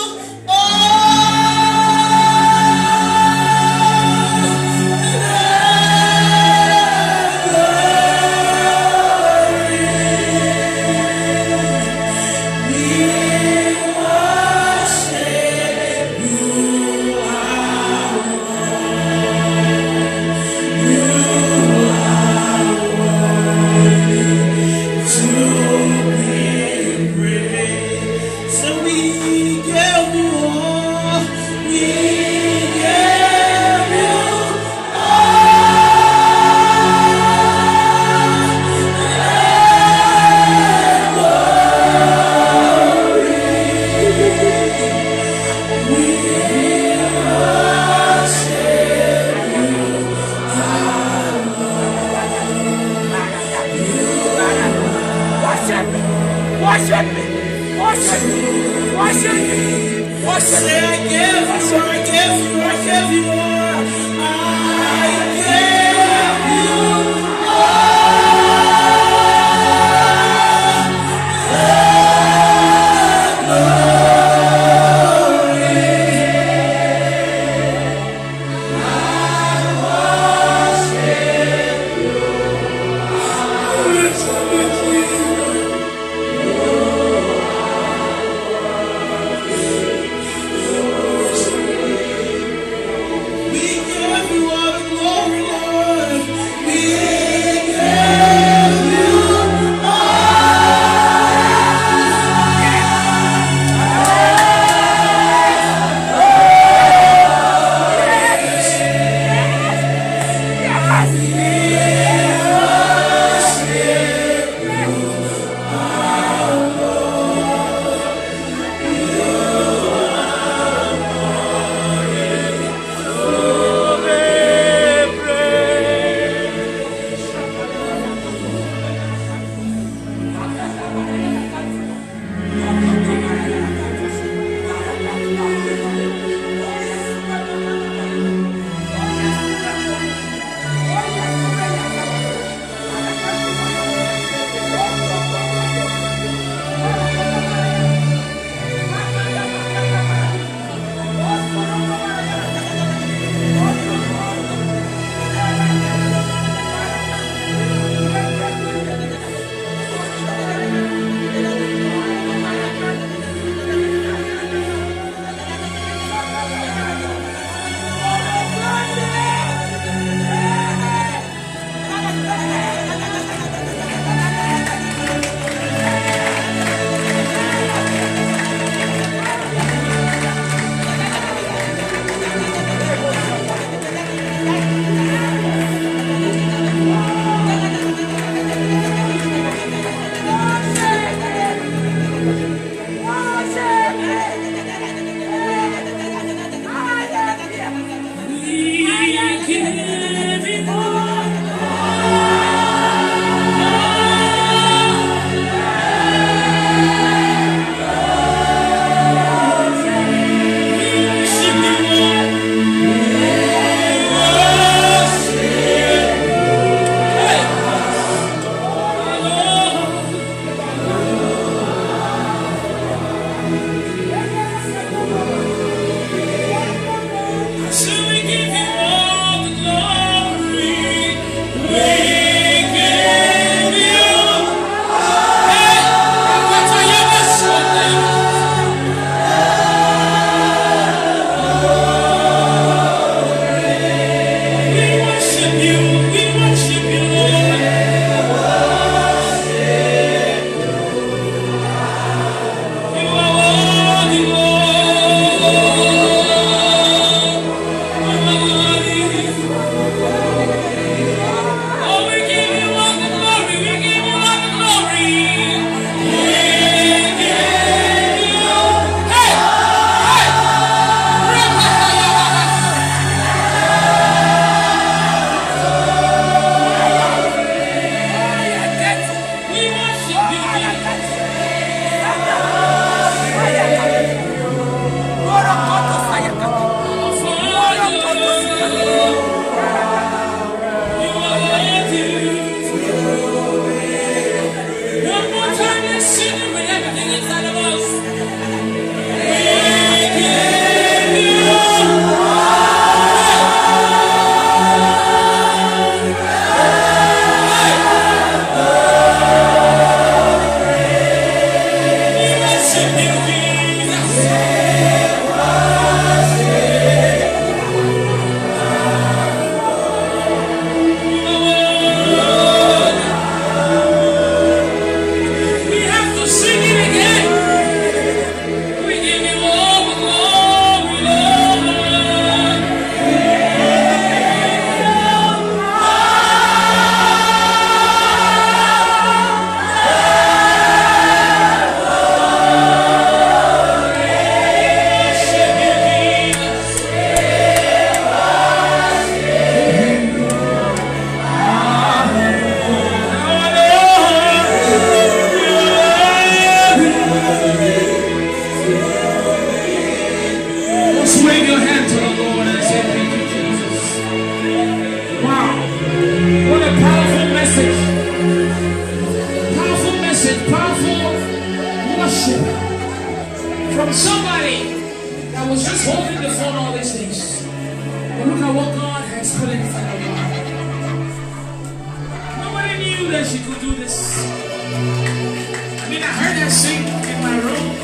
knew that she could do this. I mean, I heard her sing in my room,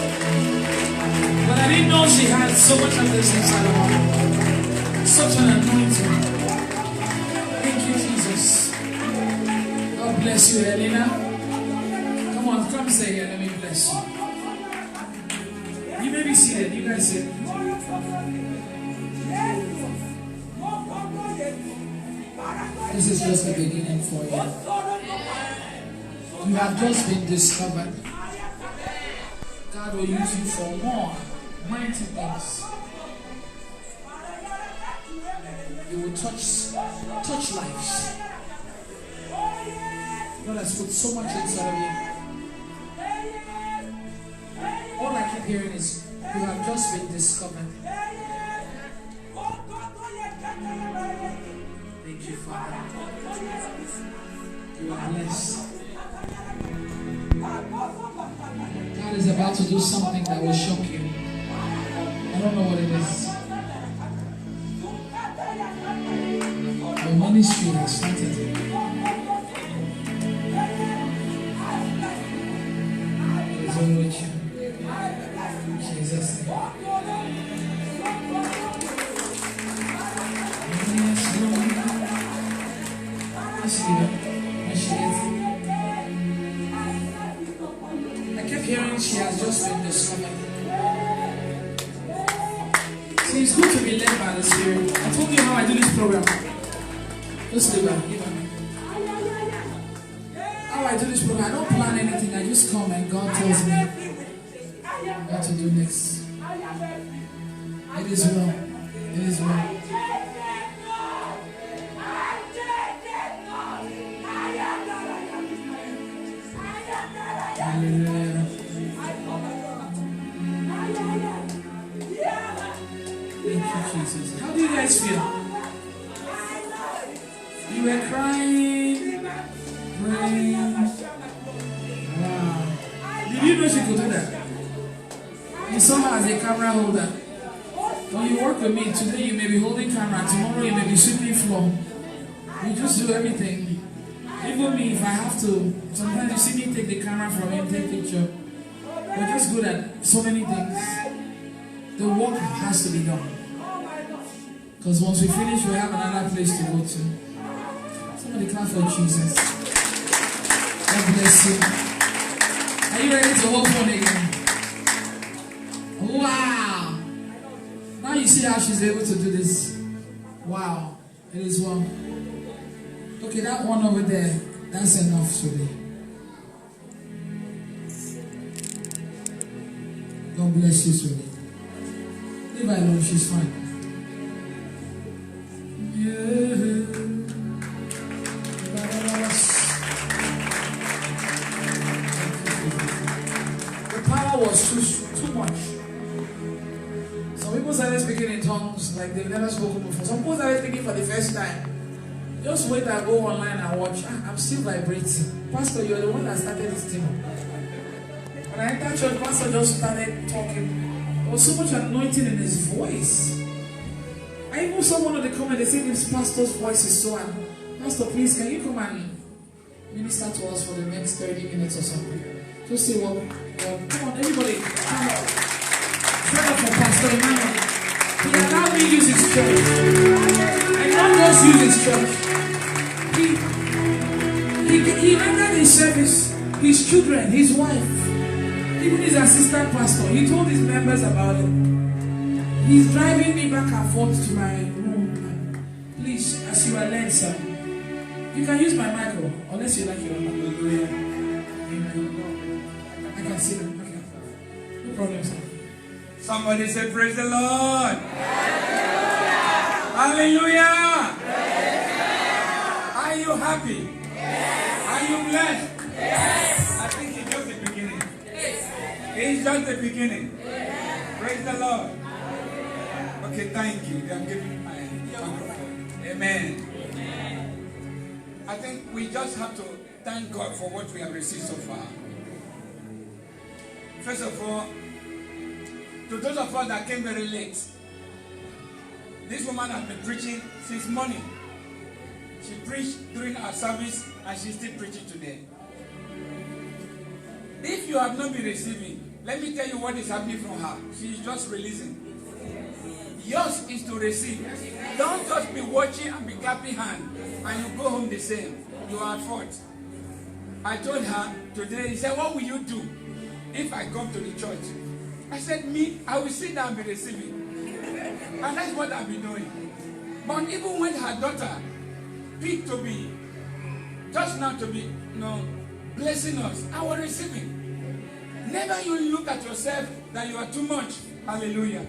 but I didn't know she had so much of this inside of her. Such an anointing. Thank you, Jesus. God bless you, Helena. Come on, come stay here. Let me bless you. You may be seated. You guys sit. This is just the beginning for you. You have just been discovered. God will use you for more mighty things. You will touch lives. God has put so much inside of you. All I keep hearing is you have just been discovered. Thank you, Father. You are blessed. God is about to do something that will shock you. I don't know what it is. Your ministry has started. It is all with you. Jesus' name. Yes, Lord. I kept hearing she has just been discovered. See, it's good to be led by the Spirit. I told you how I do this program. Just live out. How I do this program, I don't plan anything. I just come and God tells me what to do next. It is well. It is well. Hallelujah. Thank you, Jesus. How do you guys feel? You were crying, praying. Wow. Did you know she could do that? You saw her as a camera holder. When you work with me, today you may be holding camera, tomorrow you may be sweeping floor. You just do everything. Even me, if I have to, sometimes you see me take the camera from him, take picture. We're just good at so many things. The work has to be done. Because once we finish, we have another place to go to. Somebody clap for Jesus. God bless you. Are you ready to walk on again? Wow. Now you see how she's able to do this. Wow. It is well. Okay, that one over there, that's enough today. God bless you, sweetie. Leave her alone, she's fine. Yeah. The power was too much. Some people started speaking in tongues like they've never spoken before. Some people started speaking for the first time. Just wait and go online and watch. I'm still vibrating. Pastor, you're the one that started this thing. When I entered church, Pastor just started talking. There was so much anointing in his voice. I even saw one of the comments, they said this pastor's voice is so. Pastor, please, can you come and minister to us for the next 30 minutes or something? Just say, well, come on, everybody, come on. Stand up for Pastor Emmanuel. He allowed me to use his church. And not just use his church. He rendered his service, his children, his wife, even his assistant pastor. He told his members about it. He's driving me back and forth to my room. Please, as you are led, sir, you can use my micro, unless you like your hallelujah. Amen. I can see them. Okay. No problem, sir. Somebody say, praise the Lord. Hallelujah. Are you happy? Yes. Are you blessed? Yes. I think it's just the beginning. Yes. It's just the beginning. Yes. Praise the Lord. Okay, thank you. I'm giving my microphone. Amen. Amen. I think we just have to thank God for what we have received so far. First of all, to those of us that came very late, this woman has been preaching since morning. She preached during our service and she's still preaching today. If you have not been receiving, let me tell you what is happening from her. She is just releasing. Yours is to receive. Don't just be watching and be clapping hands and you go home the same. You are at fault. I told her today, he said, what will you do if I come to the church? I said, me, I will sit down and be receiving. And that's what I've been doing. But even when her daughter picked to be, just now to be, blessing us, I was receiving. Never you look at yourself that you are too much. Hallelujah.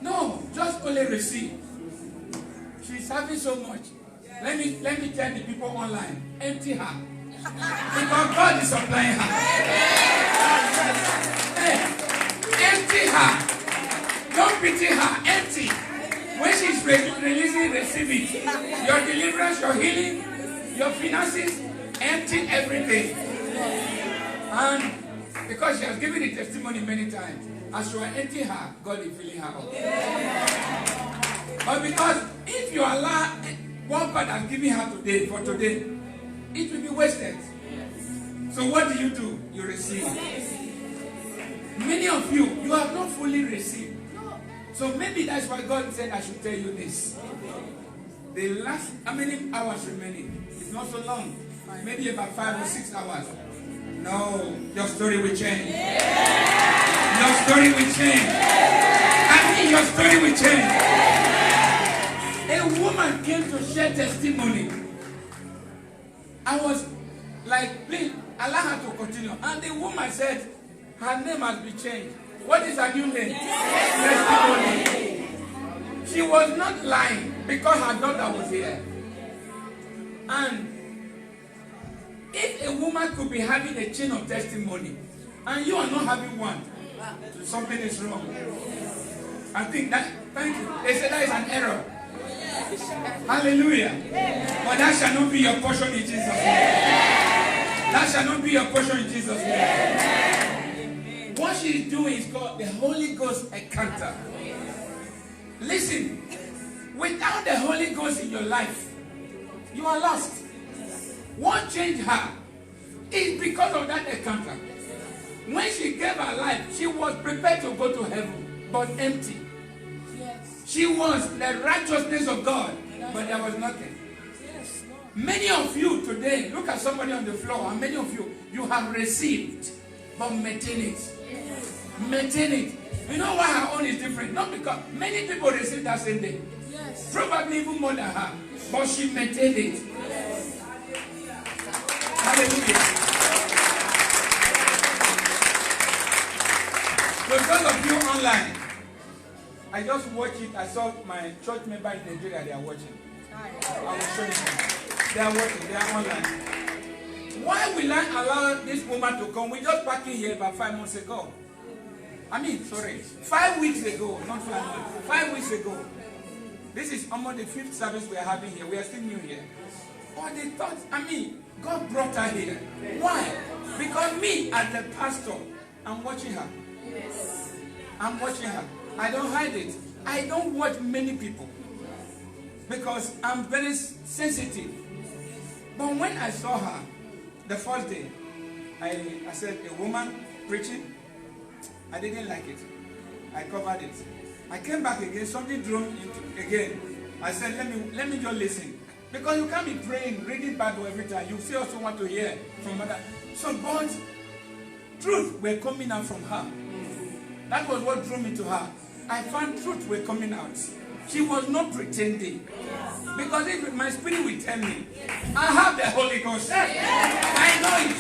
No, just only receive. She's having so much. Let me tell the people online, empty her. Because God is supplying her. Hey, empty her. Don't pity her. Empty. When she's releasing, receiving. Your deliverance, your healing, your finances, empty everything. And because she has given the testimony many times, as you are emptying her, God is filling her up. But because if you allow what God has given her today, for today, it will be wasted. So what do? You receive. Many of you have not fully received. So maybe that's why God said I should tell you this. The last, how many hours remaining? It's not so long. Maybe about 5 or 6 hours. No, your story will change. Your story will change. I mean, your story will change. A woman came to share testimony. I was like, please, allow her to continue. And the woman said, her name has been changed. What is her new name? Testimony. She was not lying because her daughter was here. And if a woman could be having a chain of testimony and you are not having one, something is wrong. I think that, thank you. They say that is an error. Hallelujah. But that shall not be your portion in Jesus' name. That shall not be your portion in Jesus' name. What she is doing is called the Holy Ghost encounter. Listen, without the Holy Ghost in your life, you are lost. What changed her is because of that encounter. When she gave her life, she was prepared to go to heaven, but empty. Yes. She was the righteousness of God, but there was nothing. Yes, many of you today, look at somebody on the floor, and many of you have received, but maintain it. Yes. Maintain it. You know why her own is different? Not because many people received that same day. Yes. Probably even more than her, but she maintained it. Yes. Hallelujah. For those of you online, I just watched it. I saw my church member in Nigeria, they are watching. I will show you. They are watching, they are online. Why will I allow this woman to come? We just parked in here about 5 months ago. 5 weeks ago, not 5 months. 5 weeks ago. This is almost the 5th service we are having here. We are still new here. But they thought, God brought her here. Why? Because me, as the pastor, I'm watching her. Yes. I'm watching her. I don't hide it. I don't watch many people because I'm very sensitive. But when I saw her the first day, I said, a woman preaching, I didn't like it. I covered it. I came back again, something drew me again. I said, let me just listen. Because you can't be praying, reading Bible every time. You still also want to hear from other. So God's truth were coming out from her. That was what drew me to her. I found truth were coming out. She was not pretending. Because if my spirit will tell me, I have the Holy Ghost. I know it.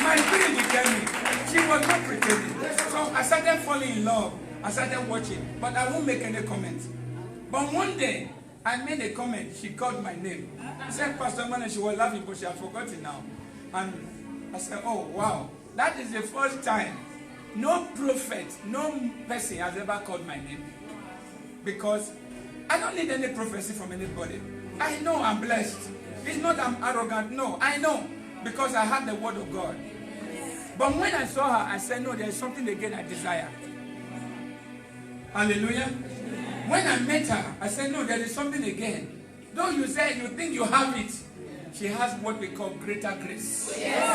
My spirit will tell me. She was not pretending. So I started falling in love. I started watching. But I won't make any comment. But one day, I made a comment. She called my name. She said, Pastor Man, and she was laughing, but she had forgotten now. And I said, oh, wow. That is the first time no prophet, no person has ever called my name. Because I don't need any prophecy from anybody. I know I'm blessed. It's not I'm arrogant. No, I know. Because I have the word of God. But when I saw her, I said, no, there's something again I desire. Hallelujah. When I met her, I said, no, there is something again. Though you say you think you have it, she has what we call greater grace. Greater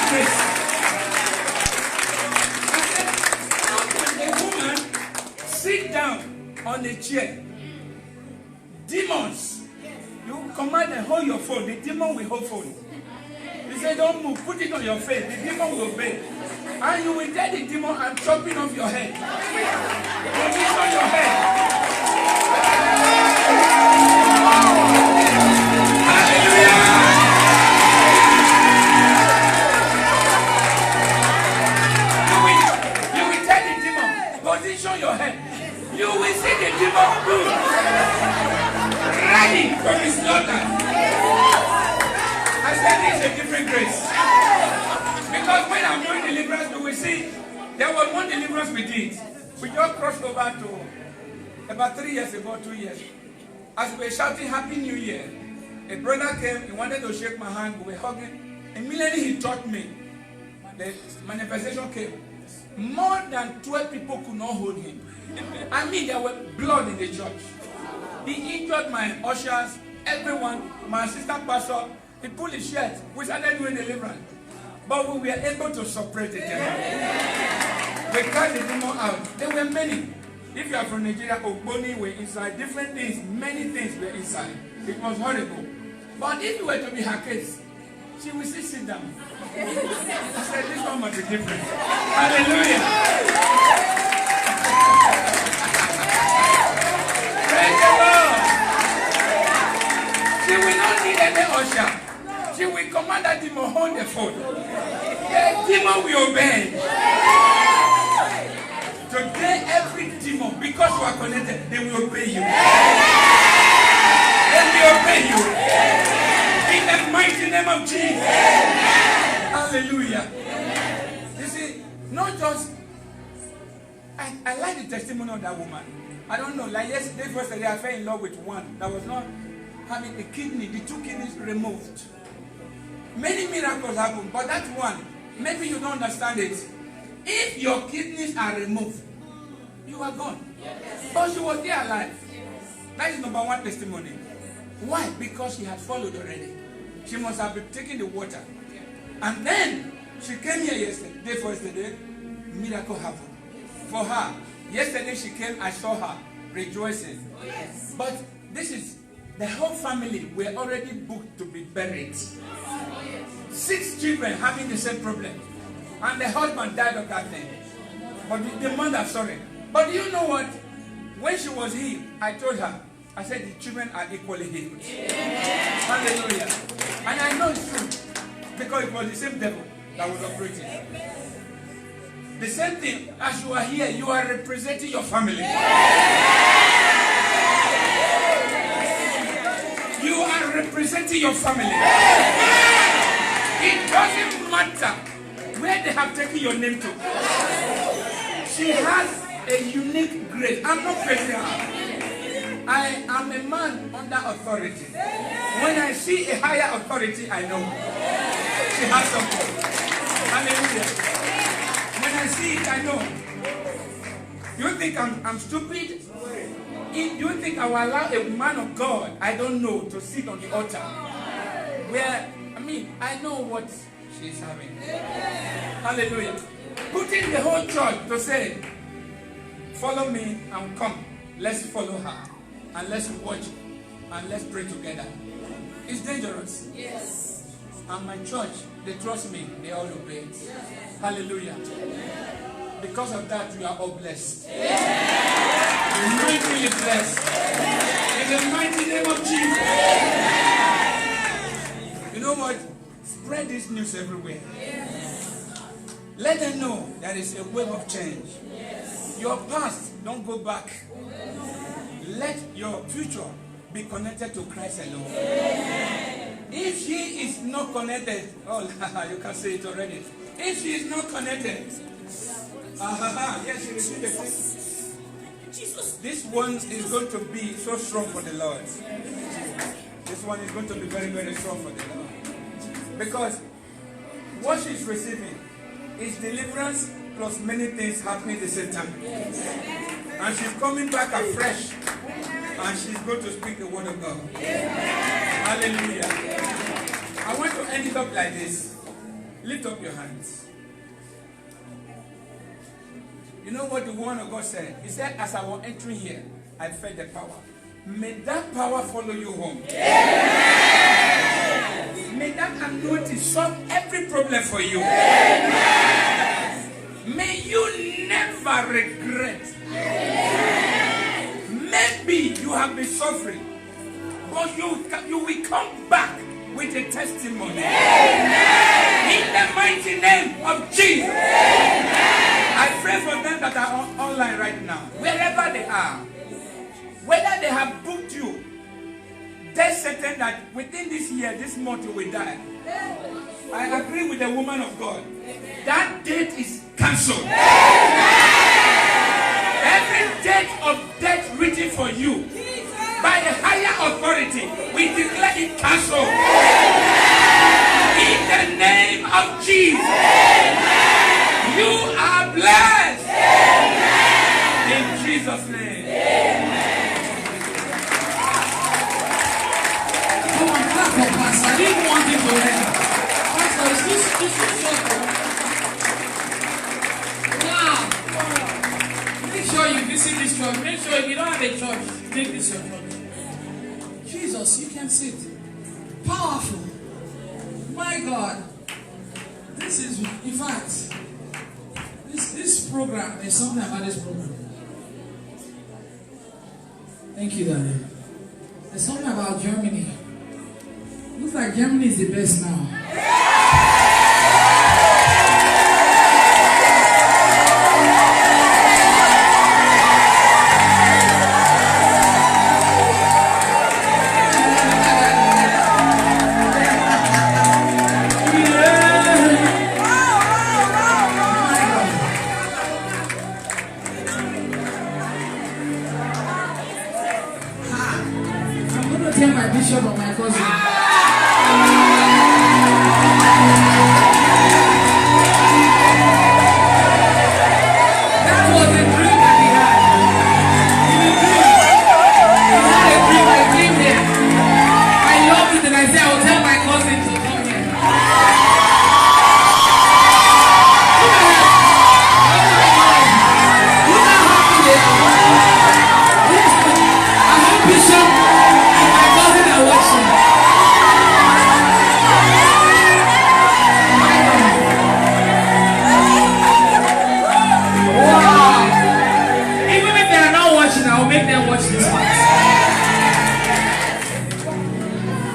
grace. How can a woman sit down on a chair? Demons. You command and hold your phone. The demon will hold phone. You say don't move. Put it on your face. The demon will obey. And you will tell the demon, I'm chopping off your head. Put it on your head. Hallelujah! You will tell the demon, position your head. You will see the demon move. Ready for his slaughter. I said this is a different grace. Because when I'm doing deliverance, you will see there was one deliverance we did. We just crossed over to about 3 years ago, 2 years. As we were shouting Happy New Year, a brother came, he wanted to shake my hand, we were hugging. Immediately he taught me. The manifestation came. More than 12 people could not hold him. I mean, there were blood in the church. He injured my ushers, everyone, my assistant pastor. He pulled his shirt. We started doing deliverance. But we were able to separate the demon. We cast the demon out. There were many. If you are from Nigeria, Ogboni were inside. Different things, many things were inside. It was horrible. But if you were to be her case, she will still sit down. I said, this one must be different. Hallelujah. Praise the Lord. She will not need any usher. She will command that demon hold the phone. The demon will obey. Today, every demon, because you are connected, they will obey you. They will obey you. In the mighty name of Jesus. Hallelujah. You see, not just, I like the testimony of that woman. I don't know, like yesterday, I fell in love with one that was not having a kidney, the 2 kidneys removed. Many miracles happen, but that one, maybe you don't understand it. If your kidneys are removed, you are gone. But she was there alive. That is number one testimony. Why? Because she had followed already. She must have been taking the water. And then she came here yesterday, day for yesterday, miracle happened. For her, yesterday she came, I saw her rejoicing. But this is, the whole family were already booked to be buried. 6 children having the same problem. And the husband died of that thing. But the mother, sorry. But you know what? When she was healed, I told her, I said the children are equally healed. Hallelujah. And I know it's true. Because it was the same devil that was operating. The same thing, as you are here, you are representing your family. You are representing your family. It doesn't matter where they have taken your name to. She has a unique grace. I'm not praising her. I am a man under authority. When I see a higher authority, I know she has something. Hallelujah. When I see it, I know. You think I'm stupid? You think I will allow a man of God I don't know to sit on the altar? Where, I know what she's having. Hallelujah. Putting the whole church to say, follow me and come. Let's follow her. And let's watch and let's pray together. It's dangerous. Yes. And my church, they trust me. They all obey it. Yes. Hallelujah. Because of that, you are all blessed. Yes. You're mightily blessed. In the mighty name of Jesus. Yes. You know what? Spread this news everywhere. Yes. Let them know there is a wave of change. Yes. Your past, don't go back. Let your future be connected to Christ alone. Amen. If she is not connected, you can say it already. If she is not connected, yes, she received the Jesus. This one is going to be so strong for the Lord. This one is going to be very, very strong for the Lord. Because what she's receiving is deliverance plus many things happening at the same time. And she's coming back afresh And she's going to speak the word of God. Hallelujah. I want to end it up like this. Lift up your hands. You know what the woman of God said? He said, as I was entering here, I felt the power. May that power follow you home. Amen. May that anointing solve every problem for you. Amen. May you never regret. Amen. Maybe you have been suffering, but you will come back with a testimony. Amen. In the mighty name of Jesus. Amen. I pray for them that are online right now, wherever they are, whether they have booked you, they're certain that within this year, this month, you will die. I agree with the woman of God. That date is cancelled. Every date of death written for you by the higher authority, we declare it cancelled. In the name of Jesus. You are blessed. Amen. In Jesus' name. Amen. Come on, clap for Pastor. I didn't want him to end. Pastor, is this short? Wow. Make sure you visit this church. Make sure if you don't have a church, make this your church. Jesus, you can sit. Powerful. My God. This is, in fact, this program, there's something about this program. Thank you, Daddy. There's something about Germany. Looks like Germany is the best now. Tell my bishop or my cousin. That was a dream that he had. In a dream. He had a dream. I came here. I loved it and I said I will tell my cousin to come here. Look how happy they are. I hope Bishop watching. Wow. Even if they are not watching, I will make them watch this one.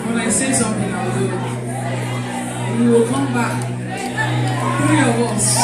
When I say something, I will do it. And we will come back. 3 of us.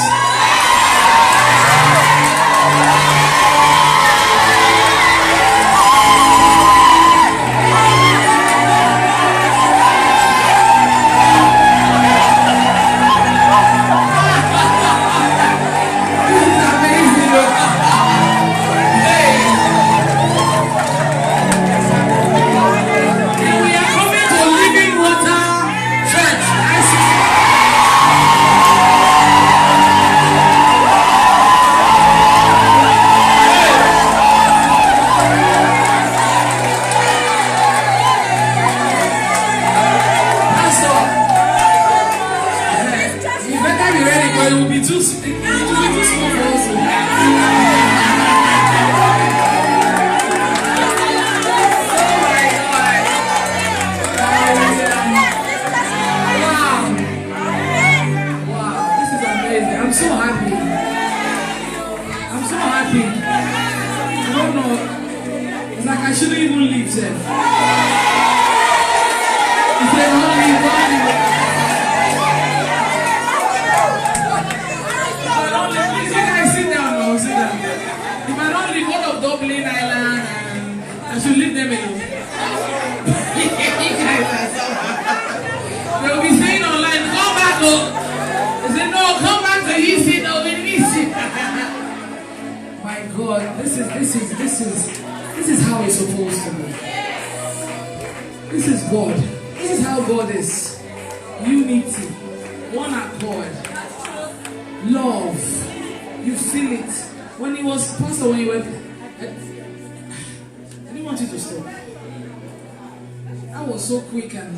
This is how it's supposed to be. This is God. This is how God is. Unity, one accord, love. You feel it. When he was pastor, when you were, I didn't want you to stay. That was so quick, and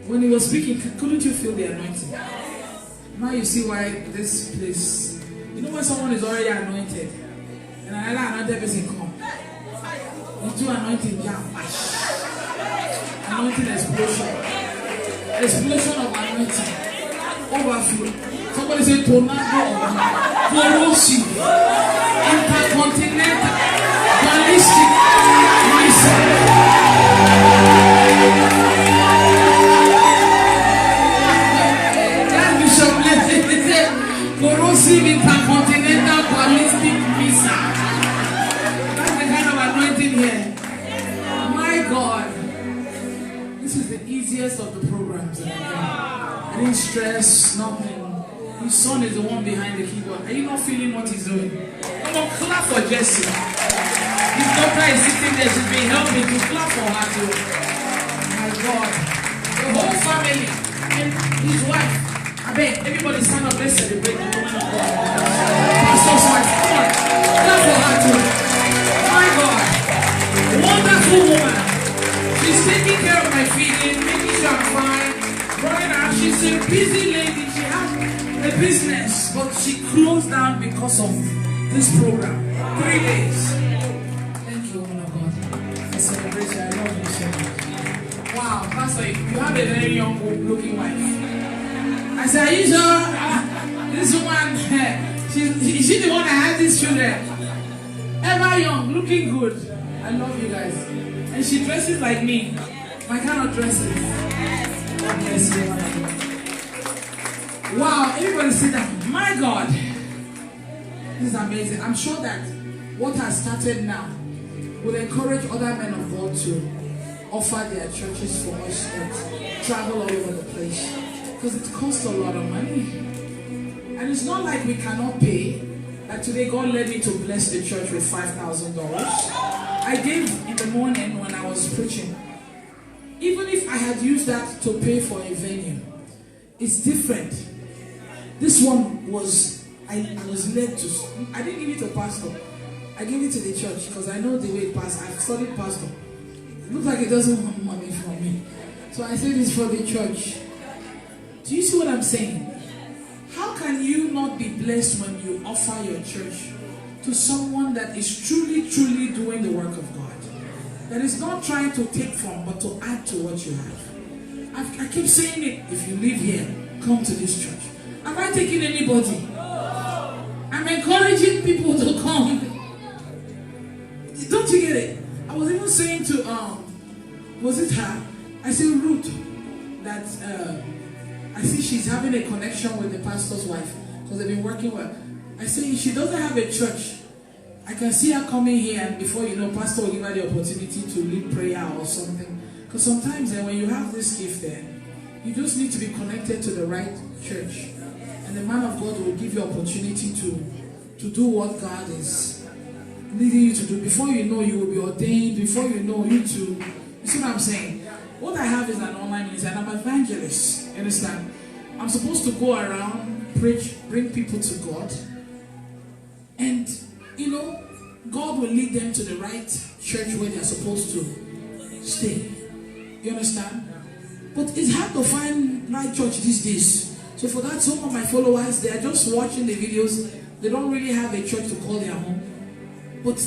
when he was speaking, couldn't you feel the anointing? Now you see why this place, you know when someone is already anointed, and another anointed person come, you do anointing jam, anointing explosion of anointing, overflow. Somebody say tornado, corrosive, intercontinental, ballistic, corrosive, intercontinental, ballistic missile. That's the kind of anointing here. My God, this is the easiest of the programs. I didn't stress, nothing. His son is the one behind the keyboard. Are you not feeling what he's doing? Come on, clap for Jessie. His daughter is sitting there. She's been helping to clap for her too. My God. The whole family and his wife. I beg, everybody stand up. Let's celebrate the woman of God. Pastor's wife. Come on. Clap for her too. My God. Wonderful woman. She's taking care of my feeding, making sure I'm fine. Running out. She's a busy lady. She has a business, but she closed down because of this program. 3 days. Thank you, woman of God. I celebrate you. I love you so much. Wow, Pastor, you have a very young looking wife. I said, are you sure? This woman, is she the one that had these children? Ever young, looking good. I love you guys. And she dresses like me. My kind of dresses. God bless you. Wow, everybody sit down. My God. This is amazing. I'm sure that what has started now will encourage other men of God to offer their churches for us and travel all over the place. Because it costs a lot of money. And it's not like we cannot pay. Like today, God led me to bless the church with $5,000. I gave in the morning when I was preaching. Even if I had used that to pay for a venue, it's different. This one was, I was led to, I didn't give it to pastor. I gave it to the church because I know the way it passed. I've studied pastor. It looks like it doesn't want money from me. So I said it's for the church. Do you see what I'm saying? How can you not be blessed when you offer your church to someone that is truly, truly doing the work of God? That is not trying to take from, but to add to what you have. I keep saying it. If you live here, come to this church. Am I taking anybody? I'm encouraging people to come. Don't you get it? I was even saying to, was it her? I said, Ruth, that I see she's having a connection with the pastor's wife because they've been working well. I say, she doesn't have a church. I can see her coming here, and before you know, pastor will give her the opportunity to lead prayer or something. Because sometimes when you have this gift there, you just need to be connected to the right church. And the man of God will give you opportunity to do what God is leading you to do. Before you know, you will be ordained. Before you know, you too. You see what I'm saying? What I have is an online ministry, and I'm an evangelist. You understand? I'm supposed to go around, preach, bring people to God. And, you know, God will lead them to the right church where they're supposed to stay. You understand? But it's hard to find right church these days. So for that, some of my followers, they are just watching the videos. They don't really have a church to call their home. But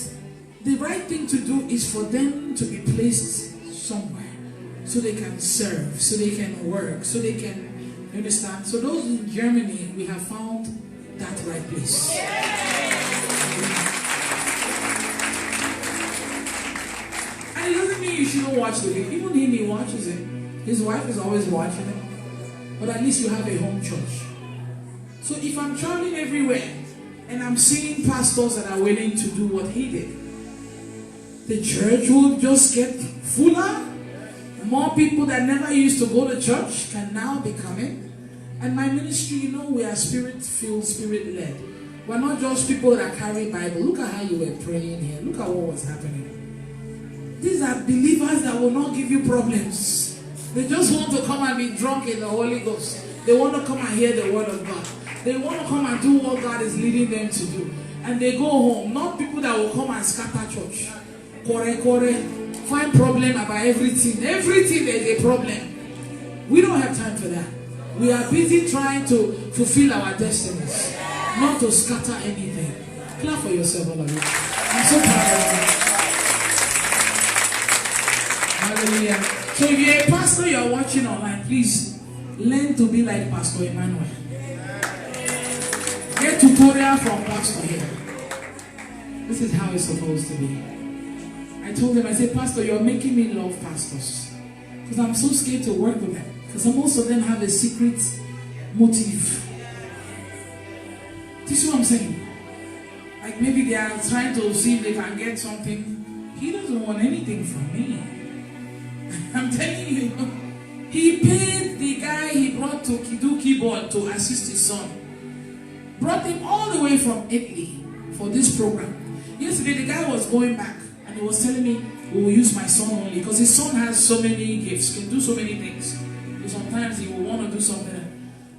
the right thing to do is for them to be placed somewhere so they can serve, so they can work, so they can, you understand? So those in Germany, we have found that right place. And it doesn't mean you shouldn't watch the video. Even him, he watches it. His wife is always watching it. But at least you have a home church. So if I'm traveling everywhere and I'm seeing pastors that are willing to do what he did, the church will just get fuller. More people that never used to go to church can now be coming. And my ministry, you know, we are spirit-filled, spirit-led. We're not just people that carry Bible. Look at how you were praying here. Look at what was happening. These are believers that will not give you problems. They just want to come and be drunk in the Holy Ghost. They want to come and hear the word of God. They want to come and do what God is leading them to do. And they go home. Not people that will come and scatter church. Kore, kore. find problem about everything. Everything there is a problem. We don't have time for that. We are busy trying to fulfill our destinies, not to scatter anything. Clap for yourself, all of you. I'm so proud of you. Hallelujah. So if you're a pastor, you're watching online, please learn to be like Pastor Emmanuel. Get tutorial from Pastor here. This is how it's supposed to be. I told him, I said, Pastor, you're making me love pastors. Because I'm so scared to work with them. Because most of them have a secret motive. Do you see what I'm saying? Like maybe they are trying to see if they can get something. He doesn't want anything from me. I'm telling you. He paid the guy he brought to do keyboard to assist his son. Brought him all the way from Italy for this program. Yesterday the guy was going back and he was telling me, we will use my son only because his son has so many gifts, can do so many things. So sometimes he will want to do something.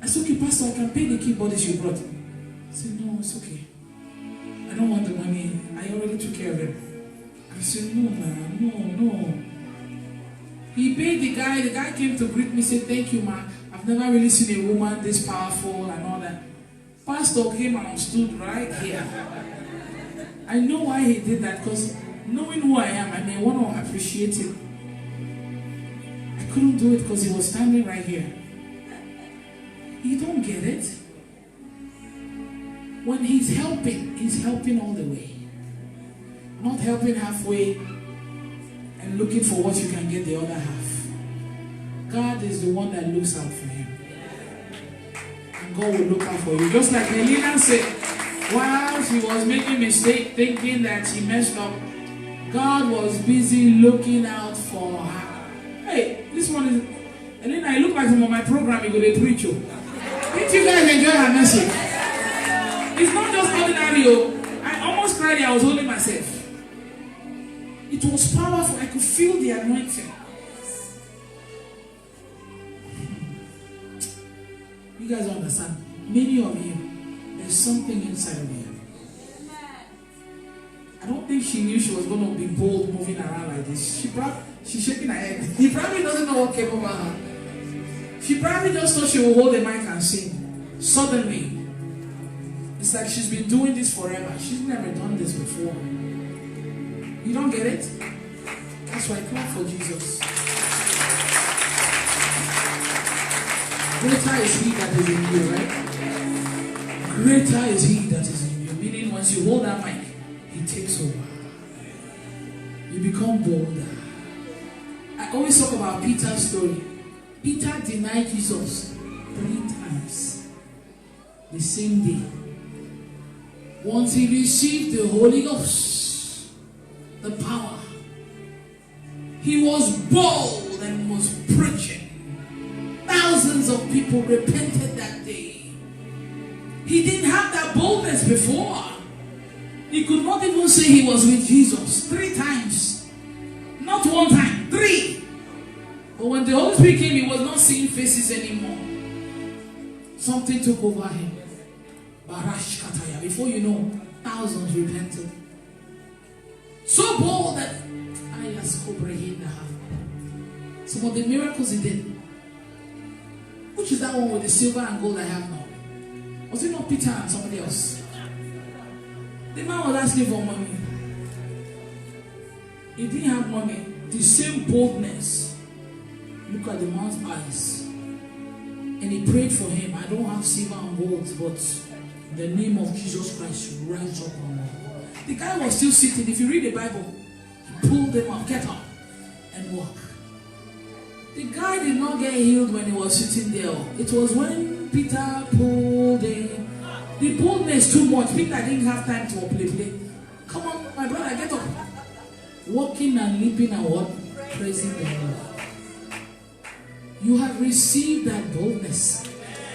I said, okay, Pastor, I can pay the keyboardist you brought. I said, no, it's okay. I don't want the money. I already took care of him. I said, no, man, no. He paid the guy. The guy came to greet me, said, thank you, man. I've never really seen a woman this powerful and all that. Pastor came and stood right here. I know why he did that, because knowing who I am, I may want to appreciate him. I couldn't do it because he was standing right here. You don't get it? When he's helping all the way. Not helping halfway and looking for what you can get the other half. God is the one that looks out for him. And God will look out for you. Just like Helena said, while she was making mistake, thinking that she messed up, God was busy looking out for her. Hey, this one is... And then I look like him on my program, he will preach you. Did you guys enjoy her message? It's not just ordinary. I almost cried. I was holding myself. It was powerful. I could feel the anointing. You guys understand? Many of you, there's something inside of you. I don't think she knew she was going to be bold moving around like this. She's shaking her head. He probably doesn't know what came over her. She probably just thought she would hold the mic and sing. Suddenly, it's like she's been doing this forever. She's never done this before. You don't get it? That's why I clap for Jesus. Greater is he that is in you, right? Greater is he that is in you. Meaning once you hold that mic, he takes over. You become bolder. I always talk about Peter's story. Peter denied Jesus 3 times the same day. Once he received the Holy Ghost, the power, he was bold and was preaching. Thousands of people repented that day. He didn't have that boldness before. He could not even say he was with Jesus 3 times. Not 1 time, 3. But when the Holy Spirit came, he was not seeing faces anymore. Something took over him. Barash Kataya. Before you know, thousands repented. So bold that some of the miracles he did. Which is that one with the silver and gold I have now? Was it not Peter and somebody else? The man was asking for money. He didn't have money. The same boldness. Look at the man's eyes. And he prayed for him. I don't have silver and gold, but in the name of Jesus Christ, rise up and walk. The guy was still sitting. If you read the Bible, he pulled him up, get up, and walk. The guy did not get healed when he was sitting there. It was when Peter pulled him. The boldness too much. Peter didn't have time to play. Come on, my brother, get up. Walking and leaping and what? Praising the Lord. You have received that boldness.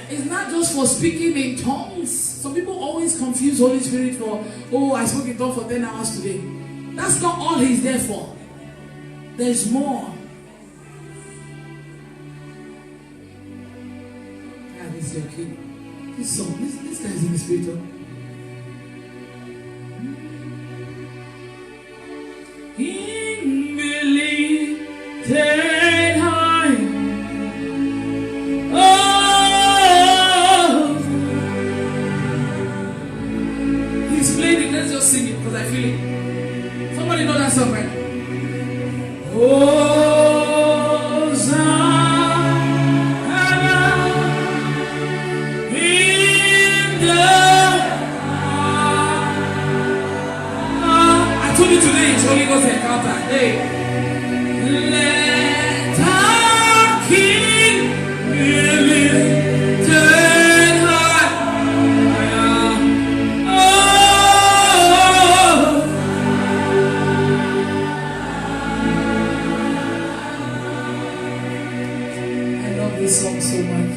It's not just for speaking in tongues. Some people always confuse Holy Spirit for, oh, I spoke in tongues for 10 hours today. That's not all he's there for. There's more. God, this is your kid. This song, this guy's in the spirit. In belief. this song so much.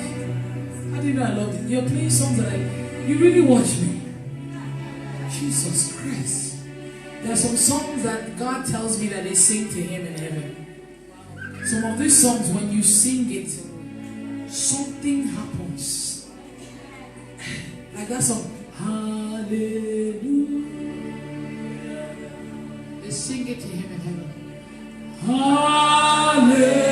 How do you know I love it? You're playing songs that you really watch me. Jesus Christ. There are some songs that God tells me that they sing to Him in heaven. Some of these songs, when you sing it, something happens. Like that song, Hallelujah. They sing it to Him in heaven. Hallelujah.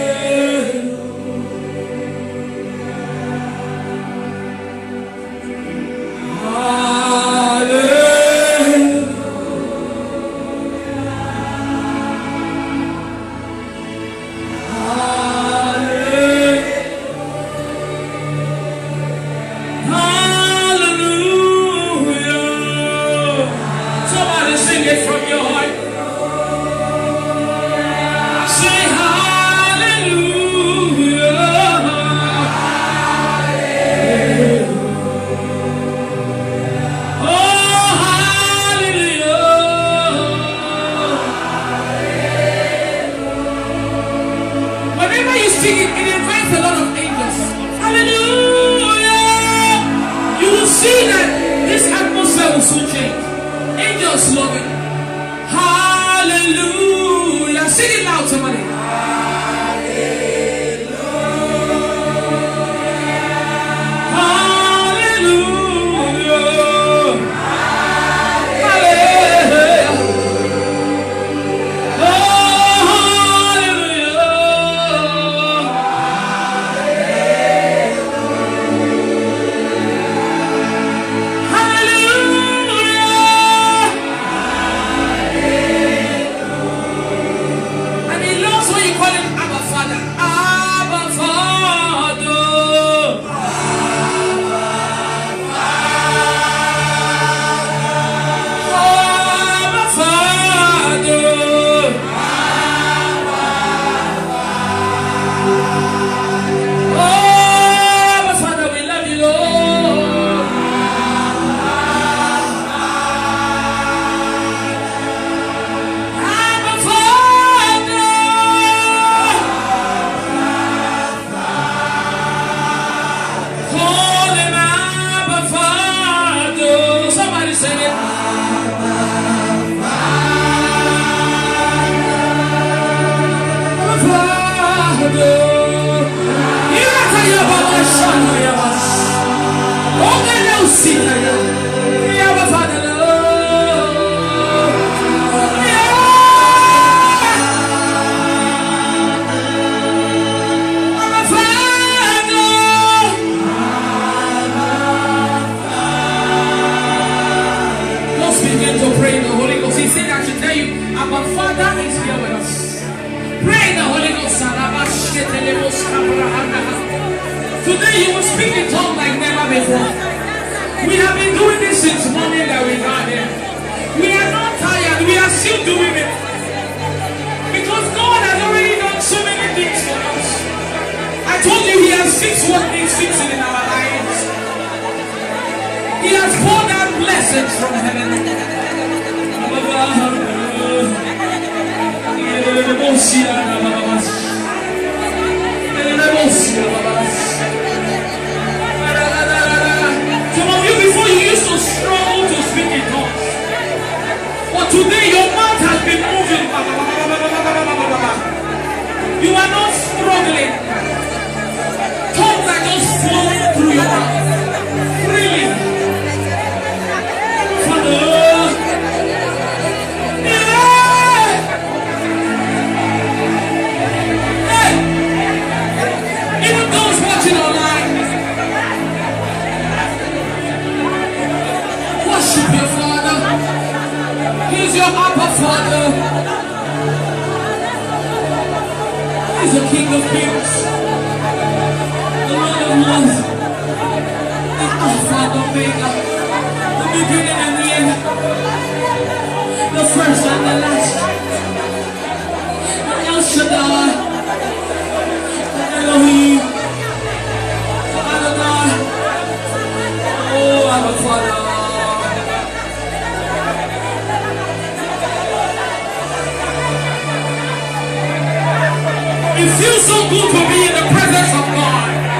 It feels so good to be in the presence of God.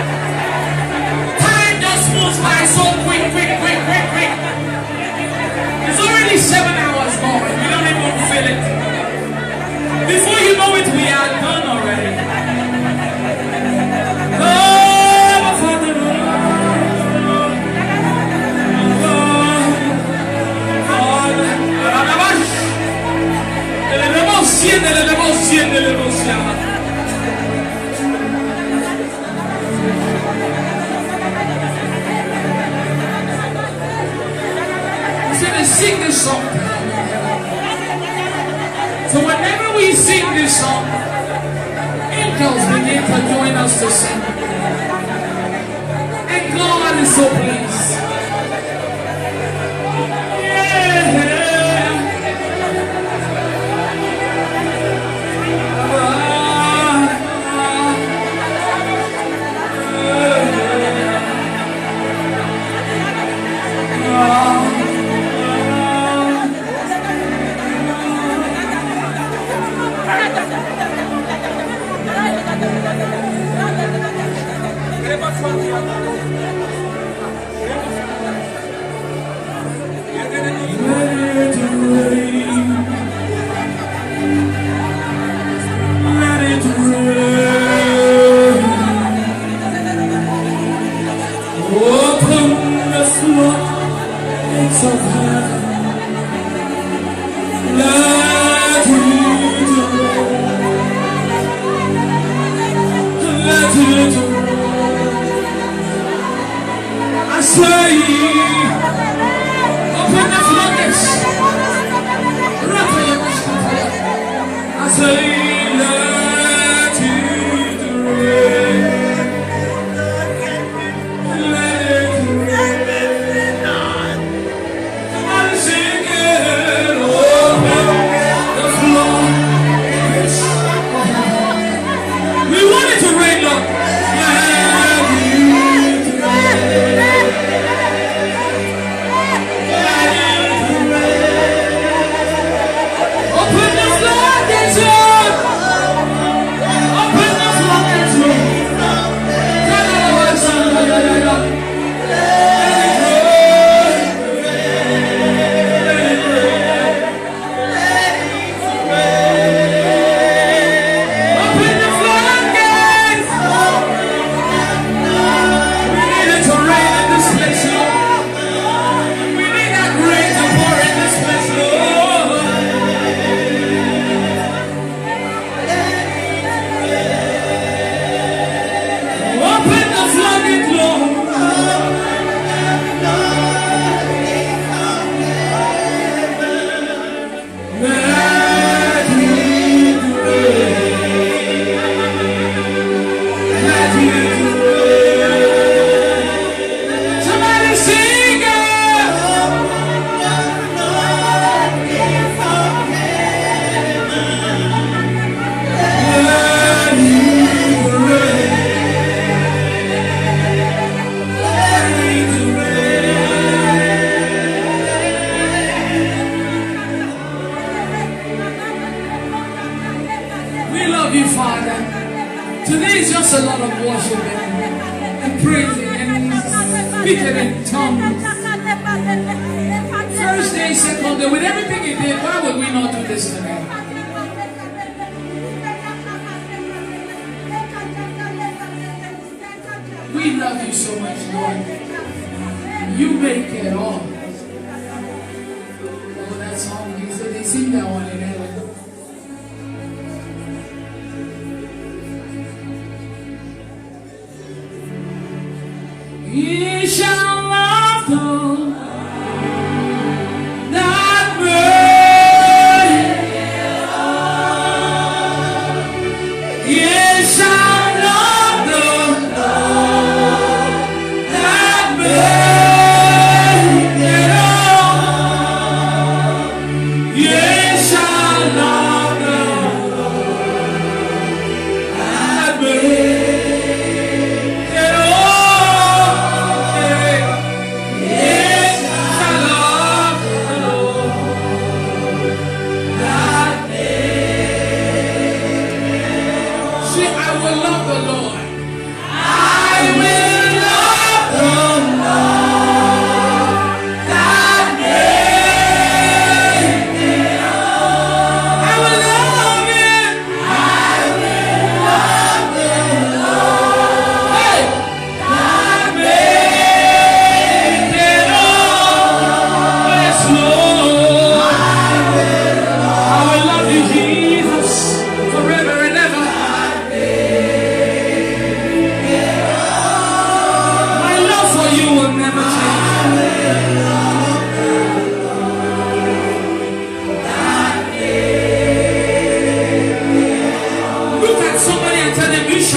pass by so quick. It's already 7 hours more. We don't even feel it. Before you know it, we are done already. Oh, my Father, sing this song. So whenever we sing this song, angels begin to join us to sing. And God is so pleased. Yes.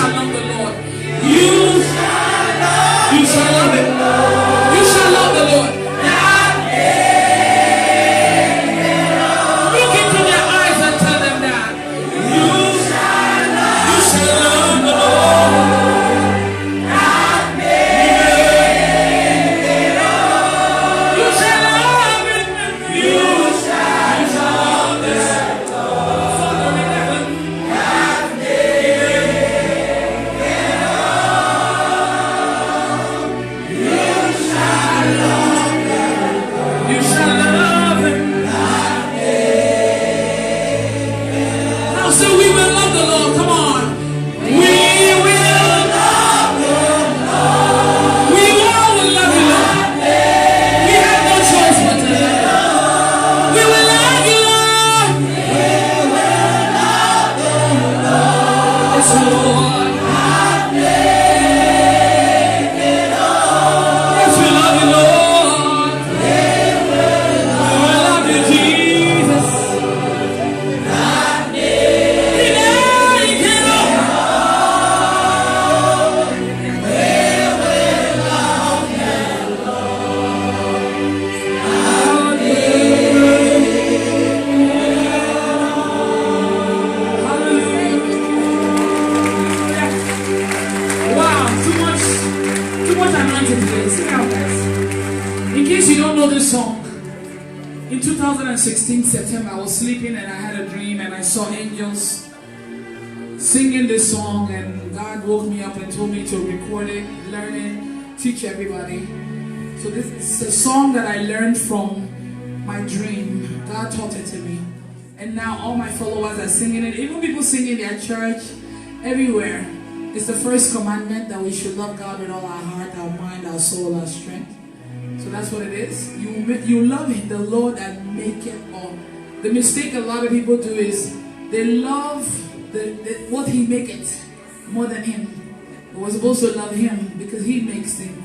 shall love the Lord. You shall love Him. You shall love the Lord. Look into their eyes and tell them that. You shall love the Lord. You shall love Him. You shall love the Father in heaven. You shall love Him. Now say we will love the Lord. Come on. We will love the Lord. We all will love you, Lord. We have no choice but to love you. We will love you, Lord. Yes, Lord. Yes, we love you, Lord. We love you, Jesus. Wow, too much anointing today. Sit down, guys. In case you don't know this song, in 2016 September, I was sleeping and I had a dream and I saw angels singing this song, and God woke me up and told me to record it, learn it, teach everybody. So this is a song that I learned from my dream. God taught it to me. And now all my followers are singing it. Even people singing their church, everywhere. It's the first commandment that we should love God with all our heart, our mind, our soul, our strength. So that's what it is. You love Him, the Lord, and make it all. The mistake a lot of people do is they love what He make it more than Him. But we're supposed to love Him because He makes things.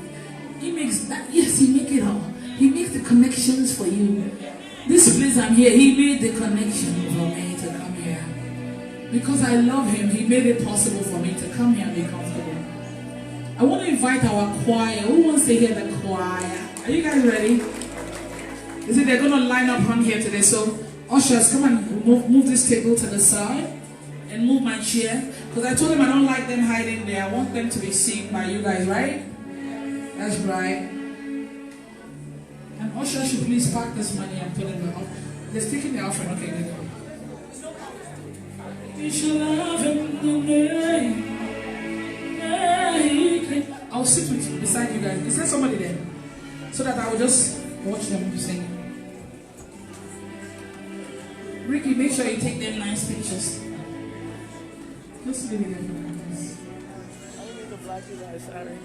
He makes that. Yes, He make it all. He makes the connections for you. This place I'm here, He made the connection for me to come here. Because I love Him, He made it possible for me to come here and be comfortable. I want to invite our choir. Who wants to hear the choir? Are you guys ready? You see, they're going to line up on here today. So, ushers, come and move this table to the side and move my chair. Because I told them I don't like them hiding there. I want them to be seen by you guys, right? That's right. And ushers should please pack this money and put it in the offering. They're taking the offering. Okay, good. You should love Him. I'll sit with you, beside you guys. Is there somebody there? So that I will just watch them sing. Ricky, make sure you take them nice pictures. Just leave it there. I don't need to block you guys, sorry.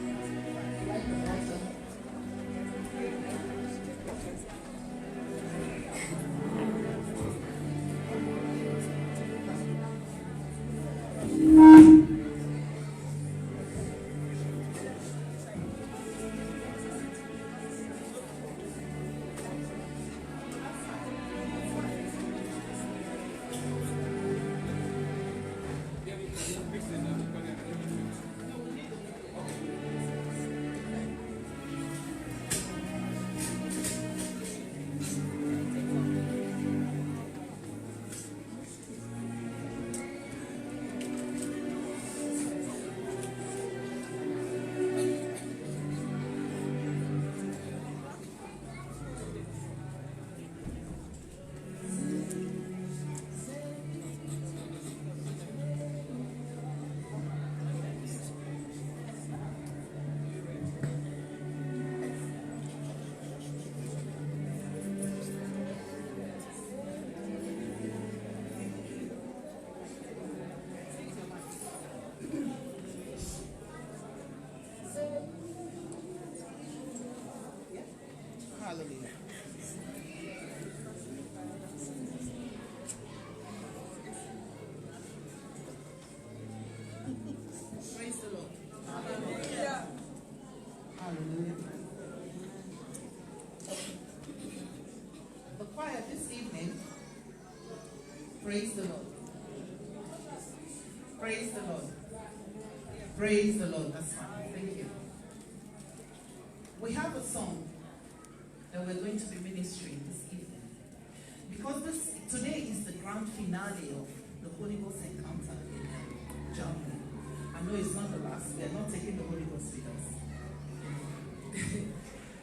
Hallelujah. Praise the Lord. Hallelujah. Hallelujah. The choir this evening, praise the Lord. Praise the Lord. Praise the Lord. That's fine. Thank you. We have a song that we're going to be ministering this evening. Because today is the grand finale of the Holy Ghost encounter in Germany. I know it's not the last. We are not taking the Holy Ghost with us.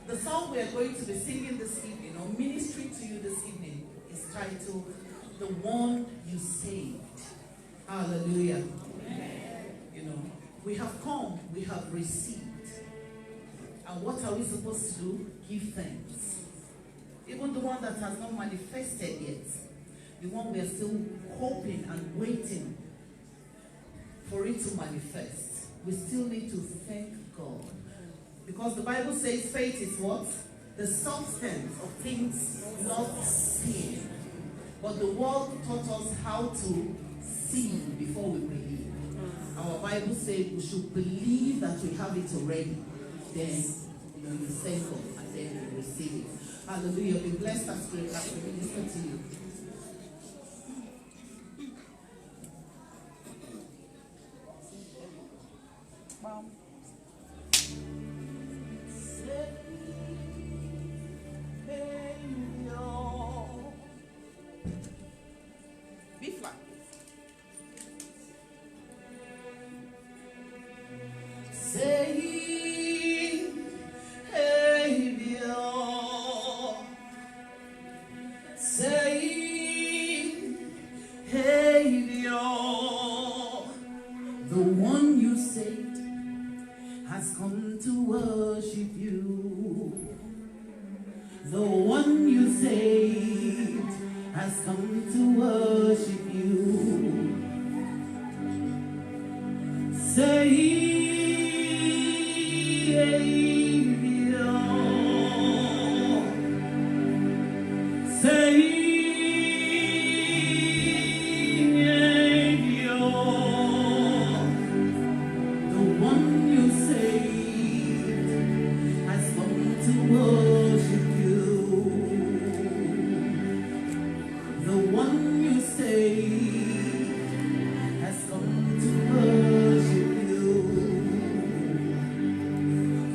The song we are going to be singing this evening, or ministering to you this evening, is titled, The One You Saved. Hallelujah. You know, we have come, we have received. And what are we supposed to do? Give thanks. Even the one that has not manifested yet, the one we are still hoping and waiting for it to manifest, we still need to thank God. Because the Bible says faith is what? The substance of things not seen. But the world taught us how to see before we believe. Our Bible says we should believe that we have it already. Then you thank God and then you receive it. Hallelujah. Be blessed as we minister to you. Wow. B flat. Savior, the one you saved has come to worship you. The one you saved has come to worship you. Savior,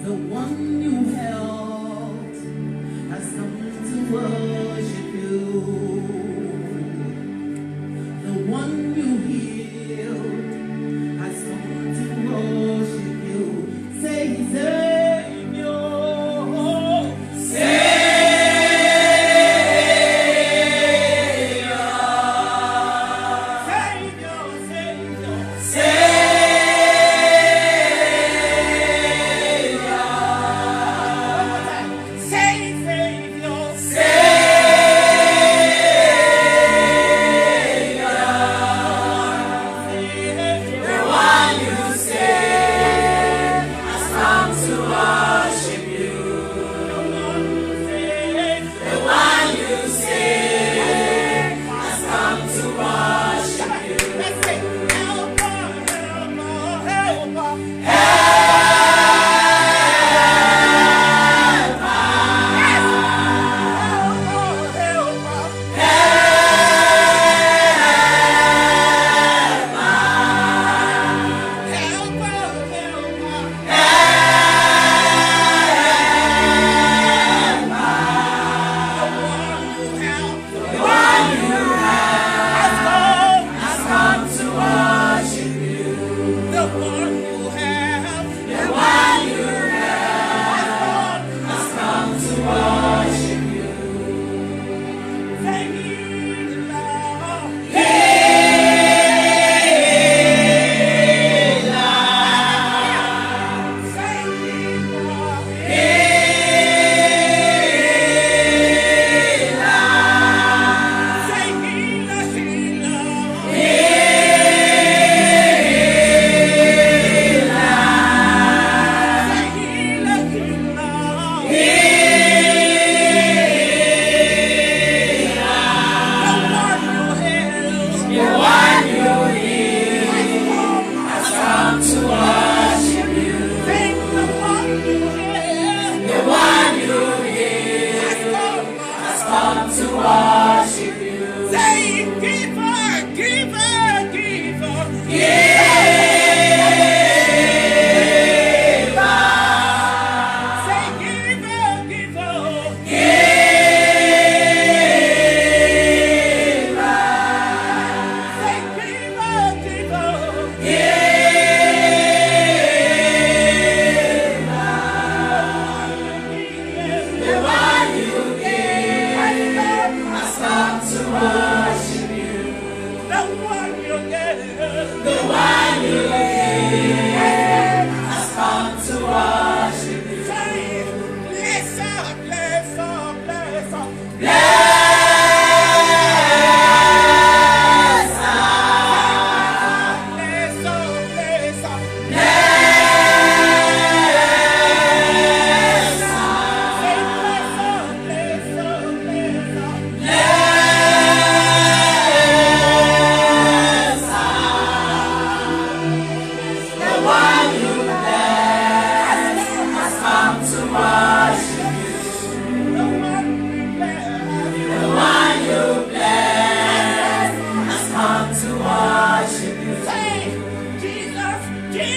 the one you held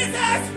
Jesus!